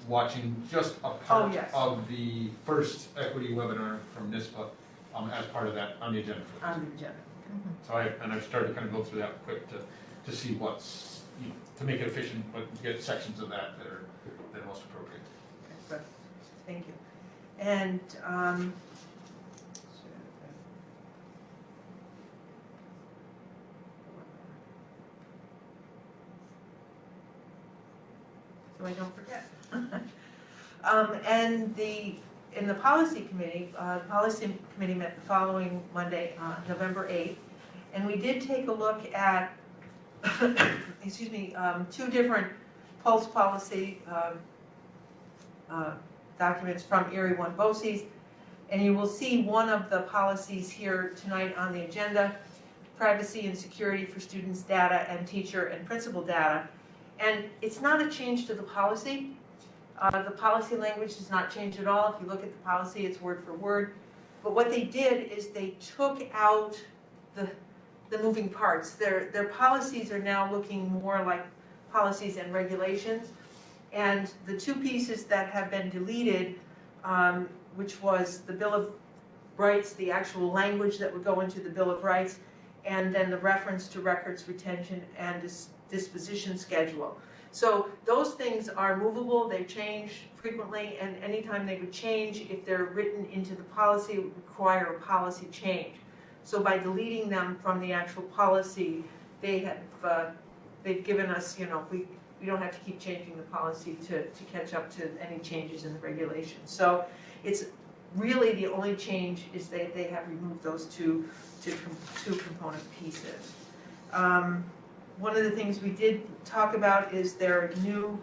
watching just a part of the first equity webinar from NISPA as part of that on the agenda for this. On the agenda. So I've started to kind of go through that quick to see what's, to make it efficient, but get sections of that that are most appropriate. Okay, good. Thank you. And so I don't forget. And in the policy committee, met the following Monday, November 8th, and we did take a look at, excuse me, 2 different pulse policy documents from Erie One BOCES, and you will see one of the policies here tonight on the agenda: privacy and security for students' data and teacher and principal data. And it's not a change to the policy, The policy language does not change at all. If you look at the policy, it's word for word. But what they did is they took out the moving parts. Their policies are now looking more like policies and regulations. And the two pieces that have been deleted, which was the Bill of Rights, the actual language that would go into the Bill of Rights, and then the reference to records retention and disposition schedule. So those things are movable, they change frequently, and anytime they would change, if they're written into the policy, it would require a policy change. So by deleting them from the actual policy, they've given us, we don't have to keep changing the policy to catch up to any changes in the regulations. So it's really the only change is that they have removed those two component pieces. One of the things we did talk about is their new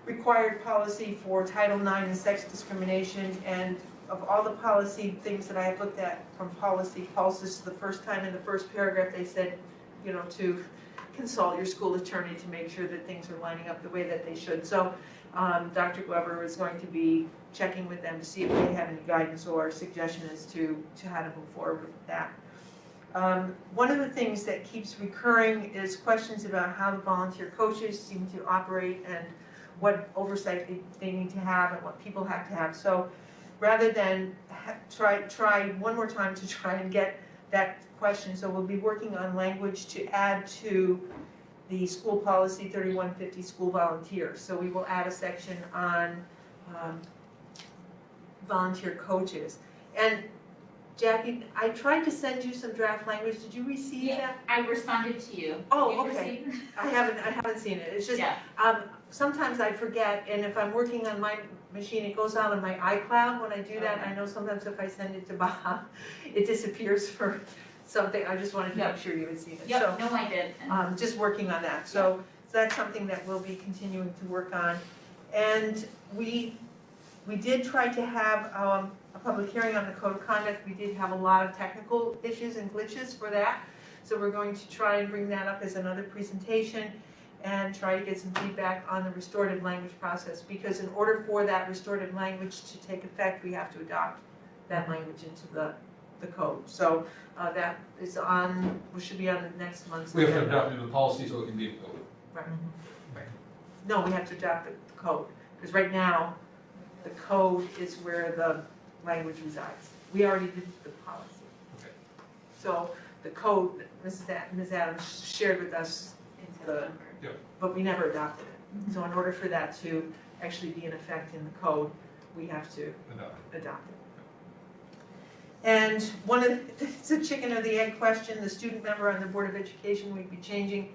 required policy for Title IX and sex discrimination. And of all the policy things that I have looked at from Policy Pulse, this is the first time in the first paragraph they said, to consult your school attorney to make sure that things are lining up the way that they should. So Dr. Glover is going to be checking with them to see if they have any guidance or suggestion as to how to move forward with that. One of the things that keeps recurring is questions about how the volunteer coaches seem to operate and what oversight they need to have and what people have to have. So rather than try one more time to try and get that question, so we'll be working on language to add to the school policy 3150 school volunteers. So we will add a section on volunteer coaches. And Jackie, I tried to send you some draft language. Did you receive that? I responded to you. Oh, Did you okay. receive? I haven't seen it. It's just, Yeah. sometimes I forget, and if I'm working on my machine, it goes out on my iCloud. When I do that, Okay. I know sometimes if I send it to Bob, it disappears for something. I just wanted to make sure you had seen it. Yep, no, I did. So, just working on that. So that's something that we'll be continuing to work on. And we did try to have a public hearing on the code of conduct. We did have a lot of technical issues and glitches for that. So we're going to try and bring that up as another presentation and try to get some feedback on the restorative language process. Because in order for that restorative language to take effect, we have to adopt that language into the code. So that is on, we should be on the next month's We have to agenda. adopt into the policy so it can be in code. Right. No, we have to adopt the code, because right now, the code is where the language resides. We already did the policy. Okay. So the code, Ms. Adams shared with us, but we never adopted it. So in order for that to actually be in effect in the code, we have to adopt it. And it's a chicken or the egg question. The student member on the Board of Education would be changing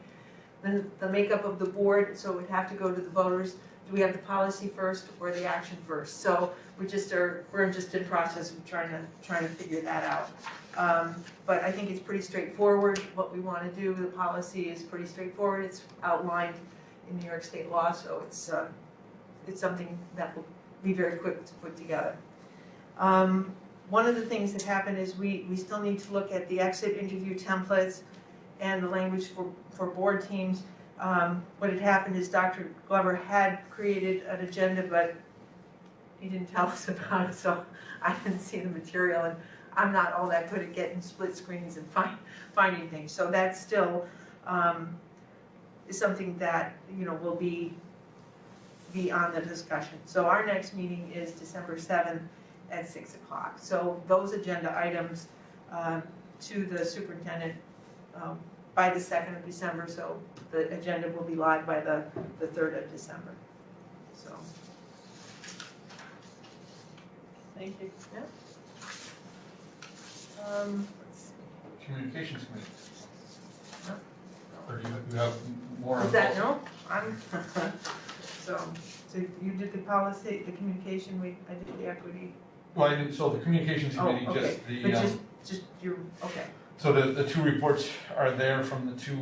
the makeup of the board, so it would have to go to the voters. Do we have the policy first or the action first? So we're just in process of trying to figure that out. But I think it's pretty straightforward what we want to do. The policy is pretty straightforward. It's outlined in New York State law, so it's something that will be very quick to put together. One of the things that happened is we still need to look at the exit interview templates and the language for board teams. What had happened is Dr. Glover had created an agenda, but he didn't tell us about it, so I didn't see the material, and I'm not all that good at getting split screens and finding things. So that still is something that will be on the discussion. So our next meeting is December 7th at 6 o'clock. So those agenda items to the superintendent by the 2nd of December, so the agenda will be live by the 3rd of December. So, thank you. Yeah. Let's see. Communications committee. Huh? Or do you have more? Is that, no? So you did the policy, the communication, I did the equity. Well, I didn't, so the communications Oh, committee, okay. just the, But just you, okay. so the two reports are there from the 2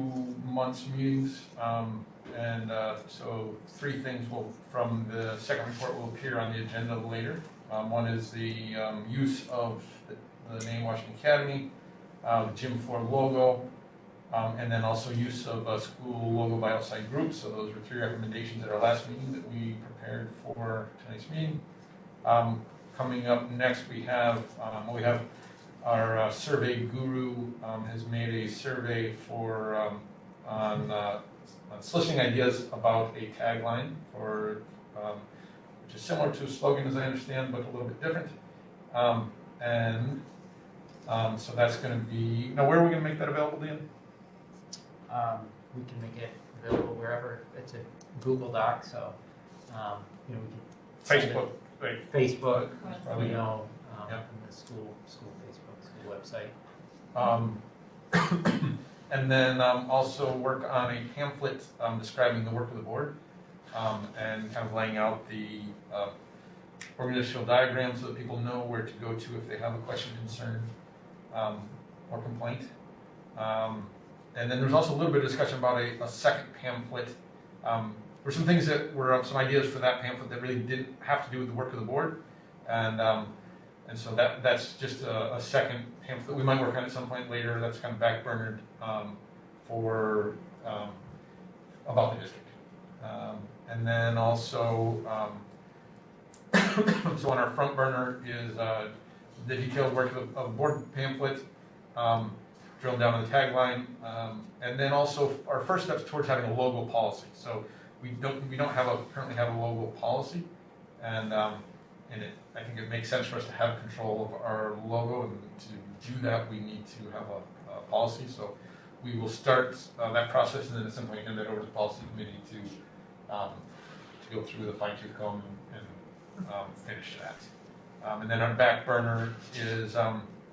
months meetings. So 3 things from the second report will appear on the agenda later. One is the use of the name Washington Academy, the gym floor logo, And then also use of a school logo by outside groups. So those were 3 recommendations at our last meeting that we prepared for tonight's meeting. Coming up next, we have our survey guru has made a survey for on soliciting ideas about a tagline for which is similar to a slogan, as I understand, but a little bit different. So that's going to be, now where are we going to make that available, Dan? We can make it available wherever. It's a Google Doc, so, we can. send it- Facebook, right? Facebook, Probably, in Yep. the school Facebook, school website. And then also work on a pamphlet describing the work of the board and kind of laying out the organizational diagram so that people know where to go to if they have a question, concern, or complaint. And then there's also a little bit of discussion about a second pamphlet. There were some things that were some ideas for that pamphlet that really didn't have to do with the work of the board, and so that's just a second pamphlet we might work on at some point later. That's kind of backburnered for about the district, and then also so on our front burner is the detailed work of board pamphlet. Drill down on the tagline, and then also our first steps towards having a logo policy. So we don't currently have a logo policy, and I think it makes sense for us to have control of our logo, and to do that we need to have a policy. So we will start that process, and then at some point hand that over to the policy committee to go through the fine tooth comb and finish that. And then our back burner is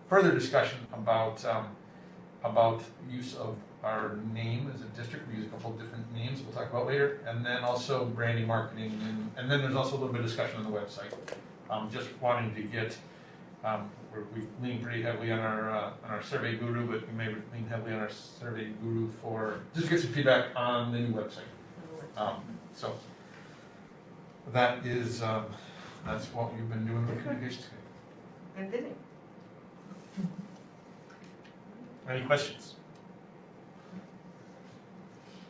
further discussion about use of our name as a district. We use a couple of different names we'll talk about later, and then also branding, marketing, and then there's also a little bit of discussion on the website. Just wanting to get, we've leaned pretty heavily on our survey guru, but we may lean heavily on our survey guru for just to get some feedback on the new website. So that is that's what we've been doing with communications. And did it? Any questions?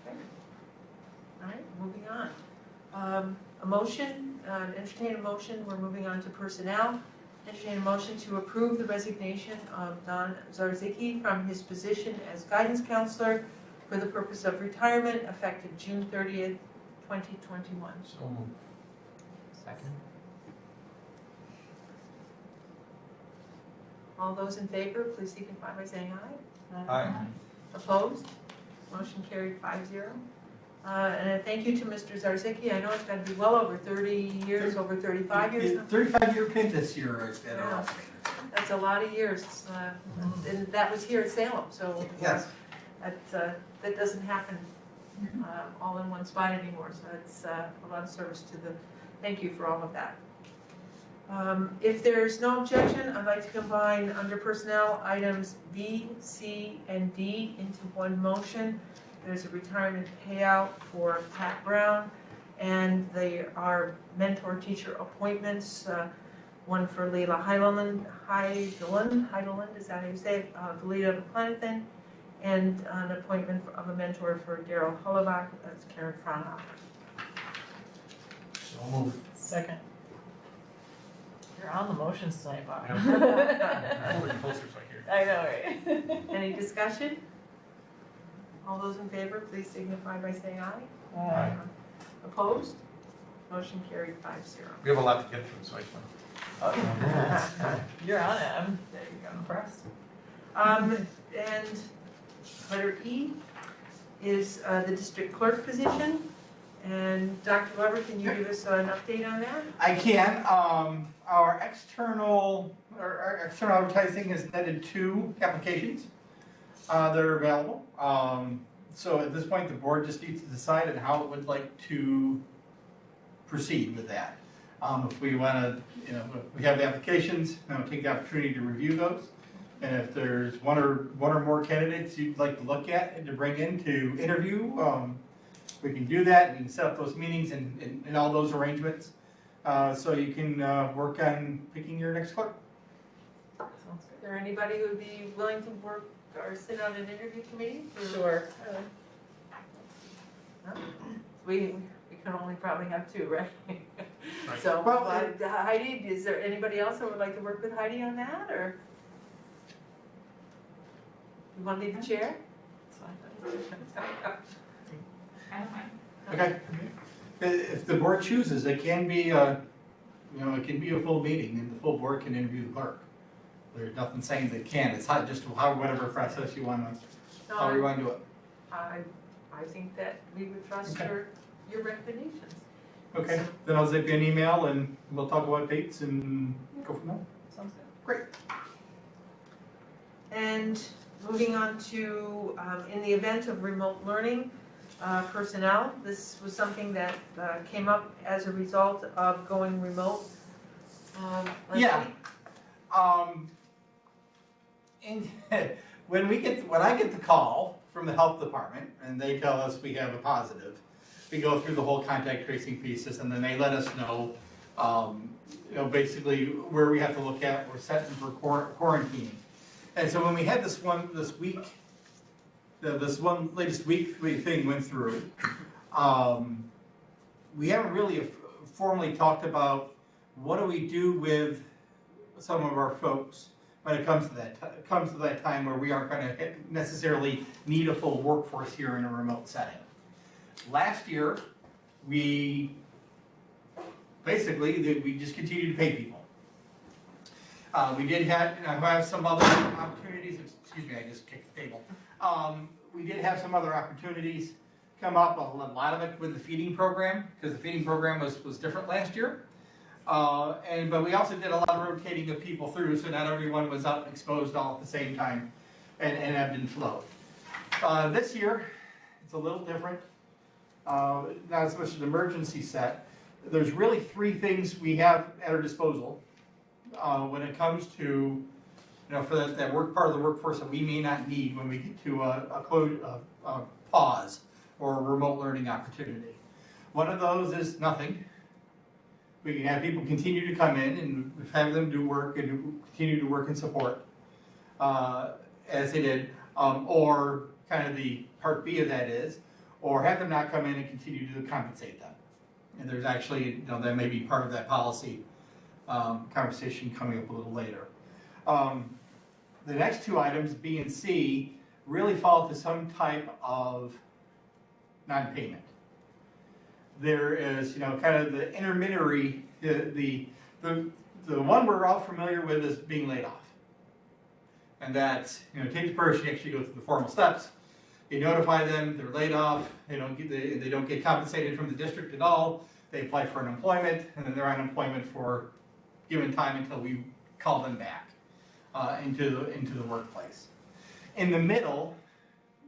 All right, moving on. A motion, entertain a motion, we're moving on to personnel. Entertain a motion to approve the resignation of Don Zarzicki from his position as guidance counselor for the purpose of retirement effective June 30th, 2021. So moved. Second? All those in favor, please signify by saying aye. Aye. Opposed? Motion carried 5-0. And a thank you to Mr. Zarzicki. I know it's got to be well over 30 years, over 35 years now. 35-year pin this year at our Yeah. office. That's a lot of years, and that was here at Salem, so. Yes. That doesn't happen all in one spot anymore, so it's a lot of service to the, thank you for all of that. If there's no objection, I'd like to combine under personnel items B, C, and D into one motion. There's a retirement payout for Pat Brown, and they are mentor teacher appointments. One for Leila Heideland, is that how you say it? Valita Planathan, and an appointment of a mentor for Daryl Hullabach, that's Karen Fraunhofer. So moved. Second. You're on the motions tonight, Bob. I'm moving closer so I hear. I know, right? Any discussion? All those in favor, please signify by saying aye. Aye. Opposed? Motion carried 5-0. We have a lot to get through, so I just want You're on it. I'm There you go. impressed. And letter E is the district clerk position. And Dr. Weber, can you give us an update on that? I can. Our external advertising has netted 2 applications that are available. So at this point, the board just needs to decide on how it would like to proceed with that. If we want to, if we have the applications, take the opportunity to review those. And if there's one or more candidates you'd like to look at and to bring in to interview, we can do that. We can set up those meetings and all those arrangements, so you can work on picking your next clerk. Is there anybody who would be willing to work or sit on an interview committee? Sure. We can only probably have two, right? Right. So, Well, Heidi, is there anybody else that would like to work with Heidi on that, or? You want to leave the chair? I don't mind. Okay. If the board chooses, it can be it can be a full meeting and the full board can interview the clerk. There's nothing saying they can't, it's not just whatever process you want to, how you want to do it. I think that we would trust Okay. your recommendations. Okay, then I'll zip you an email and we'll talk about dates and go from there. Sounds good. Great. And moving on to, in the event of remote learning personnel, this was something that came up as a result of going remote. Yeah. Leslie? And when I get the call from the health department and they tell us we have a positive, we go through the whole contact tracing pieces and then they let us know, basically where we have to look at, we're setting for quarantining. And so when we had this one latest week thing went through, we haven't really formally talked about what do we do with some of our folks when it comes to that time where we aren't going to necessarily need a full workforce here in a remote setting. Last year, we just continued to pay people. We did have some other opportunities. Excuse me, I just kicked the table. We did have some other opportunities come up. A lot of it with the feeding program, because the feeding program was different last year. But we also did a lot of rotating of people through, so not everyone was up and exposed all at the same time and ebbed and flowed. This year, it's a little different. Not as much an emergency set. There's really three things we have at our disposal when it comes to, for that part of the workforce that we may not need when we get to a pause or a remote learning opportunity. One of those is nothing. We can have people continue to come in and have them do work and continue to work and support as they did, or kind of the part B of that is, or have them not come in and continue to compensate them. And there's actually, that may be part of that policy conversation coming up a little later. The next two items, B and C, really fall to some type of non-payment. There is, kind of the intermediary, the one we're all familiar with is being laid off. And that's, take the person, you actually go through the formal steps, you notify them, they're laid off, they don't get compensated from the district at all, they apply for unemployment, and then they're on unemployment for given time until we call them back into the workplace. In the middle,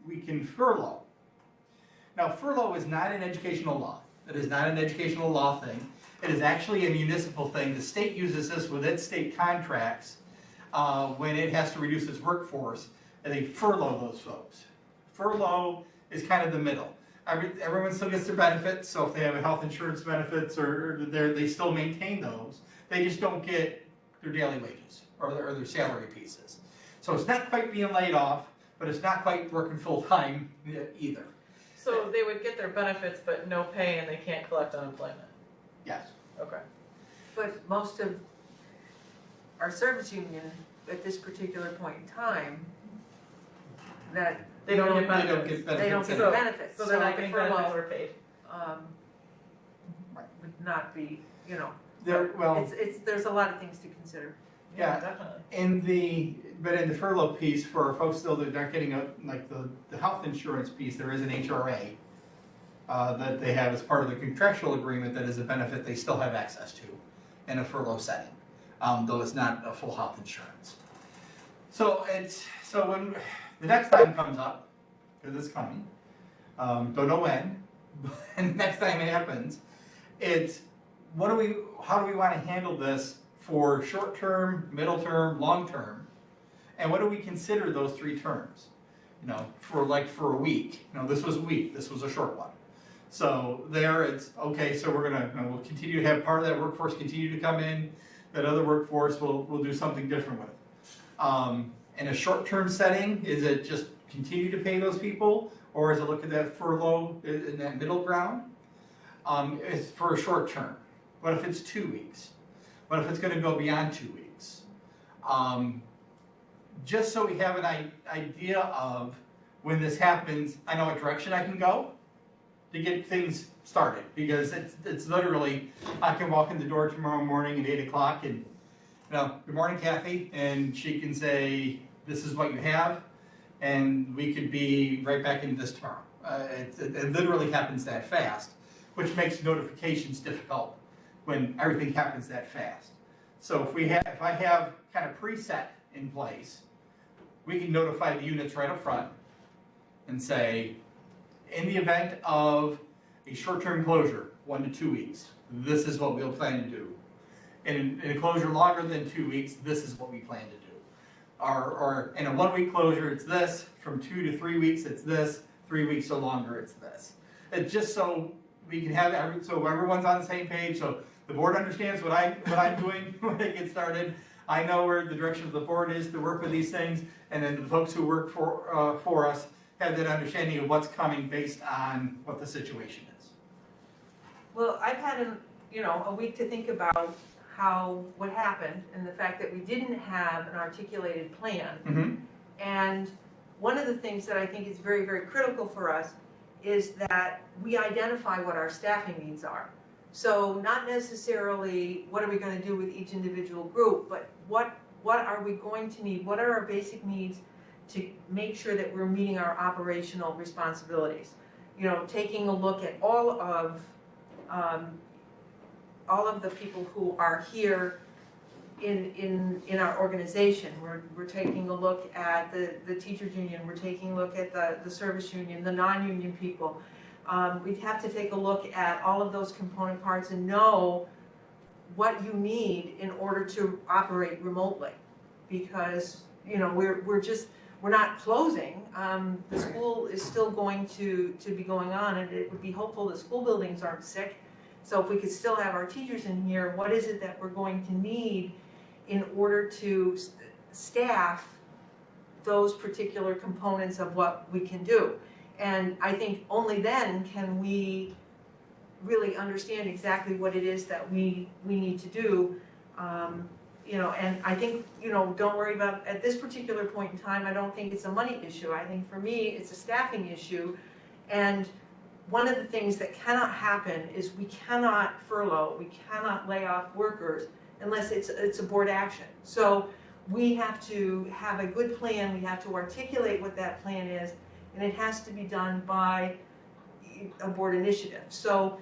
we can furlough. Now, furlough is not an educational law. It is not an educational law thing. It is actually a municipal thing. The state uses this with its state contracts when it has to reduce its workforce, and they furlough those folks. Furlough is kind of the middle. Everyone still gets their benefits, so if they have health insurance benefits or they still maintain those, they just don't get their daily wages or their salary pieces. So it's not quite being laid off, but it's not quite working full time either. So they would get their benefits, but no pay, and they can't collect unemployment? Yes. Okay. But most of our service union, at this particular point in time, that They don't get They don't benefits. get benefits. they don't get So- benefits. So they're not the getting furlough, benefits or paid? would not be, there's a lot of things to consider. Yeah. Definitely. In the furlough piece, for folks still that aren't getting the health insurance piece, there is an HRA that they have as part of the contractual agreement that is a benefit they still have access to in a furlough setting, though it's not a full health insurance. So when the next time comes up, because it's coming, don't know when, but next time it happens, it's how do we want to handle this for short term, middle term, long term, and what do we consider those three terms? For a week. This was a week. This was a short one. So there, it's okay. So we'll continue to have part of that workforce continue to come in. That other workforce we'll do something different with. In a short-term setting, is it just continue to pay those people, or is it look at that furlough in that middle ground? It's for a short term. What if it's 2 weeks? What if it's gonna go beyond 2 weeks? Just so we have an idea of when this happens, I know what direction I can go to get things started, because it's literally, I can walk in the door tomorrow morning at 8 o'clock and, good morning, Kathy, and she can say, this is what you have, and we could be right back into this tomorrow. It literally happens that fast, which makes notifications difficult when everything happens that fast. So if I have kind of preset in place, we can notify the units right up front and say, in the event of a short-term closure, 1 to 2 weeks, this is what we'll plan to do. In a closure longer than 2 weeks, this is what we plan to do. Or in a 1 week closure, it's this. From 2 to 3 weeks, it's this. 3 weeks or longer, it's this. It's just so we can have so everyone's on the same page, so the board understands what I'm doing when I get started. I know where the direction of the board is to work with these things, and then the folks who work for us have that understanding of what's coming based on what the situation is. Well, I've had a week to think about what happened and the fact that we didn't have an articulated plan. Mm-hmm. And one of the things that I think is very, very critical for us is that we identify what our staffing needs are. So not necessarily what are we going to do with each individual group, but what are we going to need? What are our basic needs to make sure that we're meeting our operational responsibilities? Taking a look at all of the people who are here in our organization. We're taking a look at the teachers union, we're taking a look at the service union, the non-union people. We'd have to take a look at all of those component parts and know what you need in order to operate remotely. Because, we're not closing. The school is still going to be going on, and it would be hopeful the school buildings aren't sick. So if we could still have our teachers in here, what is it that we're going to need in order to staff those particular components of what we can do? And I think only then can we really understand exactly what it is that we need to do. And I think, don't worry about, at this particular point in time, I don't think it's a money issue. I think for me, it's a staffing issue. And one of the things that cannot happen is we cannot furlough, we cannot lay off workers unless it's a board action. So we have to have a good plan, we have to articulate what that plan is, and it has to be done by a board initiative. So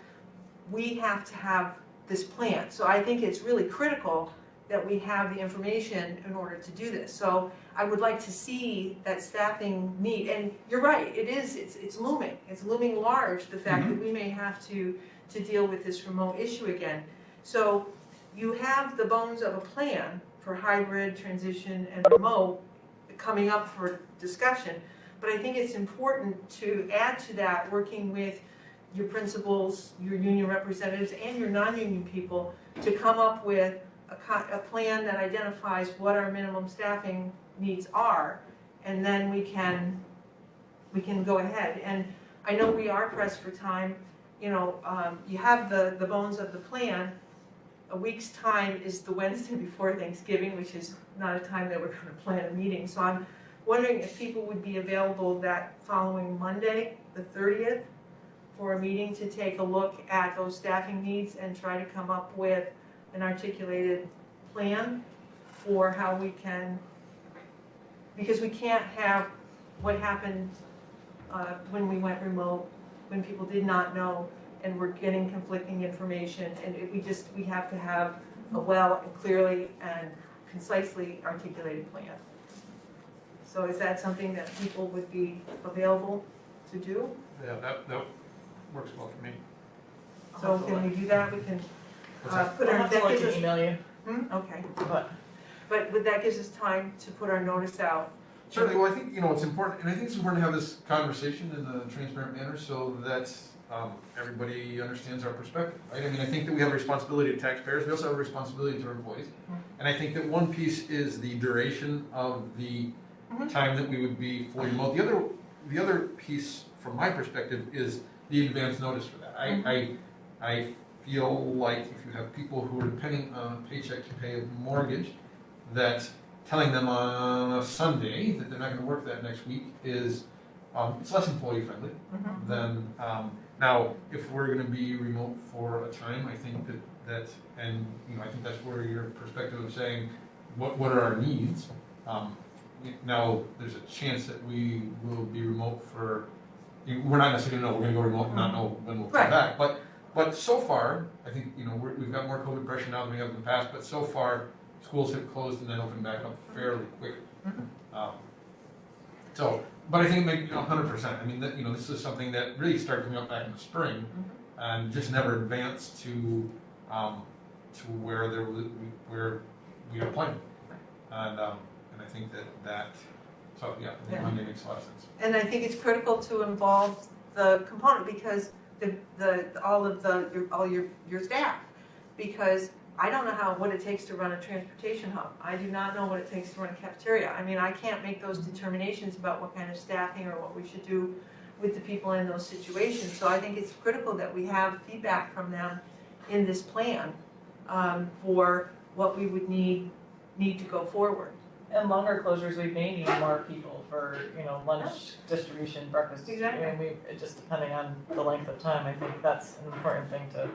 we have to have this plan. So I think it's really critical that we have the information in order to do this. So I would like to see that staffing need, and you're right, it's looming. It's looming large, the fact that we may have to deal with this remote issue again. So you have the bones of a plan for hybrid, transition, and remote coming up for discussion. But I think it's important to add to that, working with your principals, your union representatives, and your non-union people to come up with a plan that identifies what our minimum staffing needs are, and then we can go ahead. And I know we are pressed for time. You have the bones of the plan. A week's time is the Wednesday before Thanksgiving, which is not a time that we're going to plan a meeting. So I'm wondering if people would be available that following Monday, the 30th, for a meeting to take a look at those staffing needs and try to come up with an articulated plan for how we can, because we can't have what happened when we went remote, when people did not know and were getting conflicting information, and we have to have a well and clearly and concisely articulated plan. So is that something that people would be available to do? Yeah, that works well for me. So can we do that? We can put I'll our, have to that look gives and us, email you, okay. but But that gives us time to put our notice out. Certainly, well, I think, it's important, and I think it's important to have this conversation in a transparent manner so that everybody understands our perspective, right? I mean, I think that we have a responsibility to taxpayers, we also have a responsibility to our employees. And I think that one piece is the duration of the time that we would be fully remote. The other piece, from my perspective, is the advance notice for that. I feel like if you have people who are depending on a paycheck to pay a mortgage, that telling them on a Sunday that they're not gonna work that next week is, it's less employee friendly than, now, if we're gonna be remote for a time, I think that, and, you know, I think that's where your perspective of saying, what are our needs? Now, there's a chance that we will be remote for, we're not necessarily know we're gonna go remote and not know when we'll come back, but so far, I think, you know, we've got more COVID pressure now than we have in the past, but so far, schools have closed and then opened back up fairly quickly. But I think maybe 100%. I mean, that, you know, this is something that really started coming up back in the spring, and just never advanced to where where we had a plan. And I think that so yeah, I think Monday makes a lot of sense. And I think it's critical to involve the component because all your staff, because I don't know what it takes to run a transportation hub. I do not know what it takes to run a cafeteria. I mean, I can't make those determinations about what kind of staffing or what we should do with the people in those situations. So I think it's critical that we have feedback from them in this plan for what we would need to go forward. And longer closures, we may need more people for, you know, lunch distribution, breakfast. Exactly. I mean, it just depending on the length of time, I think that's an important thing to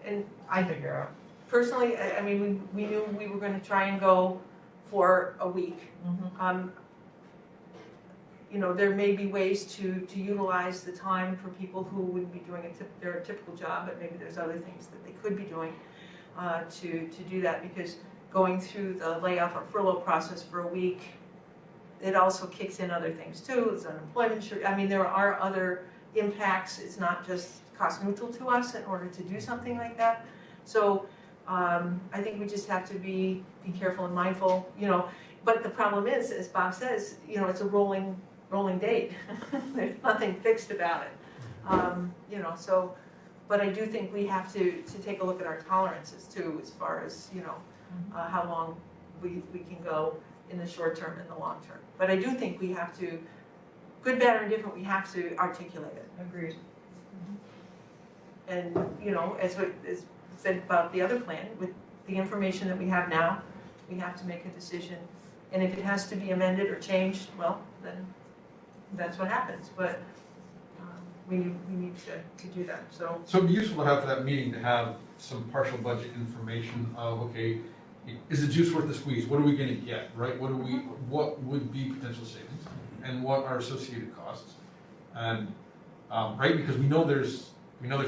And I figure out. personally, I mean, we knew we were going to try and go for a week. You know, there may be ways to utilize the time for people who would be doing their typical job, but maybe there's other things that they could be doing to do that, because going through the layoff or furlough process for a week, it also kicks in other things too. It's unemployment. I mean, there are other impacts. It's not just cost neutral to us in order to do something like that. So I think we just have to be careful and mindful, you know. But the problem is, as Bob says, you know, it's a rolling date. There's nothing fixed about it, you know. So, but I do think we have to take a look at our tolerances too, as far as, you know, how long we can go in the short term and the long term. But I do think we have to, good, bad, or indifferent, we have to articulate it. Agreed. And, you know, as said about the other plan, with the information that we have now, we have to make a decision. And if it has to be amended or changed, well, then that's what happens. But we need to do that, so. So it'd be useful to have for that meeting to have some partial budget information of, okay, is the juice worth the squeeze? What are we gonna get, right? What would be potential savings? And what are associated costs? And, right, because we know there's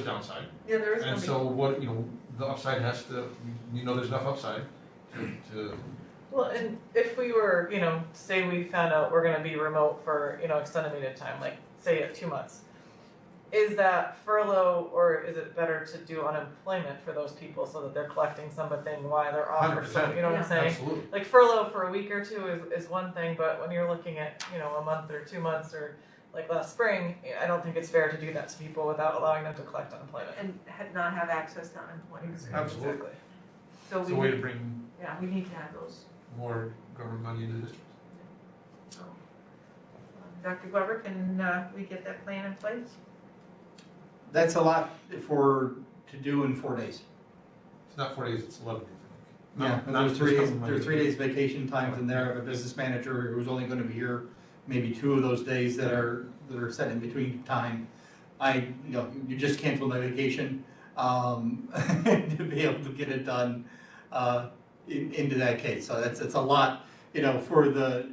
downside. Yeah, there is. And so what, you know, the upside has to, we know there's enough upside to. Well, and if we were, you know, say we found out we're gonna be remote for, you know, extended period of time, like say 2 months, is that furlough, or is it better to do unemployment for those people so that they're collecting something while they're off or something, you know what I'm saying? Absolutely. Like furlough for a week or two is one thing, but when you're looking at, you know, a month or 2 months or like last spring, I don't think it's fair to do that to people without allowing them to collect unemployment. And not have access to unemployment. Absolutely. Exactly. So It's a way to bring yeah, we need to have those. more government money into the district. So, Dr. Glover, can we get that plan in place? That's a lot to do in 4 days. It's not 4 days, it's 11 days. Yeah, and Not there's 3 days, just couple there's 3 days vacation times in there. I have a business manager who's only gonna be here maybe 2 of those days that are set in between time. You just cancel my vacation, to be able to get it done, into that case. So it's a lot, you know, for the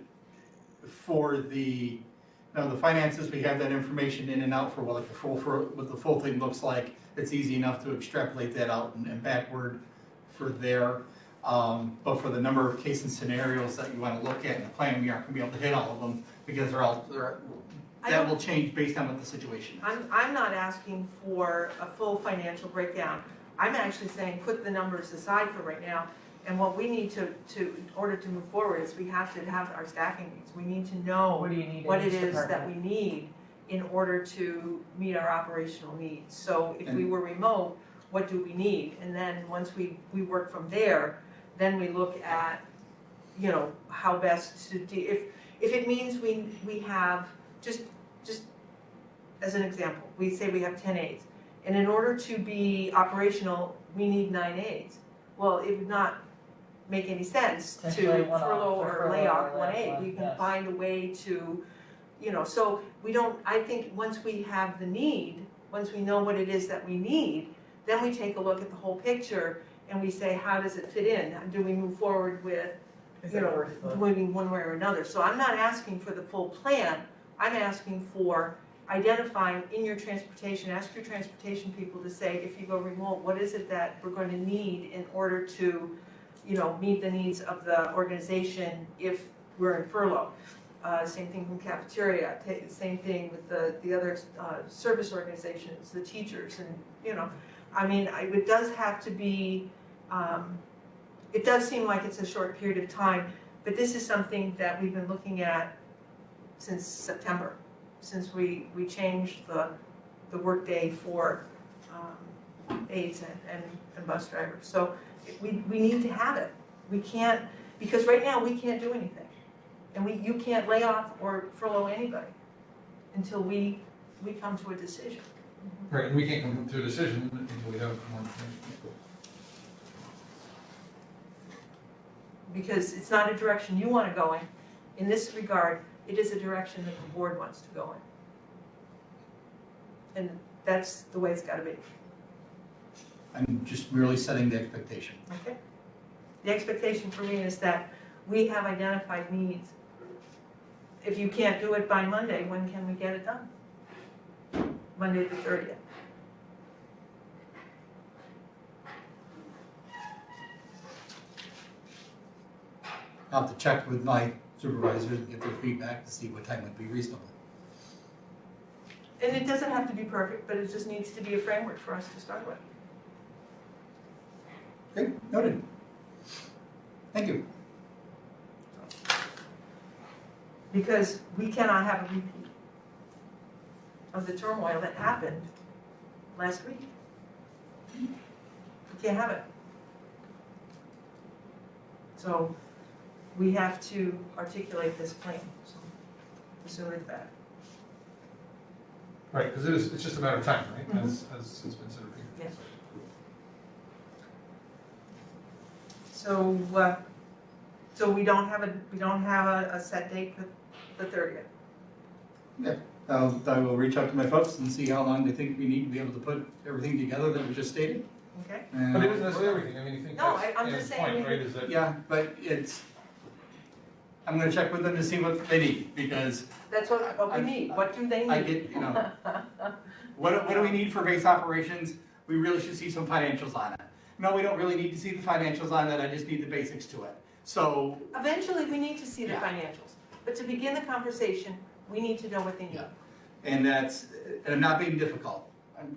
finances, we have that information in and out for what the full thing looks like. It's easy enough to extrapolate that out and backward for there. But for the number of case and scenarios that you want to look at in the plan, we aren't going to be able to hit all of them because that will change based on what the situation is. I'm not asking for a full financial breakdown. I'm actually saying put the numbers aside for right now. And what we need to in order to move forward is we have to have our staffing needs. We need to know What do you need in what it each is that department? we need in order to meet our operational needs. So if we were remote, what do we need? And then once we work from there, then we look at, you know, how best to do, if it means we have, just as an example, we say we have 10 aides, and in order to be operational, we need 9 aides. Well, it would not make any sense to Potentially one off, furlough or or furlough lay off or one lay aide. one, We can yes. find a way to, you know, so we don't, I think once we have the need, once we know what it is that we need, then we take a look at the whole picture and we say, how does it fit in? Do we move forward with, Is you it know, worth the? moving one way or another? So I'm not asking for the full plan, I'm asking for identifying in your transportation, ask your transportation people to say, if you go remote, what is it that we're going to need in order to, you know, meet the needs of the organization if we're in furlough? Same thing from cafeteria, same thing with the other service organizations, the teachers, and, you know, I mean, it does have to be, it does seem like it's a short period of time, but this is something that we've been looking at since September, since we changed the workday for aides and bus drivers. So we need to have it. We can't, because right now we can't do anything. And you can't lay off or furlough anybody until we come to a decision. Right, and we can't come to a decision until we have more information. Because it's not a direction you want to go in. In this regard, it is a direction that the board wants to go in. And that's the way it's got to be. I'm just merely setting the expectation. Okay? The expectation for me is that we have identified needs. If you can't do it by Monday, when can we get it done? Monday the 30th. I'll have to check with my supervisors and get their feedback to see what time would be reasonable. And it doesn't have to be perfect, but it just needs to be a framework for us to start with. Okay, noted. Thank you. Because we cannot have a repeat of the turmoil that happened last week. We can't have it. So we have to articulate this plan, so the sooner the better. Right, because it's just a matter of time, right, Mhm. as it's been said repeatedly. Yes. So we don't have a set date for the 30th. I will reach out to my folks and see how long they think we need to be able to put everything together that was just stated. Okay? And- But it isn't necessarily everything, I mean, you think No, that's I'm Ann's just saying point, we- right, is that. Yeah, but I'm gonna check with them to see what they need, because That's what we need. What do they need? I get, you know, what do we need for base operations? We really should see some financials on it. No, we don't really need to see the financials on it, I just need the basics to it. So, Eventually, we need to see the Yeah. financials, but to begin the conversation, we need to know what they need. Yeah. and I'm not being difficult.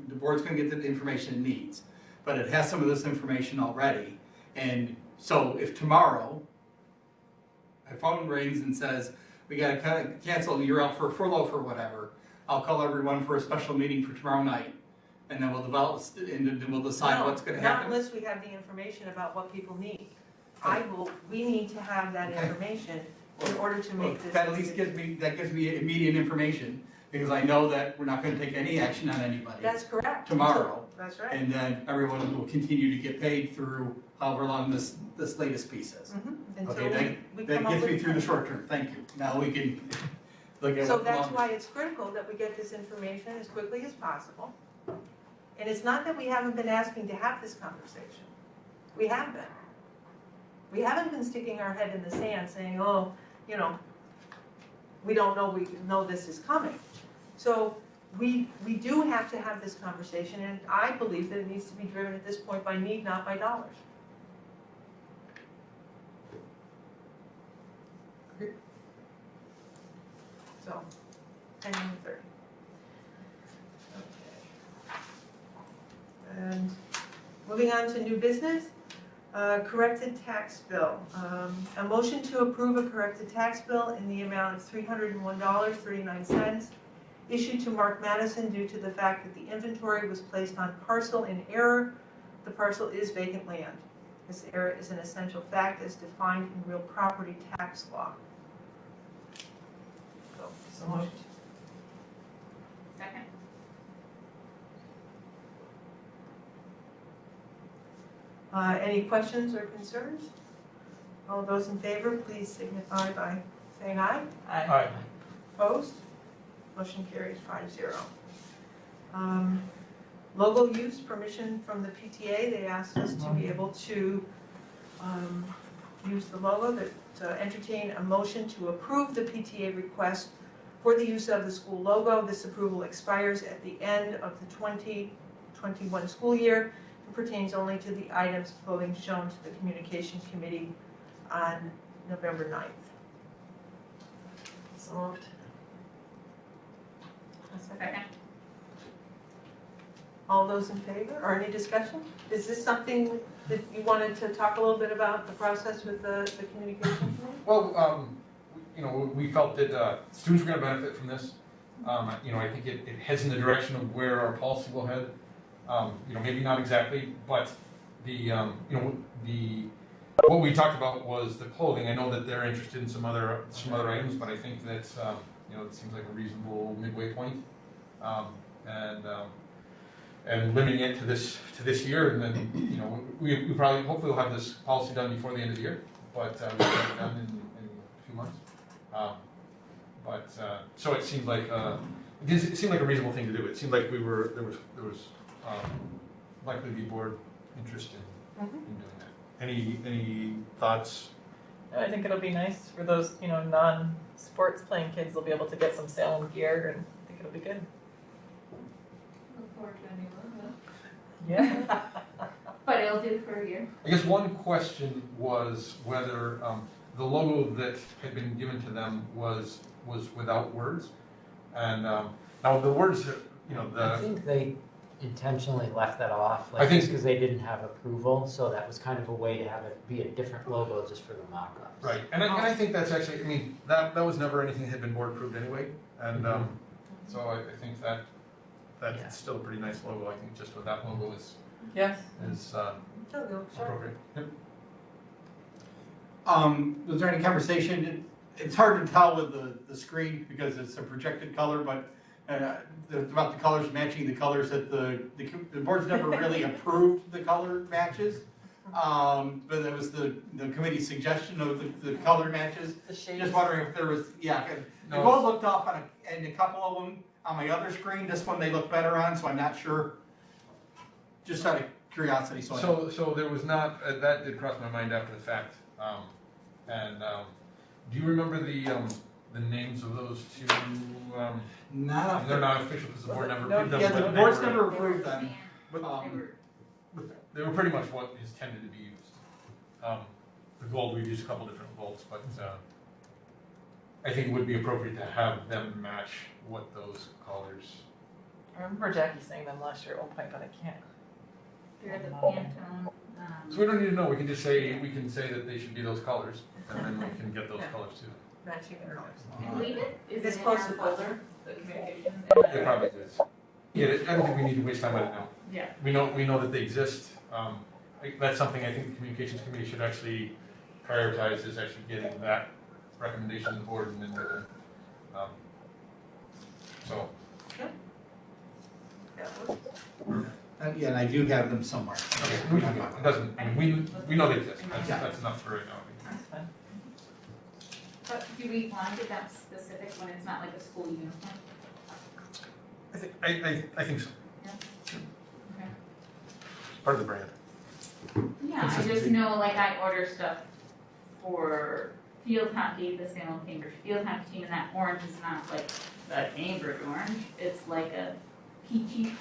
The board's gonna get the information it needs, but it has some of this information already. And so if tomorrow, my phone rings and says, we gotta cancel, and you're out for a furlough for whatever, I'll call everyone for a special meeting for tomorrow night. And then we'll develop, and then we'll decide what's gonna No, not happen. unless we have the information about what people need. We need to have that Okay. information in order to make this. That at least gives me immediate information, because I know that we're not gonna take any action on anybody That's correct. tomorrow. That's right. And then everyone will continue to get paid through however long this latest piece is. Mhm. Okay, Until we That come up gets me with. through the short term, thank you. Now we can look at So what that's long. why it's critical that we get this information as quickly as possible. And it's not that we haven't been asking to have this conversation. We have been. We haven't been sticking our head in the sand saying, oh, you know, we don't know, we know this is coming. So we do have to have this conversation, and I believe that it needs to be driven at this point by need, not by dollars. So, 10 and 30. Okay. And moving on to new business, corrected tax bill. A motion to approve a corrected tax bill in the amount of $301.39 issued to Mark Madison due to the fact that the inventory was placed on parcel in error. The parcel is vacant land. This error is an essential fact as defined in real property tax law. So moved. Second. Any questions or concerns? All those in favor, please signify by saying aye. Aye. Aye. Opposed? Motion carries 5-0. Logo use permission from the PTA. They asked us to be able to use the logo, to entertain a motion to approve the PTA request for the use of the school logo. This approval expires at the end of the 2021 school year and pertains only to the items of clothing shown to the Communications Committee on November 9th. So moved. Second. All those in favor, or any discussion? Is this something that you wanted to talk a little bit about, the process with the communication committee? Well, we felt that students were going to benefit from this. I think it heads in the direction of where our policy will head. Maybe not exactly, but what we talked about was the clothing. I know that they're interested in some other items, but I think that it seems like a reasonable midway point. And limiting it to this year, and then we probably hopefully will have this policy done before the end of the year, but we'll have it done in a few months. So it seemed like it seemed like a reasonable thing to do. It seemed like there was likely to be board interest in doing that. Any thoughts? I think it'll be nice for those, non-sports playing kids. They'll be able to get some sailing gear, and I think it'll be good. Look forward to a new logo. Yeah. But it'll do for a year. I guess one question was whether the logo that had been given to them was without words, and now the words, I think they intentionally left that off, I think- just because they didn't have approval, so that was kind of a way to have it be a different logo just for the mock-ups. right, and I think that's actually, that was never anything that had been board approved anyway, and so I think that's Yeah. still a pretty nice logo. I think just with that logo is Yes. appropriate. Yep. Was there any conversation? It's hard to tell with the screen because it's a projected color, but about the colors matching the colors that the board's never really approved the color matches. But it was the committee's suggestion of the color matches. The shades. Just wondering if there was, the goal looked off and a couple of them on my other screen. This one they look better on, so I'm not sure. Just out of curiosity, So there was not, that did cross my mind after the fact. Do you remember the names of those two? not. They're not official because the board never No, approved them. Yeah, but the they board's were- never approved them. But They were they were pretty much what is tended to be used. The gold, we've used a couple different golds, but I think it would be appropriate to have them match what those colors. I remember Jackie saying them last year at one point, but I can't. They're the Pantone. So we don't need to know, we can just say, that they should be those colors, and then we can get those Yeah. colors too. Matching the colors. I believe it. Is It's it in close our to folder? The communications. It probably is. Yeah, I don't think we need to waste time on it now. Yeah. We know that they exist. That's something I think the communications committee should actually prioritize, is actually getting that recommendation to the board and then with it. So, That works. Yeah, and I do have them somewhere. okay, it doesn't, we know they exist. That's enough for right now. That's fine. But do we want to get that specific when it's not like a school uniform? I think so. Yeah. Okay. Part of the brand. Yeah, I just Consistency. know, like, I order stuff for field hockey, the Salem Cambridge field hockey team, and that orange is not like a Cambridge orange, it's like a peachy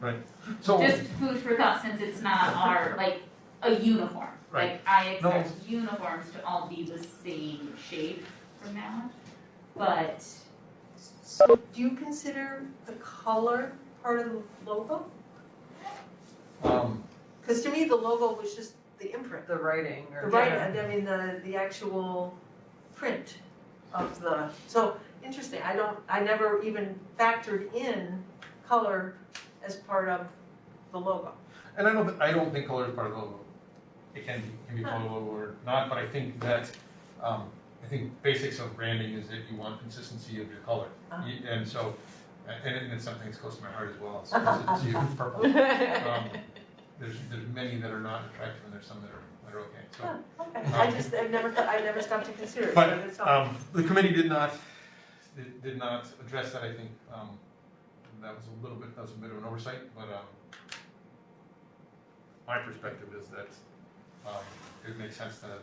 color. So, Just food for thought, since it's not our, like, a uniform. Right. Like, I No. expect uniforms to all be the same shape from now on, but So do you consider the color part of the logo? Because to me, the logo was just the imprint. The writing or. The right, I mean, the actual print. of the, so interesting, I never even factored in color as part of the logo. And I don't think color is part of the logo. It can be part of the logo or not, but I think that, I think basics of branding is that you want consistency of your color. And so, and it's something that's close to my heart as well, it's consistency of purple. There's many that are not attractive and there's some that are okay, so. Okay, I never stopped to consider it, so But, that's all. the committee did not address that, I think, that was a bit of an oversight, but, my perspective is that, it makes sense to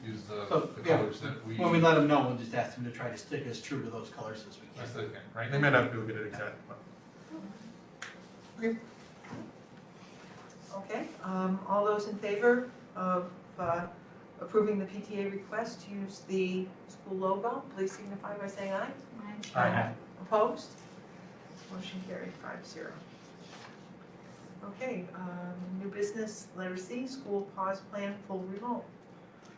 use the colors that we. When we let them know, we'll just ask them to try to stick as true to those colors as we can. That's the thing, right? They may not be able to get it exactly, but. Okay, all those in favor of approving the PTA request to use the school logo, please signify by saying aye. Aye. Opposed? Motion carried 5-0. Okay, new business, letter C, school pause plan, full remote.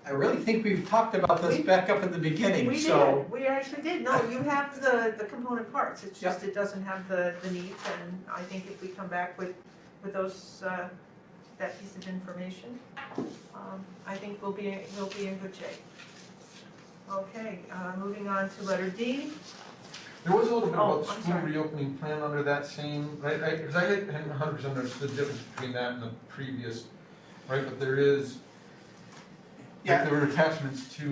I really think we've talked about this back up at the beginning, We so. did, we actually did. No, you have the component parts, it's just it doesn't have the needs, and I think if we come back with those, that piece of information, I think we'll be in good shape. Okay, moving on to letter D. There was a little bit Oh, about I'm school sorry. reopening plan under that same, right, because I hadn't 100% understood the difference between that and the previous, right, but there is, Yeah. there were attachments to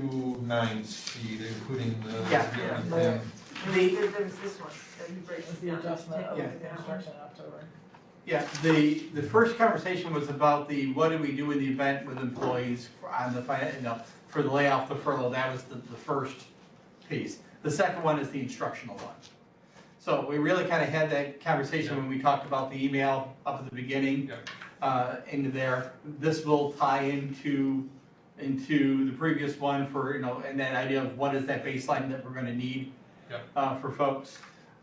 9C, including the Yeah. reopening plan. There was this one, that you break It's the adjustment of Yeah. the construction in October. Yeah, the first conversation was about what do we do in the event with employees on the, for the layoff, the furlough, that was the first piece. The second one is the instructional one. So we really kind of had that conversation when we talked about the email up at the beginning, into there. This will tie into the previous one for, and that idea of what is that baseline that we're gonna need for folks,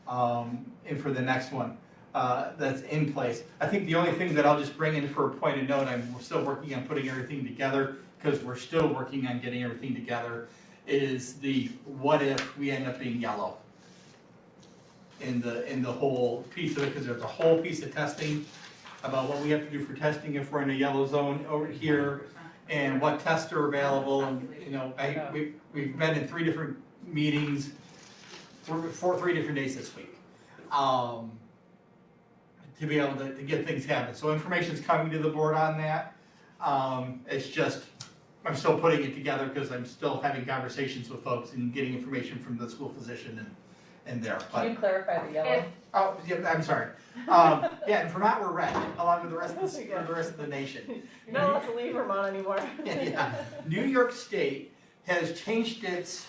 and for the next one. That's in place. I think the only thing that I'll just bring in for a point of note, we're still working on putting everything together, because we're still working on getting everything together, is the what if we end up being yellow in the whole piece of it, because there's a whole piece of testing about what we have to do for testing if we're in a yellow zone over here, and what tests are available, and, we've been in 3 different meetings, 3 different days this week. To be able to get things happening. So information's coming to the board on that. It's just, I'm still putting it together because I'm still having conversations with folks and getting information from the school physician and there. Can you clarify the yellow? Oh, yeah, I'm sorry. Yeah, in Vermont, we're red, along with the rest of the nation. You're not allowed to leave Vermont anymore. Yeah. New York State has changed its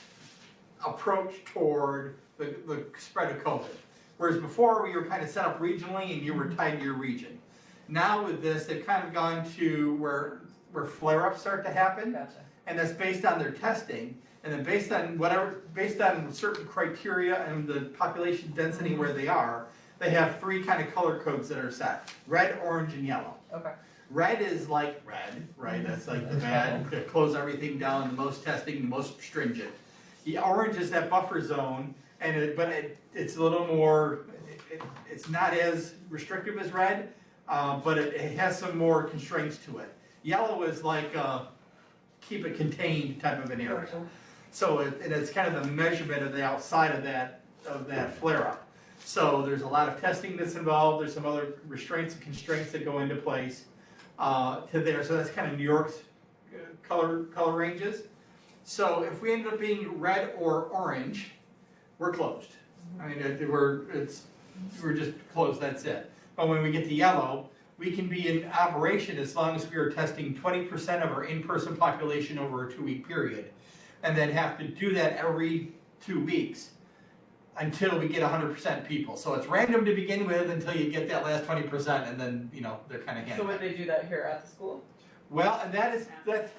approach toward the spread of COVID. Whereas before, we were kind of set up regionally and you were tied to your region. Now with this, they've kind of gone to where flare-ups start to happen. Gotcha. And that's based on their testing. And then based on certain criteria and the population density where they are, they have 3 kind of color codes that are set: red, orange, and yellow. Okay. Red is like red, right? That's like the bad, that close everything down, the most testing, the most stringent. The orange is that buffer zone, it's a little more, it's not as restrictive as red, but it has some more constraints to it. Yellow is like keep it contained type of an area. So it's kind of the measurement of the outside of that flare up. So there's a lot of testing that's involved. There's some other restraints and constraints that go into place to there. So that's kind of New York's color ranges. So if we end up being red or orange, we're closed. I mean, we're just closed, that's it. But when we get to yellow, we can be in operation as long as we are testing 20% of our in-person population over a 2-week period. And then have to do that every 2 weeks until we get 100% people. So it's random to begin with until you get that last 20%, and then, they're kind of handling. So would they do that here at the school? Well, and that's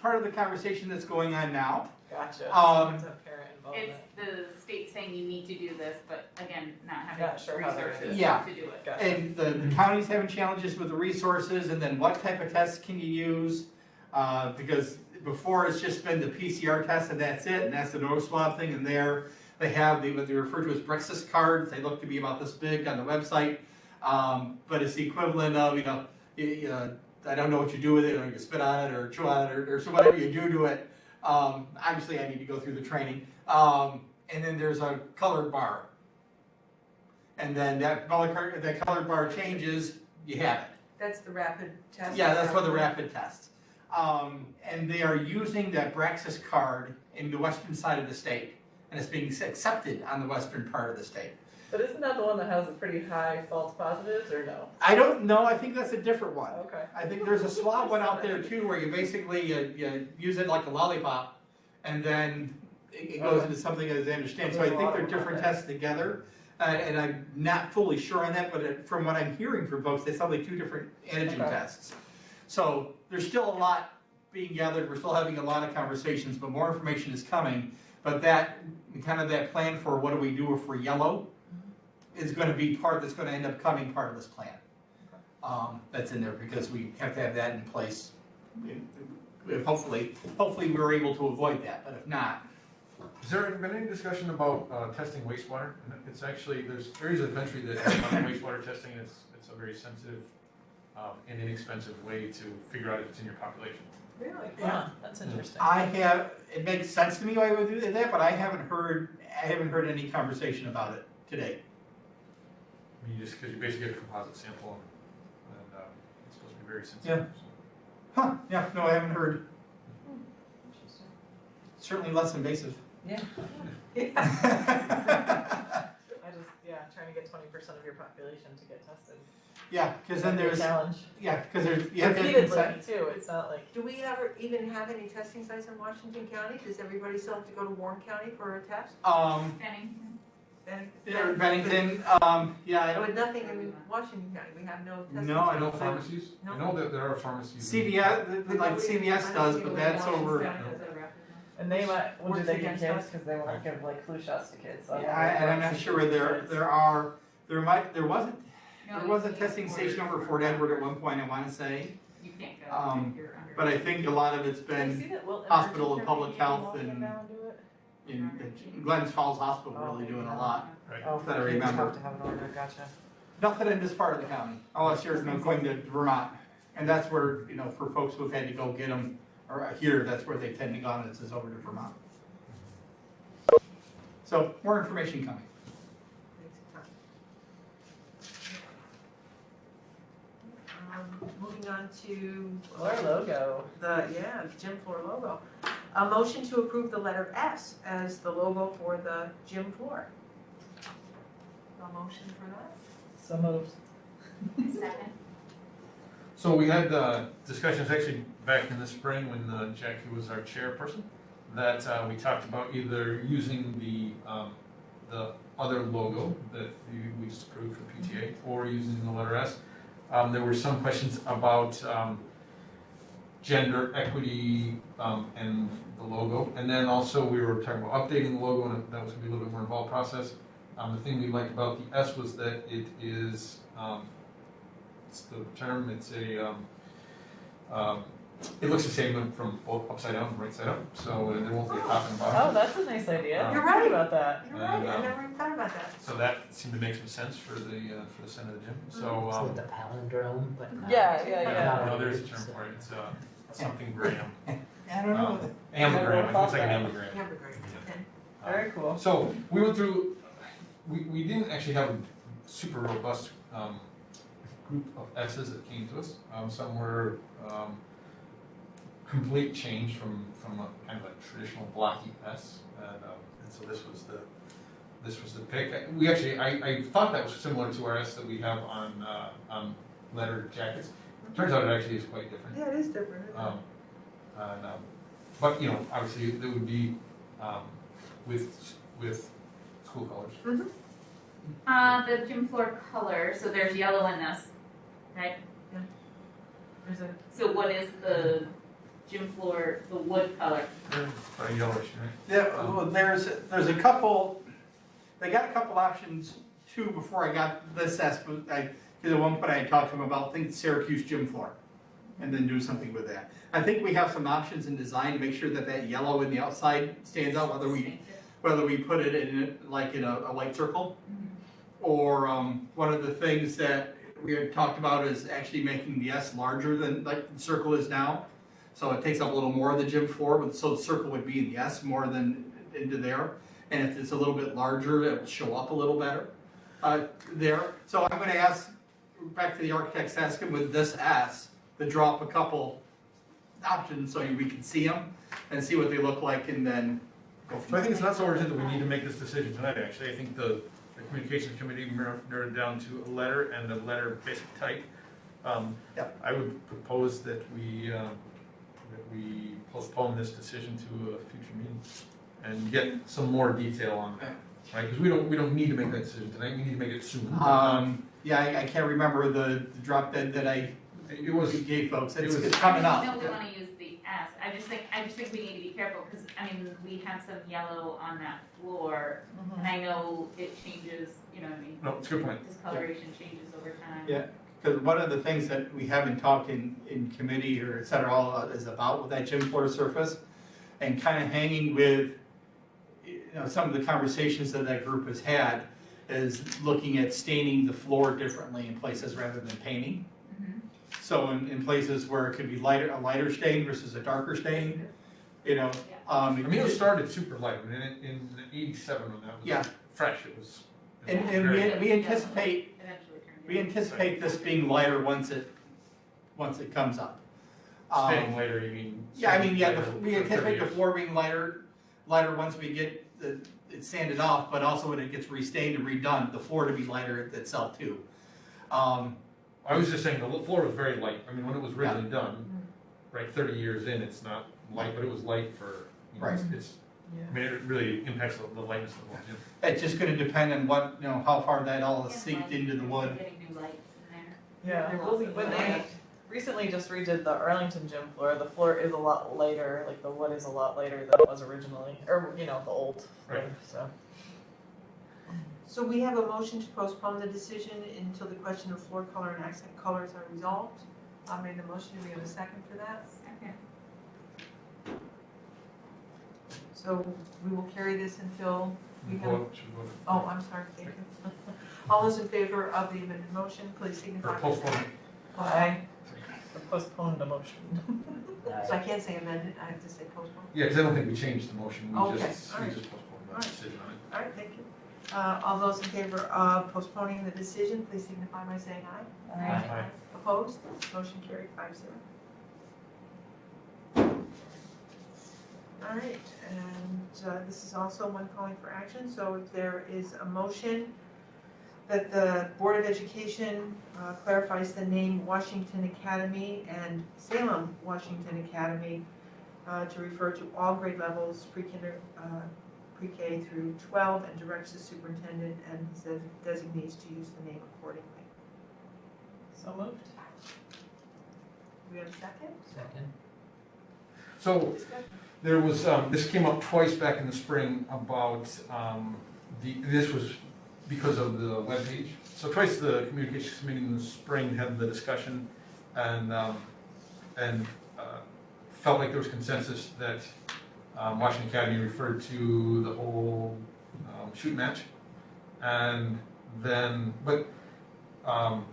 part of the conversation that's going on now. Gotcha. It's parent It's involvement. the state saying you need to do this, but again, not having Not sure how they're resources Yeah. to do it. Gotcha. And the county's having challenges with the resources, and then what type of tests can you use? Because before it's just been the PCR test and that's it, and that's the nose swab thing, and there they have what they refer to as Brexis cards. They look to be about this big on the website, but it's the equivalent of, I don't know what you do with it, or you spit on it, or chew on it, or so whatever you do to it. Obviously, I need to go through the training. And then there's a colored bar. And then that colored bar changes, you have it. That's the rapid test? Yeah, that's for the rapid test. And they are using that Brexis card in the western side of the state. And it's being accepted on the western part of the state. But isn't that the one that has a pretty high false positives, or no? I don't know, I think that's a different one. Okay. I think there's a swab one out there too, where you basically, you use it like a lollipop, and then it goes into something as I understand. So I think they're different tests together, and I'm not fully sure on that, but from what I'm hearing from folks, they sound like two different antigen tests. So there's still a lot being gathered, we're still having a lot of conversations, but more information is coming. But that, kind of that plan for what do we do if we're yellow, is going to be that's going to end up coming part of this plan. That's in there because we have to have that in place. Hopefully we're able to avoid that, but if not. Has there been any discussion about testing wastewater? And it's actually, there's areas of the country that have wastewater testing, and it's a very sensitive and inexpensive way to figure out if it's in your population. Really? Yeah, that's interesting. It makes sense to me why we would do that, but I haven't heard any conversation about it today. I mean, just because you basically get a composite sample, and it's supposed to be very sensitive. Huh, yeah, no, I haven't heard. Certainly less invasive. Yeah. Yeah. Trying to get 20% of your population to get tested. Yeah, because then there's, challenge. yeah, because there's, you have to have Repeatedly consent. too, it's not like. Do we ever even have any testing sites in Washington County? Does everybody still have to go to Warren County for a test? Bennington, yeah, I don't, With nothing in Washington County, we have no testing. No, I I know sites. pharmacies, I know that there are pharmacies. CVS, like CVS does, but that's over. And they might, well, do Works they give against kids, us. because they won't give like flu shots to kids, so. I Yeah, wonder if and I'm that's not sure included where kids. there was a testing station over Fort Edward at one point, I wanna say. You can't go if you're under. But I think a lot of it's Did been you see that Wilton hospital Emergency and public Care health came and- now and do it? in Glens Falls Hospital really doing a lot. Right. Oh, That I for kids remember. have to have an order, gotcha. Nothing in this part of the county, unless you're going to Vermont. And that's where, for folks who've had to go get them, or here, that's where they tend to go, and it says over to Vermont. So, more information coming. Moving on to. Our logo. The gym floor logo. A motion to approve the letter S as the logo for the gym floor. A motion for that? So moved. Second. So we had discussions actually back in the spring when Jackie was our chairperson, that we talked about either using the other logo that we just approved for PTA, or using the letter S. There were some questions about gender equity and the logo, and then also we were talking about updating the logo, and that was going to be a little bit more involved process. The thing we liked about the S was that it is, it's the term, it's a, it looks the same from both upside down and right side up, so there won't be a top and bottom. Oh, that's a nice idea. You're right. About that. You're right, And, I never even thought about that. So that seemed to make some sense for the center of the gym. It's So like the palindrome, but not. Yeah. no, there's a term for it. It's something gram. I don't know. Ambigram. I think it's like an ambigram. Number great. Okay. Very cool. So we went through. We didn't actually have a super robust group of S's that came to us. Some were complete change from a kind of a traditional blocky S, and so this was the pick. We actually I thought that was similar to our S that we have on letter jackets. Turns out it actually is quite different. Yeah, it is different. Isn't it? But obviously it would be with school colors. The gym floor color, so there's yellow in this, right? There's a, So what is the gym floor, the wood color? Probably yellowish, right? Yeah, well, there's a couple, they got a couple options too before I got this S, but because at one point I had talked to them about, think Syracuse gym floor. and then do something with that. I think we have some options in design to make sure that that yellow in the outside stands out, whether we put it in, like in a white circle. Or, one of the things that we had talked about is actually making the S larger than like the circle is now. So it takes up a little more of the gym floor, but so the circle would be in the S more than into there. And if it's a little bit larger, it will show up a little better, there. So I'm gonna ask, back to the architect's asking with this S, to drop a couple options so we can see them and see what they look like and then go from So I there. think it's not so urgent that we need to make this decision tonight, actually. I think the communications committee narrowed down to a letter and a letter basic type. Yep. I would propose that we postpone this decision to a future meeting and get some more detail on that, right? Because we don't need to make that decision tonight, we need to make it soon. Yeah, I can't remember the drop dead that I It was, gave folks, it was- it's coming up. No, we wanna use the S. I just think we need to be careful, because, I mean, we had some yellow on that floor, and I know it changes, you know what I mean? no, it's a good point. Discoloration changes over time. Yeah. Because one of the things that we haven't talked in committee or et cetera, all is about with that gym floor surface, and kind of hanging with, some of the conversations that that group has had, is looking at staining the floor differently in places rather than painting. Mhm. So in places where it could be a lighter stain versus a darker stain, I mean, it started super light, I mean, in '87 when that was Yeah. fresh, it was. And very- we anticipate, Eventually turned we into- anticipate this being lighter once it comes up. Staying later, you mean? Yeah, I mean, yeah, later we for 30 anticipate the years. floor being lighter once we get it sanded off, but also when it gets restained and redone, the floor to be lighter itself too. I was just saying, the floor was very light, I mean, when it was originally done, right, 30 years in, it's not light, but it was light for, Right. it's, I mean, it really impacts the lightness of the whole gym. It's just gonna depend on what, how far that all is Yeah, seeped light. into the wood. Getting new lights in there. Yeah, There will be when they light. recently just redid the Arlington gym floor, the floor is a lot lighter, like the wood is a lot lighter than it was originally, or, the old floor, Right. so. So we have a motion to postpone the decision until the question of floor color and accent colors are resolved. I made the motion, do we have a second for that? Okay. So we will carry this until we have, Should we vote? oh, I'm sorry, thank you. All those in favor of the amended motion, please signify Or by postpone saying it. aye. Or postpone the motion. So I can't say amended, I have to say postpone. Yeah, because I don't think we changed the motion, we Okay, just all right. postponed All the right. decision on it. All right, thank you. All those in favor of postponing the decision, please signify by saying aye. Aye. Opposed? Motion carried 5-0. All right, and this is also one calling for action, so if there is a motion that the Board of Education clarifies the name Washington Academy and Salem Washington Academy to refer to all grade levels, pre-K through 12, and directs the superintendent and his designees to use the name accordingly. So moved. Do we have a second? Second. So, there was, this came up twice back in the spring about, this was because of the webpage. So twice the communications committee in the spring had the discussion and felt like there was consensus that Washington Academy referred to the whole shoot match. And then, but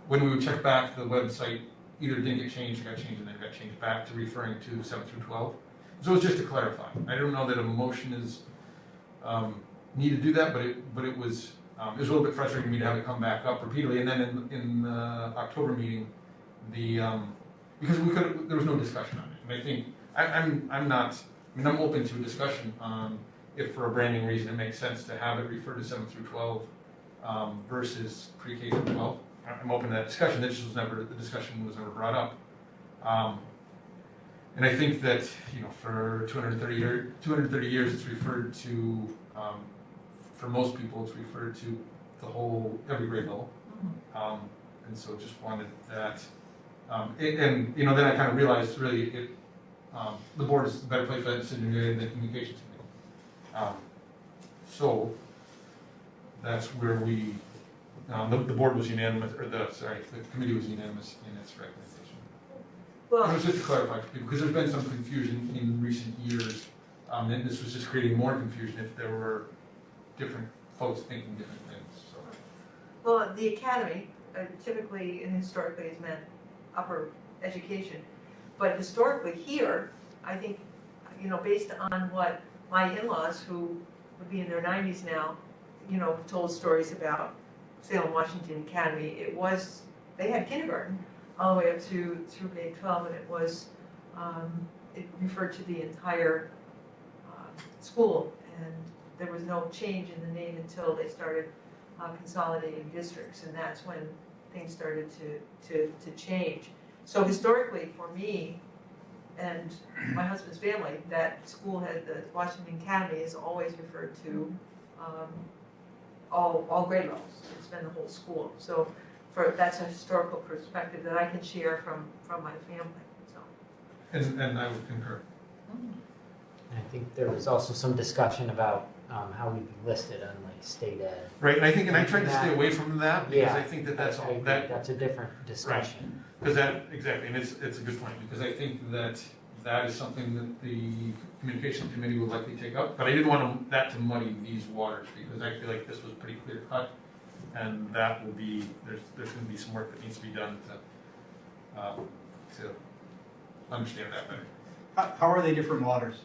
when we would check back, the website either didn't get changed or got changed and then got changed back to referring to 7 through 12. So it's just to clarify. I don't know that a motion is need to do that, but it was a little bit frustrating to me to have it come back up repeatedly. And then in the October meeting, because there was no discussion on it. And I think I'm open to a discussion on if for a branding reason it makes sense to have it refer to 7 through 12 versus pre-K through 12. I'm open to that discussion. The discussion was never brought up. And I think that, for 230 years, it's referred to, for most people, it's referred to every grade level. And so just wanted that. Then I kind of realized really the board is the better place for that decision than the communications committee. So that's where the board was unanimous, the committee was unanimous in its recommendation. It Well, was just to clarify, because there's been some confusion in recent years, and this was just creating more confusion if there were different folks thinking different things, so. well, the academy typically and historically has meant upper education. But historically here, I think, based on what my in-laws, who would be in their 90s now, told stories about Salem Washington Academy, they had kindergarten all the way up through grade 12, and it referred to the entire school, and there was no change in the name until they started consolidating districts, and that's when things started to change. So historically, for me and my husband's family, that school the Washington Academy is always referred to all grade levels. It's been the whole school. So that's a historical perspective that I can share from my family. So. And I would concur. And I think there was also some discussion about how we'd be listed on like state ed. Right, and I tried to stay away from that, because Yeah, I think that's I all, agree. That's a different discussion. because exactly, and it's a good point, because I think that is something that the communications committee would likely take up, but I didn't want that to muddy these waters, because I feel like this was pretty clear cut, and that will be, there's gonna be some work that needs to be done to understand that better. How are they different waters?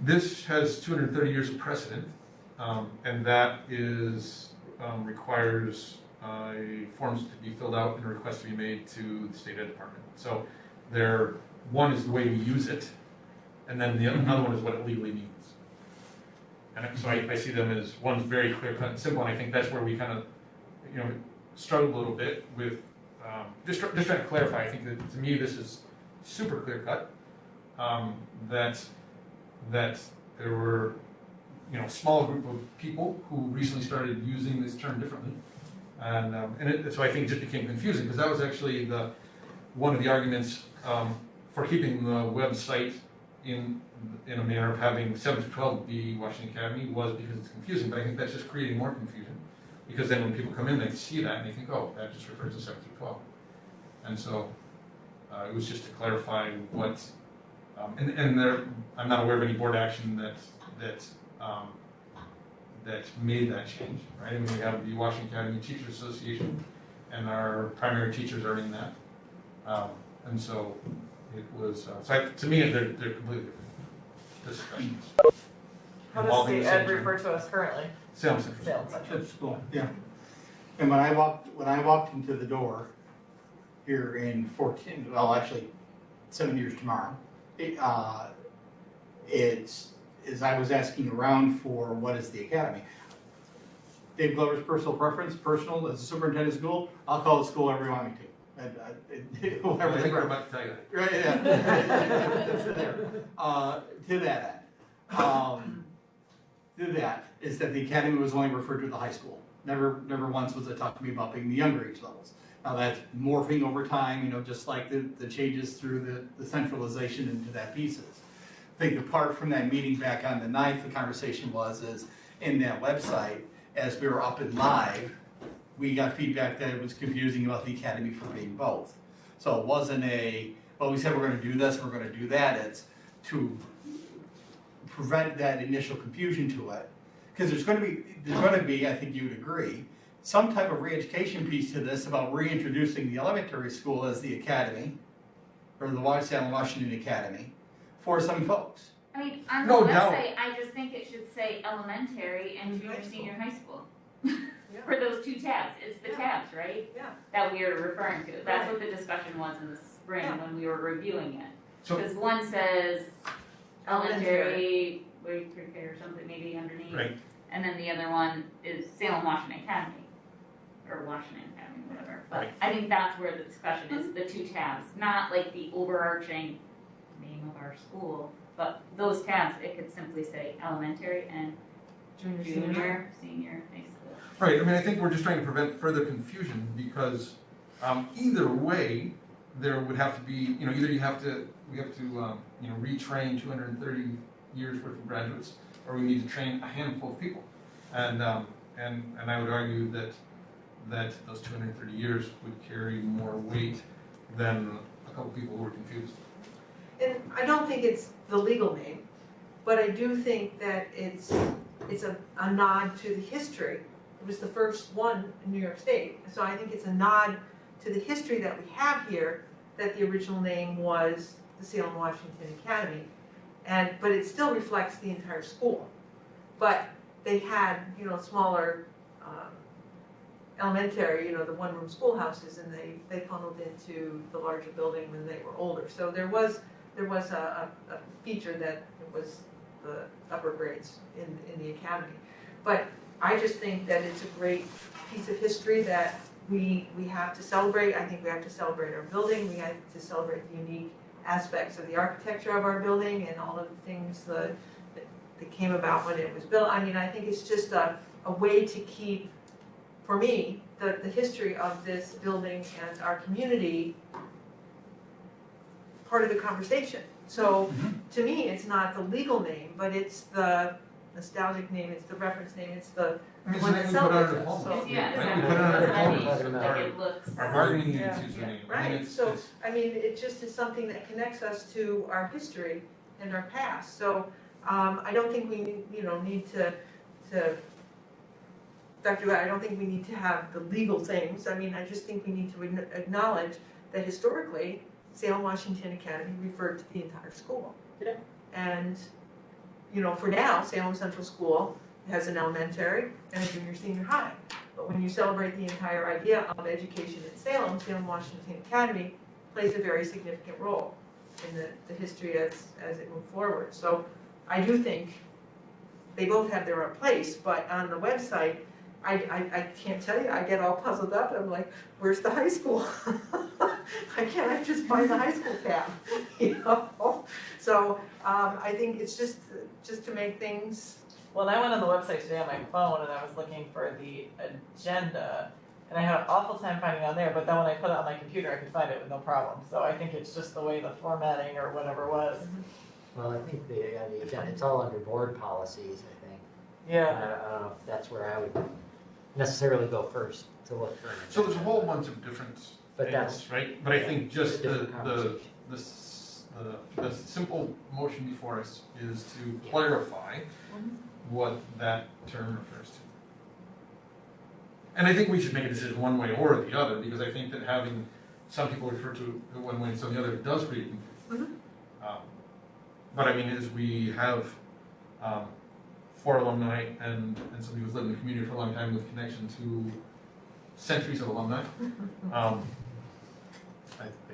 This has 230 years of precedent, and that requires forms to be filled out and a request to be made to the state ed department. So one is the way we use it, and then another one is what it legally means. And so I see them as, one's very clear cut and simple, and I think that's where we kind of, struggled a little bit with, just trying to clarify. I think that to me this is super clear cut, that there were, a small group of people who recently started using this term differently. So I think it just became confusing, because that was actually one of the arguments for keeping the website in a manner of having 7 to 12 be Washington Academy, was because it's confusing, but I think that's just creating more confusion. Because then when people come in, they see that and they think, oh, that just refers to 7 to 12. And so it was just to clarify what, I'm not aware of any board action that made that change, right? I mean, we have the Washington Academy Teachers Association, and our primary teachers are in that. And so it was, to me, they're completely different discussions. How does Involving state the same ed term. refer to us currently? Salem Central. Salem Central. At school, yeah. And when I walked into the door here in 7 years tomorrow, as I was asking around for what is the academy. Dave Glover's personal preference, as a superintendent of school, I'll call the school whatever you want me to. I think we're about to tell you that. Right, yeah. To that end. To that is that the academy was only referred to the high school. Never once was it talked to me about being the younger age levels. Now that's morphing over time, just like the changes through the centralization into that pieces. I think apart from that meeting back on the 9th, the conversation is in that website, as we were up and live, we got feedback that it was confusing about the academy for being both. So it wasn't we said we're gonna do this, we're gonna do that. It's to prevent that initial confusion to it. Because there's gonna be, I think you would agree, some type of re-education piece to this about reintroducing the elementary school as the academy, or the Salem Washington Academy, for some folks. I mean, on the No doubt. website, I just think it should say elementary and junior, senior high school. Yeah. For those two tabs, it's the tabs, right? Yeah. That we are referring to. That's what the discussion was in the spring Yeah. when we were reviewing it. So- Because one says Elementary. elementary, pre-K or something maybe underneath. Right. And then the other one is Salem Washington Academy, or Washington Academy, whatever. But Right. I think that's where the discussion is, the two tabs, not like the overarching name of our school, but those tabs, it could simply say elementary and junior, senior, high school. Right, I mean, I think we're just trying to prevent further confusion, because either way, there would have to be, either we have to retrain 230 years worth of graduates, or we need to train a handful of people. And I would argue that those 230 years would carry more weight than a couple people who were confused. And I don't think it's the legal name, but I do think that it's a nod to the history. It was the first one in New York State, so I think it's a nod to the history that we have here, that the original name was the Salem Washington Academy. But it still reflects the entire school. But they had, smaller elementary, the one-room schoolhouses, and they funneled into the larger building when they were older. So there was a feature that it was the upper grades in the academy. But I just think that it's a great piece of history that we have to celebrate. I think we have to celebrate our building. We have to celebrate the unique aspects of the architecture of our building and all of the things that came about when it was built. I mean, I think it's just a way to keep, for me, the history of this building and our community part of the conversation. So to me, it's not the legal name, but it's the nostalgic name, it's the reference name, it's the I mean, one it's that something we put on our celebrates us. diploma. So- Yeah, Right, we exactly. put it on our That's what I diploma. mean. Like it looks. Our bargaining units Yeah, use the yeah, name. I right. mean, it's- So, it's- I mean, it just is something that connects us to our history and our past. So I don't think we need to Dr. Guy, I don't think we need to have the legal things. I mean, I just think we need to acknowledge that historically, Salem Washington Academy referred to the entire school. Yeah. And, for now, Salem Central School has an elementary and a junior senior high. But when you celebrate the entire idea of education in Salem, Salem Washington Academy plays a very significant role in the history as it moved forward. So I do think they both have their own place, but on the website, I can't tell you, I get all puzzled up, I'm like, where's the high school? I can't just find the high school tab, So I think it's just to make things. Well, and I went on the website today on my phone and I was looking for the agenda, and I had an awful time finding it on there, but then when I put it on my computer, I could find it with no problem. So I think it's just the way the formatting or whatever was. Well, I think the agenda, it's all under board policies, I think. Yeah. I don't know if that's where I would necessarily go first to look for an agenda. So there's a whole bunch of different But angles, right? But I think just a different the conversation. simple motion before us is to clarify what that term refers to. And I think we should make a decision one way or the other, because I think that having some people refer to it one way and some the other does create confusion. But I mean, as we have 4 alumni and somebody who's lived in the community for a long time with connection to centuries of alumni, I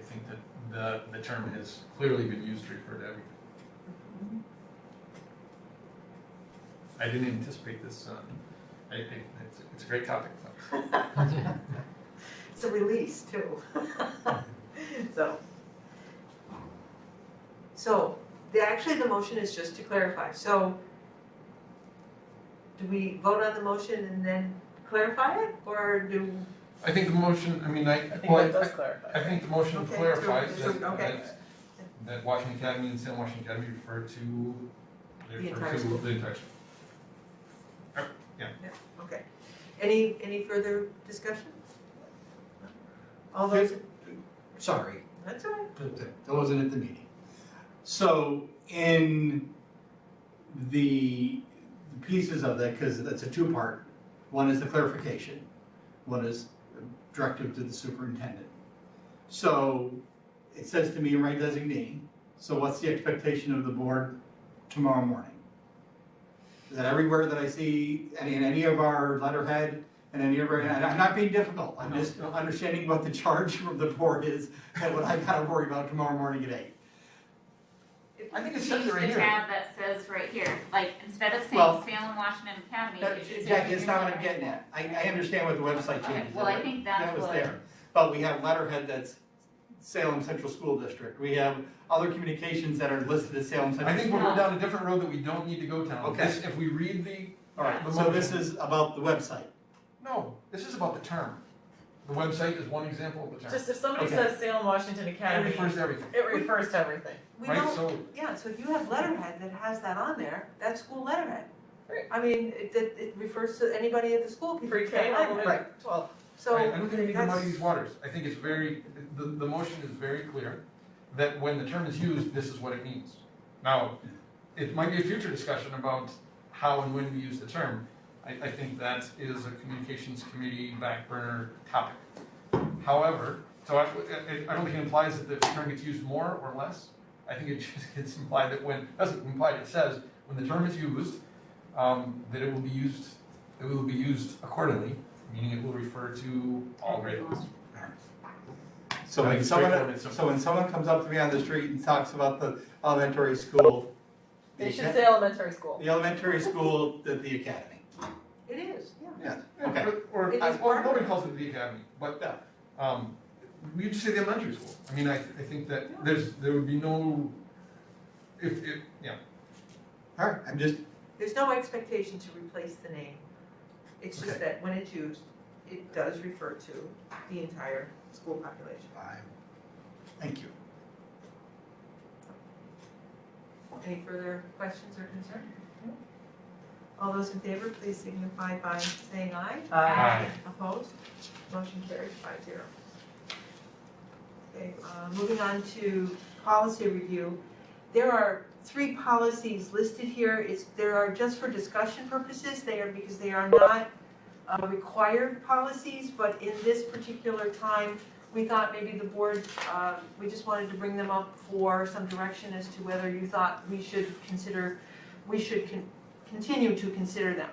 think that the term has clearly been used to refer to everything. I didn't anticipate this. I think it's a great topic. It's a release too. So actually the motion is just to clarify. So do we vote on the motion and then clarify it, or do? I think the motion, I mean, I think that does clarify. I think the motion Okay, clarifies so- that, okay. that Washington Academy and Salem Washington Academy refer to, The entire school. the entire school. Okay. Any further discussion? All those, Sorry, that's all right. that wasn't at the meeting. So in the pieces of that, because that's a two-part, one is the clarification, one is directive to the superintendent. So it says to me in my designee, so what's the expectation of the board tomorrow morning? Is that everywhere that I see, in any of our letterhead, and any of our, and I'm not being difficult, I'm just understanding what the charge from the board is, and what I gotta worry about tomorrow morning at 8. I think it Change says it right the here. tab that says right here, like, instead of Well, saying Salem Washington Academy, it should say. Jackie, it's not what I'm junior getting at. I understand what the website Okay, changes. well, I think that's That was what- there. But we have letterhead that's Salem Central School District. We have other communications that are listed as Salem Central. I think we're going down a different road that we don't need to go down. Okay. This- If we read the, All right, the so this motion- is about the website. No, this is about the term. The website is one example of the term. Just if somebody Okay. sa's Salem Washington It Academy, refers to everything, it refers to everything. We right? don't, So, yeah, so if you have letterhead that has that on there, that's school letterhead. Right. I mean, it refers to anybody at the school. can use that Pre-K all the way letterhead. to 12. So I don't think we need to muddy that's, these waters. I think it's very, the motion is very clear that when the term is used, this is what it means. Now, it might be a future discussion about how and when we use the term. I think that is a communications committee back burner topic. However, so I don't think it implies that the term gets used more or less. I think it just gets implied that doesn't imply, it says, when the term is used, that it will be used accordingly, meaning it will refer to all grade levels. So I when think it's someone, straightforward and simple. so when someone comes up to me on the street and talks about the elementary school, They should say elementary school. the elementary school, the academy. it is, yeah. Yeah, okay. Or, It is well, part of nobody it. calls it the academy, but, Yeah. we just say the elementary school. I mean, I think that there would be no, yeah. All right, I'm just, There's no expectation to replace the name. It's just Okay. that when it's used, it does refer to the entire school population. thank you. Any further questions or concerns? All those in favor, please signify by saying aye. Aye. Opposed? Motion carries 5-0. Okay, moving on to policy review. There are 3 policies listed here. There are just for discussion purposes. Because they are not required policies, but in this particular time, we thought maybe the board, we just wanted to bring them up for some direction as to whether you thought we should continue to consider them.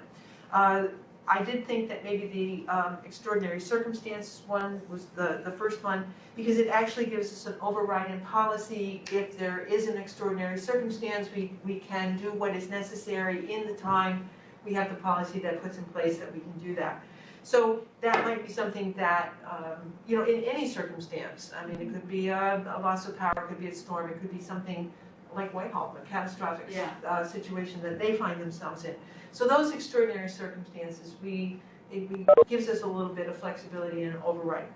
I did think that maybe the extraordinary circumstances one was the first one, because it actually gives us an override in policy. If there is an extraordinary circumstance, we can do what is necessary in the time. We have the policy that puts in place that we can do that. So that might be something that, in any circumstance, I mean, it could be a loss of power, it could be a storm, it could be something like Whitehall, a catastrophic situation that they find themselves in. So those extraordinary circumstances, it gives us a little bit of flexibility and override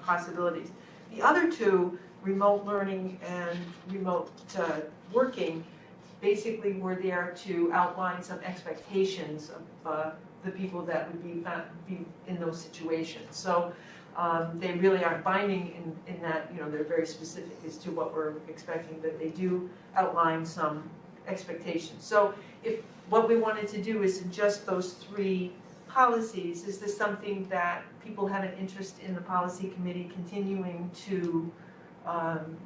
possibilities. The other 2, remote learning and remote working, basically were there to outline some expectations of the people that would be in those situations. So they really aren't binding in that, they're very specific as to what we're expecting, but they do outline some expectations. So if what we wanted to do is adjust those 3 policies, is this something that people have an interest in the policy committee continuing to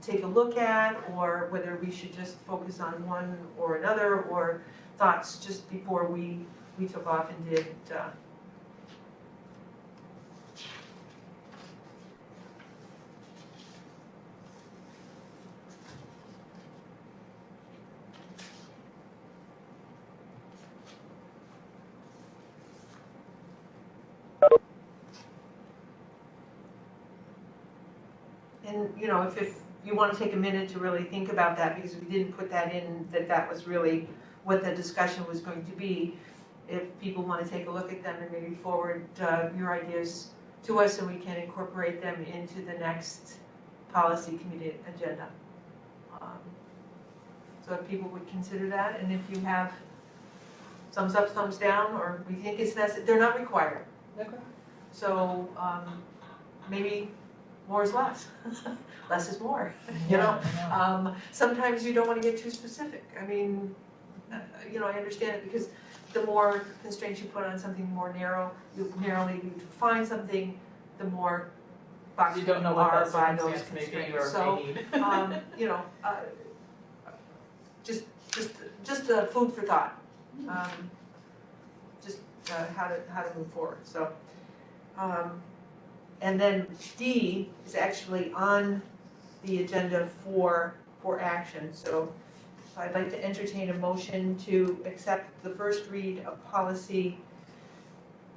take a look at, or whether we should just focus on one or another, or thoughts just before we took off and did And, if you want to take a minute to really think about that, because we didn't put that in, that was really what the discussion was going to be. If people want to take a look at them and maybe forward your ideas to us, and we can incorporate them into the next policy committee agenda. So if people would consider that, and if you have thumbs up, thumbs down, or we think it's necessary, they're not required. Okay. So maybe more is less. Less is more, Yeah. Sometimes you don't want to get too specific. I mean, I understand it, because the more constraints you put on something more narrowly you define something, the more boxed You you don't know what are that by those circumstance may be constraints. or So, may need. just food for thought. How to move forward. So, and then D is actually on the agenda for action. So I'd like to entertain a motion to accept the first read of policy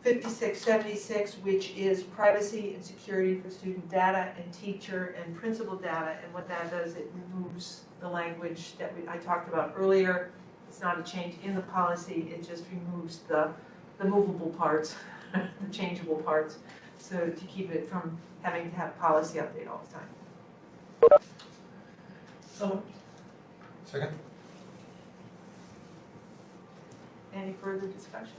5676, which is privacy and security for student data and teacher and principal data. And what that does, it removes the language that I talked about earlier. It's not a change in the policy, it just removes the movable parts, the changeable parts, so to keep it from having to have policy update all the time. So, Second? Any further discussion?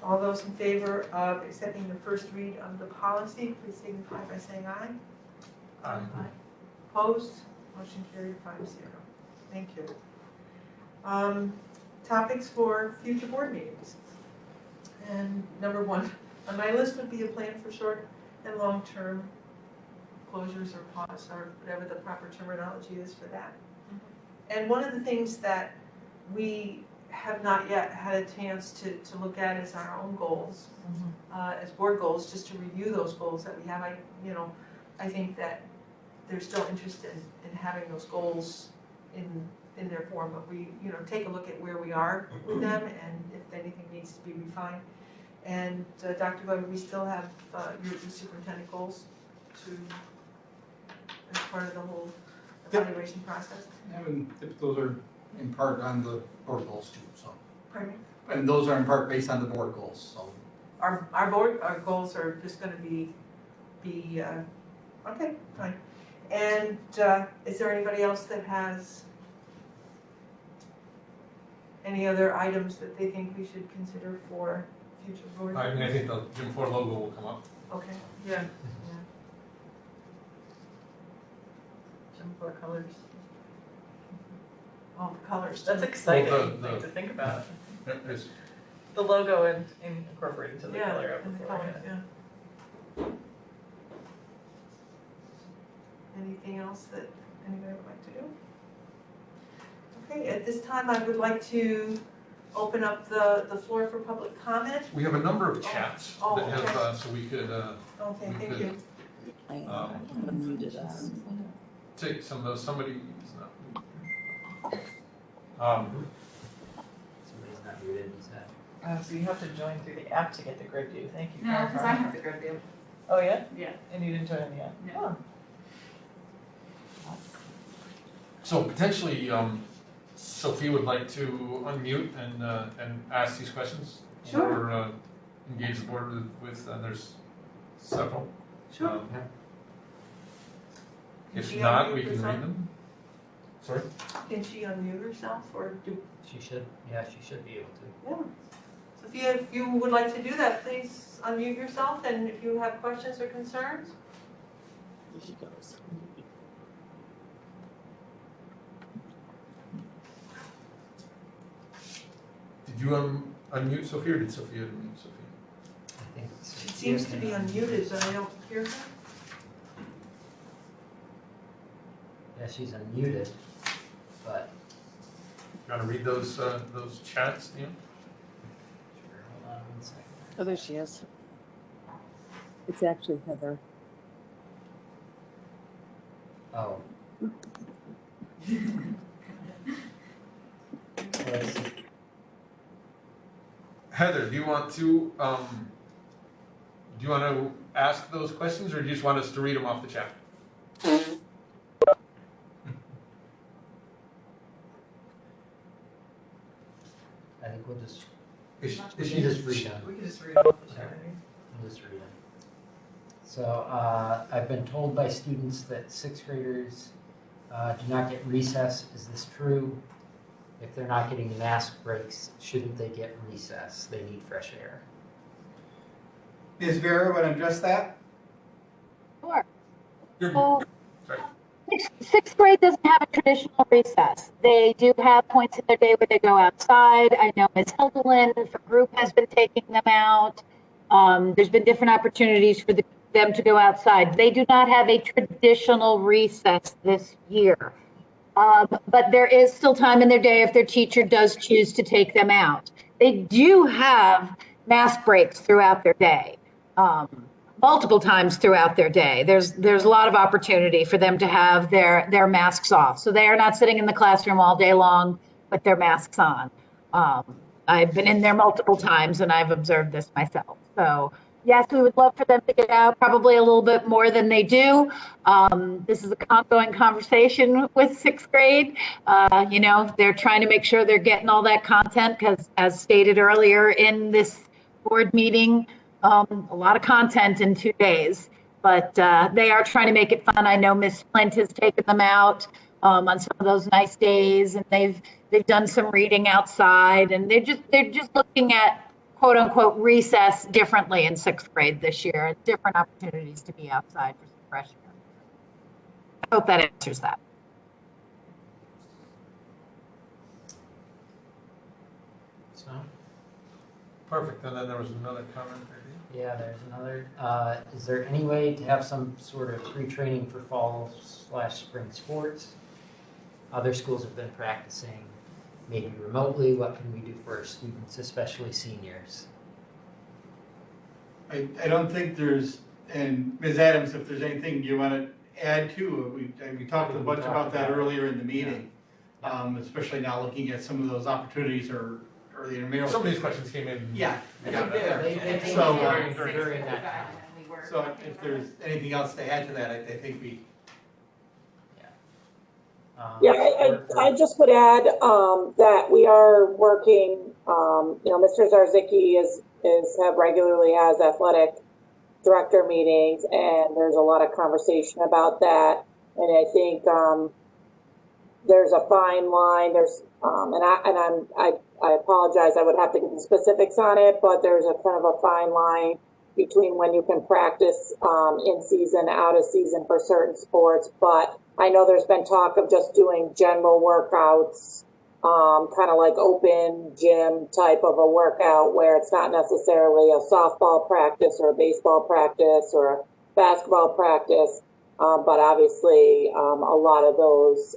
All those in favor of accepting the first read of the policy, please signify by saying aye. Opposed? Motion carried 5-0. Thank you. Topics for future board meetings. And number 1 on my list would be a plan for short and long-term closures or pause, or whatever the proper terminology is for that. And one of the things that we have not yet had a chance to look at is our own goals, as board goals, just to review those goals that we have. I think that they're still interested in having those goals in their form, but we, take a look at where we are with them and if anything needs to be refined. And Dr. Weber, we still have your superintendent goals as part of the whole evaluation process. And those are in part on the board goals too, so. Pardon me? And those are in part based on the board goals, so. Our goals are just gonna be, okay, fine. And is there anybody else that has any other items that they think we should consider for future board? I mean, I think the Gym 4 logo will come up. Okay, yeah. Gym 4 colors. Oh, the colors. That's exciting Well, thing to think about. There's- The logo and incorporated to the Yeah, color of and the the floor. colors, yeah. Anything else that anybody would like to do? Okay, at this time, I would like to open up the floor for public comment. We have a number of chats Oh, that have, okay. so we could Okay, thank Okay. you. take some of those, somebody is not. Somebody's not muted, is that? So you have to join through the app to get the grid view. Thank you. No, because I have the grid view. Oh, yeah? Yeah. And you didn't join in the app? No. So potentially, Sophia would like to unmute and ask these questions? Sure. Or engage the board with, there's several. Sure. Um, Can If she not, unmute we can herself? read them. Sorry? Can she unmute herself or do? She should be able to. Yeah. Sophia, if you would like to do that, please unmute yourself, and if you have questions or concerns. Here she goes. Did you unmute Sophia or did Sophia unmute Sophia? I think it's. She seems to be unmuted, but I don't hear her. Yeah, she's unmuted, but. You want to read those chats, Ian? Sure, hold on one second. Oh, there she is. It's actually Heather. Oh. Let's see. Heather, do you want to ask those questions or do you just want us to read them off the chat? I think we'll just, Is we she can just read them. We can just read it off the chat. We'll just read them. So, I've been told by students that sixth graders do not get recess. Is this true? If they're not getting mask breaks, shouldn't they get recess? They need fresh air. Ms. Vera, want to address that? Sure. Good. So, Sorry. sixth grade doesn't have a traditional recess. They do have points in their day where they go outside. I know Ms. Hildelin for group has been taking them out. There's been different opportunities for them to go outside. They do not have a traditional recess this year. But there is still time in their day if their teacher does choose to take them out. They do have mask breaks throughout their day. Multiple times throughout their day. There's a lot of opportunity for them to have their masks off. So they are not sitting in the classroom all day long with their masks on. I've been in there multiple times and I've observed this myself. So yes, we would love for them to get out probably a little bit more than they do. This is an ongoing conversation with sixth grade. They're trying to make sure they're getting all that content because as stated earlier in this board meeting, a lot of content in 2 days, but they are trying to make it fun. I know Miss Flint has taken them out on some of those nice days, and they've done some reading outside, and they're just looking at quote unquote recess differently in sixth grade this year, different opportunities to be outside for some fresh air. I hope that answers that. So, Perfect, and then there was another comment, maybe? yeah, there's another. Is there any way to have some sort of pre-training for fall/spring sports? Other schools have been practicing, maybe remotely. What can we do for our students, especially seniors? I don't think there's, and Ms. Adams, if there's anything you want to add to, we talked a bunch about that earlier in the meeting. Especially now looking at some of those opportunities or the intramural. Some of these questions came in. Yeah. They came So, during that time. So if there's anything else to add to that, I think we. I just would add that we are working. Mr. Zarzicki regularly has athletic director meetings, and there's a lot of conversation about that. And I think there's a fine line. There's I apologize. I would have to give the specifics on it, but there's a kind of a fine line between when you can practice in season, out of season for certain sports. But I know there's been talk of just doing general workouts, kind of like open gym type of a workout where it's not necessarily a softball practice or a baseball practice or a basketball practice. But obviously, a lot of those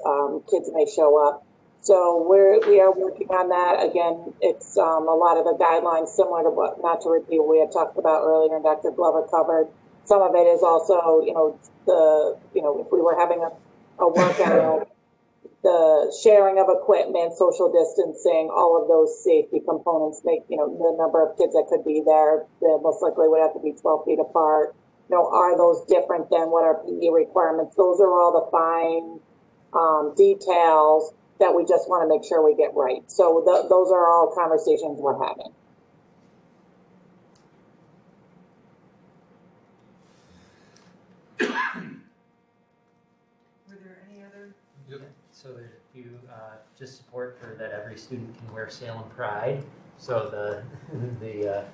kids may show up. So we are working on that. Again, it's a lot of the guidelines similar to what, not to repeat what we had talked about earlier and Dr. Glover covered. Some of it is also, if we were having a workout, the sharing of equipment, social distancing, all of those safety components make, the number of kids that could be there, they most likely would have to be 12 feet apart. Are those different than what our PE requirements? Those are all the fine details that we just want to make sure we get right. So those are all conversations we're having. Were there any other? Yep. So there's a few, just support for that every student can wear Salem Pride. So the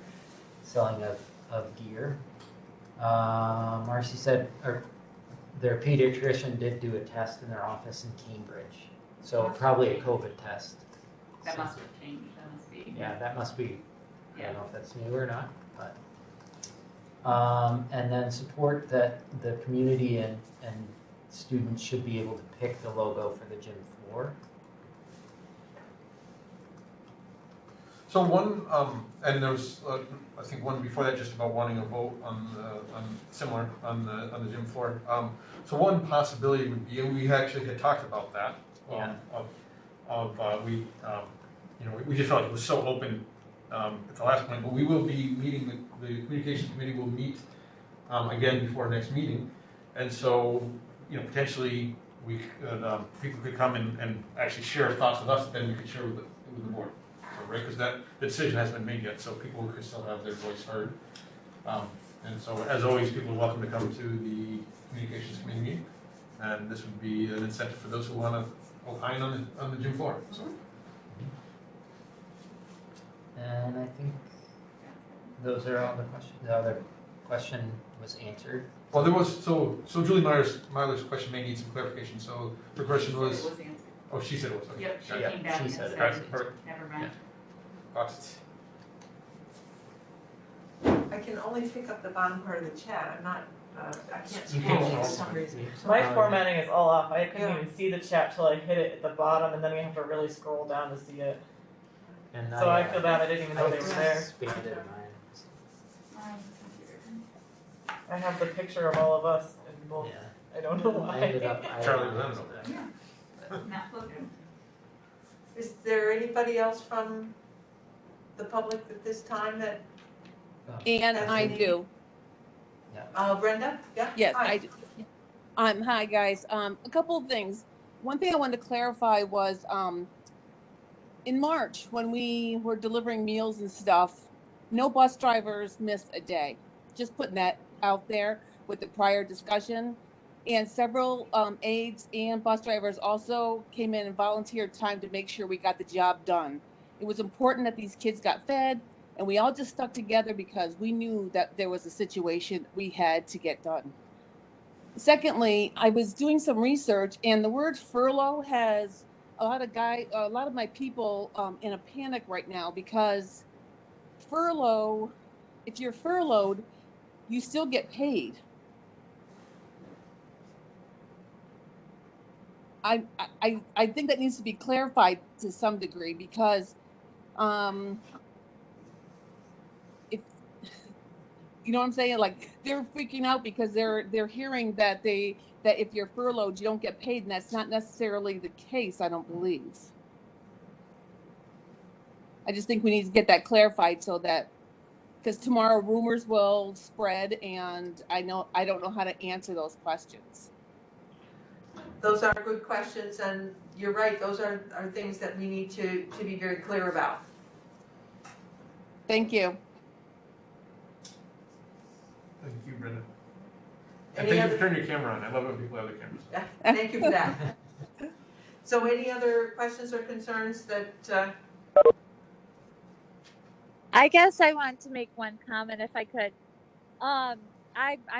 selling of gear. Marcy said, their pediatrician did do a test in their office in Cambridge. So probably a COVID test. That must have changed, that must be. Yeah, that must be, I Yeah. don't know if that's new or not, but. And then support that the community and students should be able to pick the logo for the gym floor. So one, and there was, I think one before that, just about wanting a vote on the gym floor. So one possibility would be, and we actually had talked about that, we just felt like it was so open at the last point, but we will be meeting, the communications committee will meet again before our next meeting. And so, potentially we could, people could come and actually share thoughts with us, then we could share with the board. So, right, because that decision hasn't been made yet, so people could still have their voice heard. And so, as always, people are welcome to come to the communications committee meeting. And this would be an incentive for those who want to opine on the gym floor. So. And I think those are all the questions. The other question was answered. Well, there was, so Julie Myler's question may need some clarification. So the question was, It was answered. oh, she said it was. Okay. Yep, she Yeah, came back she and said it. said, Perfect. never mind. I can only pick up the bottom part of the chat. I'm not, I can't You scroll can for some reason. My formatting is all off. I couldn't Yeah. even see the chat till I hit it at the bottom, and then we have to really scroll down to see it. And So I feel bad. I didn't even know they were there. expanded mine. I have the picture of all of us, and both. Yeah. I don't know I ended why. up. Charlie was on that. Not looking. Is there anybody else from the public at this time that, And Has I any- do. Brenda? Yeah? Yes, Hi. I do. Hi, guys. A couple of things. One thing I wanted to clarify was, in March, when we were delivering meals and stuff, no bus drivers missed a day. Just putting that out there with the prior discussion. And several aides and bus drivers also came in and volunteered time to make sure we got the job done. It was important that these kids got fed And we all just stuck together because we knew that there was a situation we had to get done. Secondly, I was doing some research, and the word furlough has a lot of my people in a panic right now, because furlough, if you're furloughed, you still get paid. I think that needs to be clarified to some degree, because if you know what I'm saying, like, they're freaking out because they're hearing that if you're furloughed, you don't get paid, and that's not necessarily the case, I don't believe. I just think we need to get that clarified, so that, because tomorrow rumors will spread, and I don't know how to answer those questions. Those are good questions, and you're right, those are things that we need to be very clear about. Thank you. Thank you, Brenda. And Any thank you other, for turning your camera on. I love when people have their cameras. yeah, thank you for that. So any other questions or concerns that, I guess I want to make one comment if I could. I'm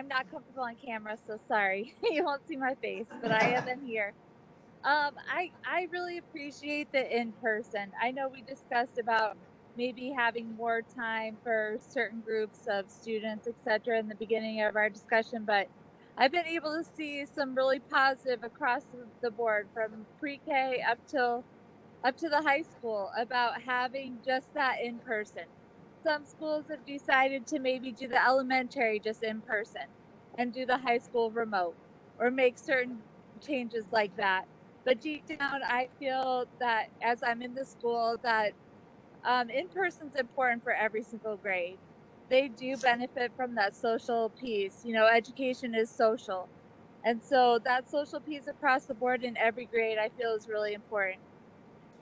not comfortable on camera, so sorry. You won't see my face, but I am in here. I really appreciate the in-person. I know we discussed about maybe having more time for certain groups of students, etc., in the beginning of our discussion, but I've been able to see some really positive across the board, from pre-K up to the high school, about having just that in person. Some schools have decided to maybe do the elementary just in person and do the high school remote, or make certain changes like that. But deep down, I feel that as I'm in the school, that in-person is important for every single grade. They do benefit from that social piece. You know, education is social. And so that social piece across the board in every grade, I feel, is really important.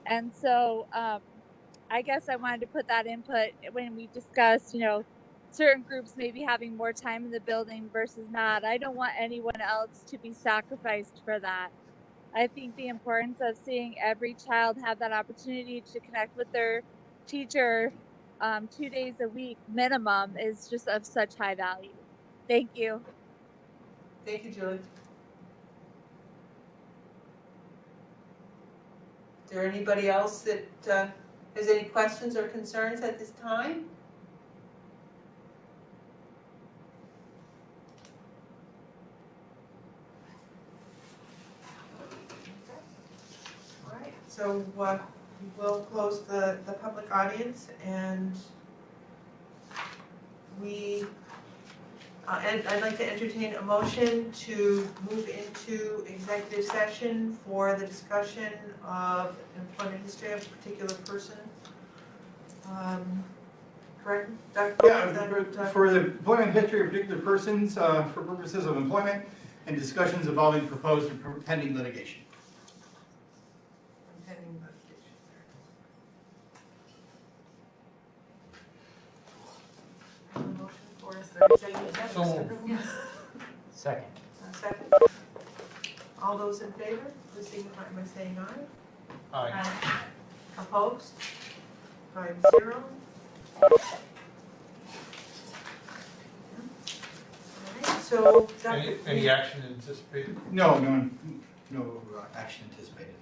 And so I guess I wanted to put that input when we discussed, you know, certain groups maybe having more time in the building versus not. I don't want anyone else to be sacrificed for that. I think the importance of seeing every child have that opportunity to connect with their teacher 2 days a week minimum is just of such high value. Thank you. thank you, Julie. Is there anybody else that has any questions or concerns at this time? All right, so we'll close the public audience, and and I'd like to entertain a motion to move into executive session for the discussion of employment history of a particular person. Correct, Dr. Yeah, Is that, for the employment history of particular persons, for purposes of employment and discussions involving proposed and pending litigation. pending litigation. Motion for executive session. So Yes. Second. Second. All those in favor, please signify by saying aye. Aye. Opposed? 5-0. Alright, so Dr. Any action anticipated? No action anticipated.